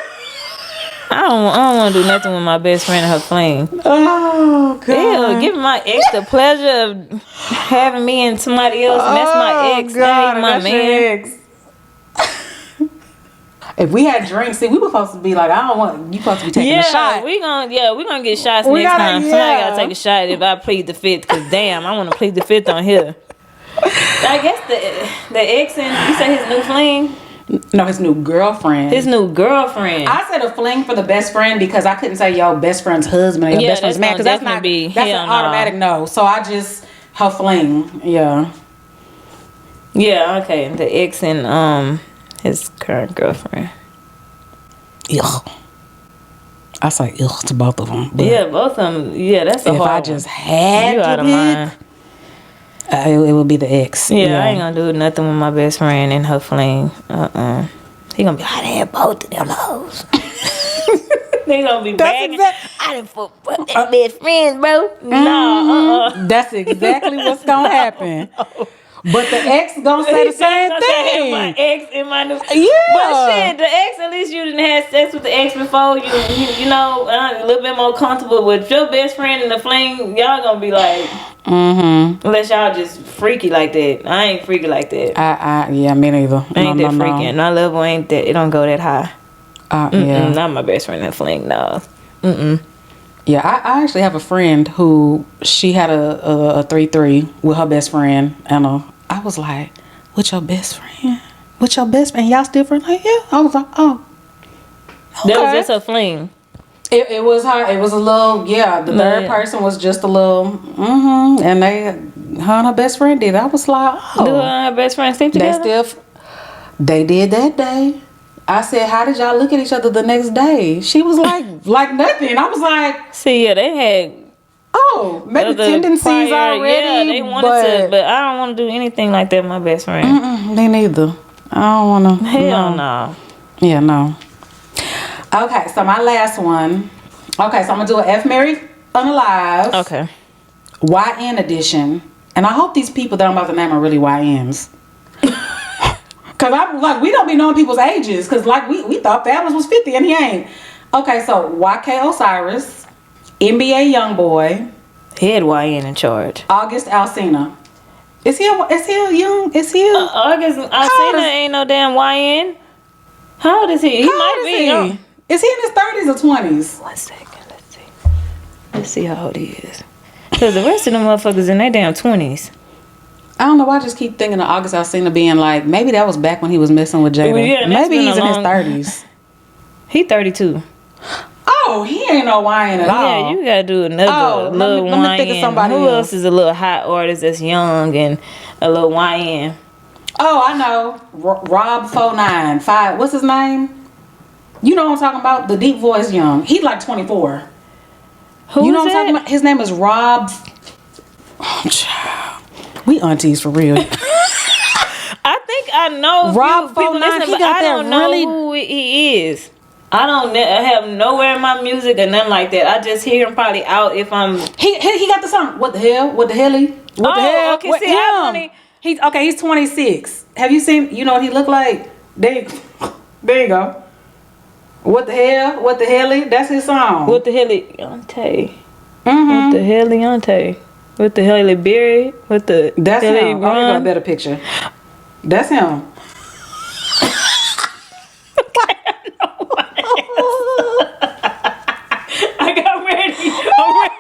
Speaker 2: I don't want to do nothing with my best friend and her fling.
Speaker 1: Oh God!
Speaker 2: Ew, giving my ex the pleasure of having me and somebody else, and that's my ex.
Speaker 1: God,
Speaker 2: my man.
Speaker 1: Ex. If we had drinks, see, we were supposed to be like, I don't want you supposed to be taking a shot.
Speaker 2: we gonna get shots next time. Somebody gotta take a shot if I plead the fifth, because damn, I want to plead the fifth on here. I guess the ex and you say his new fling.
Speaker 1: No, his new girlfriend.
Speaker 2: His new girlfriend.
Speaker 1: I said a fling for the best friend because I couldn't say your best friend's husband or your best friend's man, because that's an automatic no. So I just her fling. Yeah.
Speaker 2: Yeah, okay. The ex and his current girlfriend.
Speaker 1: Ugh. I say ugh to both of them. But
Speaker 2: Yeah, both of them. Yeah, that's a
Speaker 1: if
Speaker 2: hard
Speaker 1: I
Speaker 2: one.
Speaker 1: just had
Speaker 2: You
Speaker 1: to
Speaker 2: out of
Speaker 1: pick,
Speaker 2: mind.
Speaker 1: it would be the ex.
Speaker 2: Yeah, I ain't gonna do nothing with my best friend and her fling. He gonna be, I done had both of them hoes. They gonna be bragging. I done fuck their best friends, bro. No,
Speaker 1: That's exactly what's gonna happen. But the ex gonna say the same
Speaker 2: My
Speaker 1: thing.
Speaker 2: ex and my new.
Speaker 1: Yeah.
Speaker 2: But shit, the ex, at least you didn't have sex with the ex before. You know, a little bit more comfortable with your best friend and the fling. Y'all gonna be like, unless y'all just freaky like that. I ain't freaky like that.
Speaker 1: Yeah, me neither.
Speaker 2: I ain't that freaky. My level ain't that. It don't go that high.
Speaker 1: Yeah.
Speaker 2: Not my best friend that fling. No.
Speaker 1: Yeah, I actually have a friend who she had a 3-3 with her best friend, and I was like, "With your best friend? With your best friend? Y'all still friends?" Like, yeah. I was like, "Oh, okay."
Speaker 2: That was just a fling.
Speaker 1: It was her. It was a little. Yeah, the third person was just a little. And her and her best friend did. I was like, "Oh,
Speaker 2: Do her and her best friend sleep together?"
Speaker 1: They did that day. I said, "How did y'all look at each other the next day?" She was like nothing. I was like,
Speaker 2: See, yeah, they had
Speaker 1: "Oh, maybe
Speaker 2: the
Speaker 1: tendencies
Speaker 2: prior-
Speaker 1: already."
Speaker 2: Yeah, they wanted to, but I don't want to do anything like that with my best friend.
Speaker 1: Me neither. I don't want to.
Speaker 2: Hell no.
Speaker 1: Yeah, no. Okay, so my last one. Okay, so I'm gonna do an F Married Unalive.
Speaker 2: Okay.
Speaker 1: YN edition. And I hope these people that I'm about to name are really YNs. Cause I'm like, we don't be knowing people's ages. Cause like we thought Fabulous was 50 and he ain't. Okay, so YK Osiris, NBA Youngboy,
Speaker 2: Head YN in charge.
Speaker 1: August Alsina. Is he a young? Is he a
Speaker 2: August Alsina ain't no damn YN. How old is he? He
Speaker 1: how
Speaker 2: might
Speaker 1: old
Speaker 2: be.
Speaker 1: is he? Is he in his 30s or 20s?
Speaker 2: 1 second. Let's see how old he is. Cause the rest of them motherfuckers in their damn 20s.
Speaker 1: I don't know why I just keep thinking of August Alsina being like, maybe that was back when he was messing with Jada.
Speaker 2: Well, yeah, that's
Speaker 1: maybe
Speaker 2: been
Speaker 1: he's
Speaker 2: a
Speaker 1: in his
Speaker 2: long-
Speaker 1: 30s.
Speaker 2: He 32.
Speaker 1: Oh, he ain't no YN at all.
Speaker 2: Yeah, you gotta do another little
Speaker 1: let me think of
Speaker 2: YN.
Speaker 1: somebody
Speaker 2: Who
Speaker 1: else.
Speaker 2: else is a little hot artist that's young and a little YN?
Speaker 1: Oh, I know. Rob 49. What's his name? You know what I'm talking about? The deep voice young. He's like 24.
Speaker 2: Who
Speaker 1: You know
Speaker 2: is
Speaker 1: what I'm talking
Speaker 2: that?
Speaker 1: about? His name is Rob. Oh, child. We aunties for real.
Speaker 2: I think I know
Speaker 1: Rob
Speaker 2: people
Speaker 1: 49,
Speaker 2: listening,
Speaker 1: he
Speaker 2: but
Speaker 1: got
Speaker 2: I
Speaker 1: that
Speaker 2: don't know
Speaker 1: really-
Speaker 2: who he is. I don't have nowhere in my music or nothing like that. I just hear him probably out if I'm.
Speaker 1: He got the song. What the hell? What the helly? What the
Speaker 2: Oh,
Speaker 1: hell?
Speaker 2: okay,
Speaker 1: What,
Speaker 2: see, I
Speaker 1: him.
Speaker 2: only-
Speaker 1: He's 26. Have you seen? You know what he look like? There you go. What the hell? What the helly? That's his song.
Speaker 2: What the hell, Leonte?
Speaker 1: Mm-hmm.
Speaker 2: What the hell, Leonte? What the hell, Berry? What the
Speaker 1: That's
Speaker 2: hell,
Speaker 1: him. Oh, you got a
Speaker 2: Ron?
Speaker 1: better picture. That's him.
Speaker 2: I got ready. I'm ready.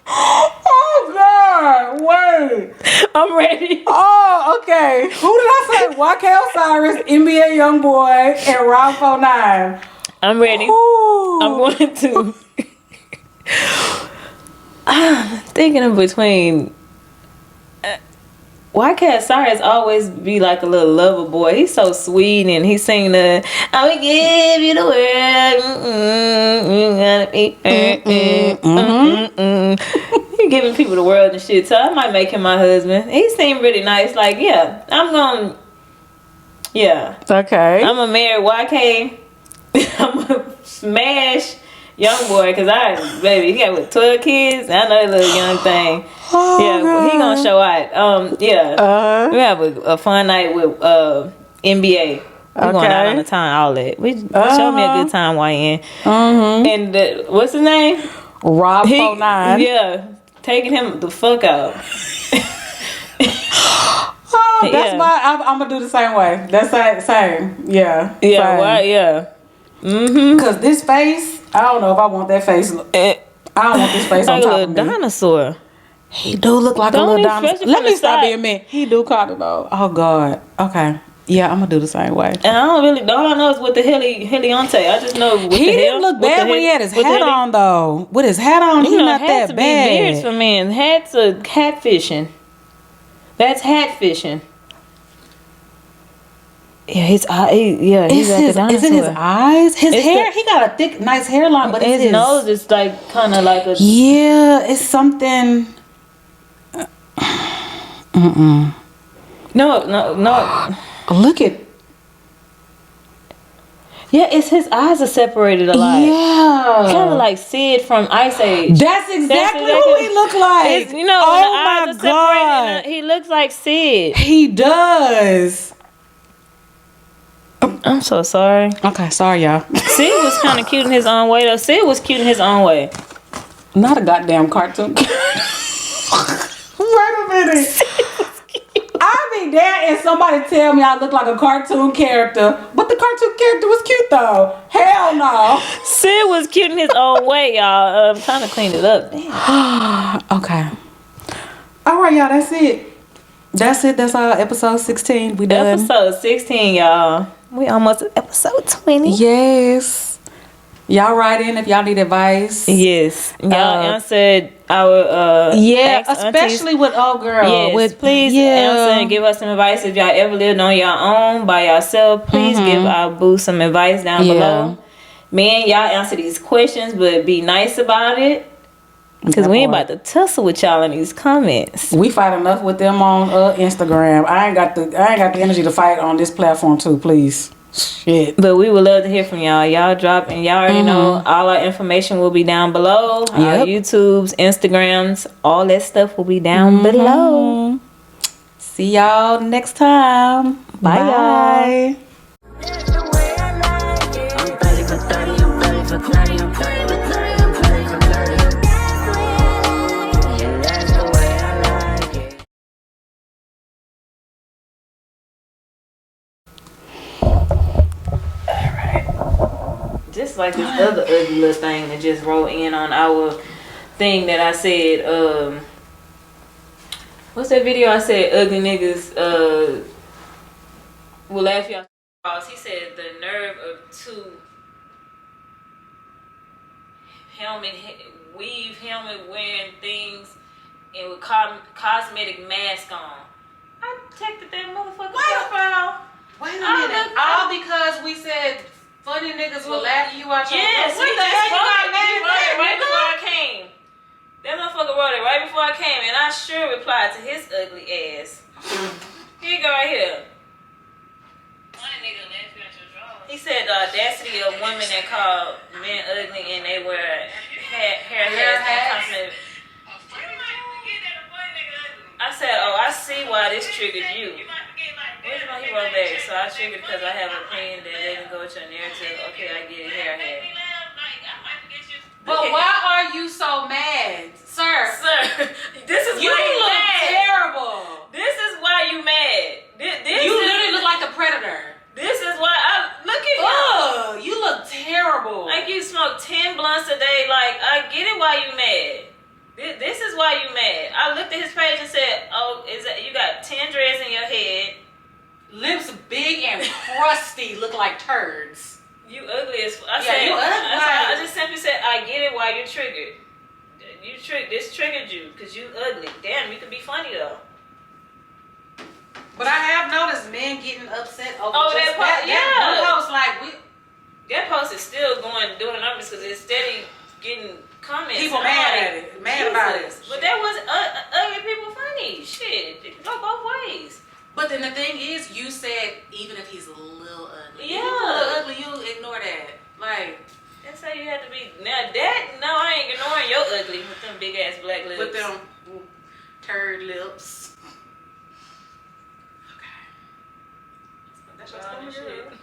Speaker 1: Oh God! Wait.
Speaker 2: I'm ready.
Speaker 1: Oh, okay. Who did I say? YK Osiris, NBA Youngboy, and Rob 49.
Speaker 2: I'm ready.
Speaker 1: Ooh.
Speaker 2: I'm going to. I'm thinking of between. Why can't Cyrus always be like a little lover boy? He's so sweet and he sing the I will give you the world. You gotta be He giving people the world and shit. So I might make him my husband. He seemed really nice. Like, yeah, I'm gonna
Speaker 1: Okay.
Speaker 2: I'm a marry YK. I'm a smash young boy because he got with 12 kids. I know that little young thing.
Speaker 1: Oh,
Speaker 2: Yeah, well, he gonna show out. We have a fun night with NBA. We going out on the time, all that. We show me a good time, YN. And what's his name?
Speaker 1: Rob 49.
Speaker 2: Yeah, taking him the fuck out.
Speaker 1: Oh, that's
Speaker 2: Yeah.
Speaker 1: why I'm gonna do the same way. That's same. Yeah.
Speaker 2: Yeah,
Speaker 1: same.
Speaker 2: why? Yeah.
Speaker 1: Cause this face, I don't know if I want that face. I don't want this face on
Speaker 2: Like a
Speaker 1: top
Speaker 2: little
Speaker 1: of me.
Speaker 2: dinosaur.
Speaker 1: He do look like
Speaker 2: Don't
Speaker 1: a little
Speaker 2: he,
Speaker 1: dinosaur.
Speaker 2: especially
Speaker 1: Let
Speaker 2: from
Speaker 1: me
Speaker 2: the
Speaker 1: stop
Speaker 2: side.
Speaker 1: being mean. He do kind of though. Oh God. Okay. Yeah, I'm gonna do the same way.
Speaker 2: And I don't really, all I know is what the Heliante. I just know what
Speaker 1: He
Speaker 2: the
Speaker 1: didn't
Speaker 2: hell,
Speaker 1: look
Speaker 2: what
Speaker 1: bad
Speaker 2: the
Speaker 1: when he
Speaker 2: hell-
Speaker 1: had his
Speaker 2: what the
Speaker 1: hat
Speaker 2: hell-
Speaker 1: on though. With his hat on,
Speaker 2: You
Speaker 1: he
Speaker 2: know,
Speaker 1: not
Speaker 2: hats
Speaker 1: that
Speaker 2: be beards
Speaker 1: bad.
Speaker 2: for men. Hats are catfishing. That's hat fishing. Yeah, his eye. He's like a dinosaur.
Speaker 1: Is it his eyes? His
Speaker 2: It's
Speaker 1: hair? He got a thick, nice hairline, but it's
Speaker 2: his nose is like kind of like a.
Speaker 1: Yeah, it's something.
Speaker 2: No.
Speaker 1: Look at.
Speaker 2: Yeah, it's his eyes are separated a lot.
Speaker 1: Yeah.
Speaker 2: Kind of like Sid from Ice Age.
Speaker 1: That's exactly who he look like.
Speaker 2: It's, you know,
Speaker 1: oh
Speaker 2: when the eyes
Speaker 1: my
Speaker 2: are separated,
Speaker 1: God.
Speaker 2: he looks like Sid.
Speaker 1: He does.
Speaker 2: I'm so sorry.
Speaker 1: Okay, sorry, y'all.
Speaker 2: Sid was kind of cute in his own way, though. Sid was cute in his own way.
Speaker 1: Not a goddamn cartoon. Wait a minute. I be there and somebody tell me I look like a cartoon character, but the cartoon character was cute though. Hell no.
Speaker 2: Sid was cute in his own way, y'all. I'm trying to clean it up. Damn.
Speaker 1: Okay. All right, y'all. That's it. That's our episode 16. We done.
Speaker 2: Episode 16, y'all. We almost at episode 20.
Speaker 1: Yes. Y'all write in if y'all need advice.
Speaker 2: Yes. Y'all answered our
Speaker 1: especially with old girl.
Speaker 2: Yes, please answer and give us some advice. If y'all ever lived on your own by yourself, please give our boo some advice down below. Man, y'all answer these questions, but be nice about it. Because we ain't about to tussle with y'all in these comments.
Speaker 1: We fight enough with them on Instagram. I ain't got the energy to fight on this platform too, please. Shit.
Speaker 2: But we would love to hear from y'all. Y'all drop, and y'all already know all our information will be down below. Our YouTubes, Instagrams, all that stuff will be down below.
Speaker 1: See y'all next time. Bye.
Speaker 2: Just like this other ugly little thing that just rolled in on our thing that I said, what's that video I said ugly niggas will laugh y'all. He said the nerve of two weave helmet wearing things and with cosmetic mask on. I protected that motherfucker profile.
Speaker 1: Wait a minute. All because we said funny niggas will laugh you out your
Speaker 2: Yes,
Speaker 1: what the hell you got mad at that,
Speaker 2: right
Speaker 1: nigga?
Speaker 2: before I came. That motherfucker wrote it right before I came, and I sure replied to his ugly ass. Here you go, right here. He said the audacity of women that call men ugly and they wear hair hats and I said, oh, I see why this triggered you. Where's my hero bag? So I triggered because I have an opinion that doesn't go with your narrative. Okay, I get it. Hair hat.
Speaker 1: But why are you so mad, sir?
Speaker 2: Sir, this is
Speaker 1: You
Speaker 2: why you
Speaker 1: look
Speaker 2: mad.
Speaker 1: terrible.
Speaker 2: This is why you mad.
Speaker 1: You literally look like a predator.
Speaker 2: This is why look at you.
Speaker 1: Ugh, you look terrible.
Speaker 2: Like you smoke 10 blunts a day. Like I get it why you mad. This is why you mad. I looked at his page and said, "Oh, is that you got 10 dreads in your head?
Speaker 1: Lips big and crusty, look like turds.
Speaker 2: You ugly as I
Speaker 1: Yeah,
Speaker 2: said.
Speaker 1: you ugly.
Speaker 2: I just simply said, I get it why you're triggered. This triggered you because you ugly. Damn, you could be funny though.
Speaker 1: But I have noticed men getting upset over
Speaker 2: that post. Yeah,
Speaker 1: that post like
Speaker 2: that post is still doing numbers because it's steady getting comments.
Speaker 1: People mad at it, mad about it.
Speaker 2: But that was ugly people funny. Shit, it can go both ways.
Speaker 1: But then the thing is, you said even if he's a little ugly,
Speaker 2: yeah,
Speaker 1: if he's a little ugly, you ignore that. Like
Speaker 2: that's how you have to be. Now that no, I ain't ignoring your ugly with them big ass black lips.
Speaker 1: with them turd lips. Okay, that's
Speaker 2: Shit.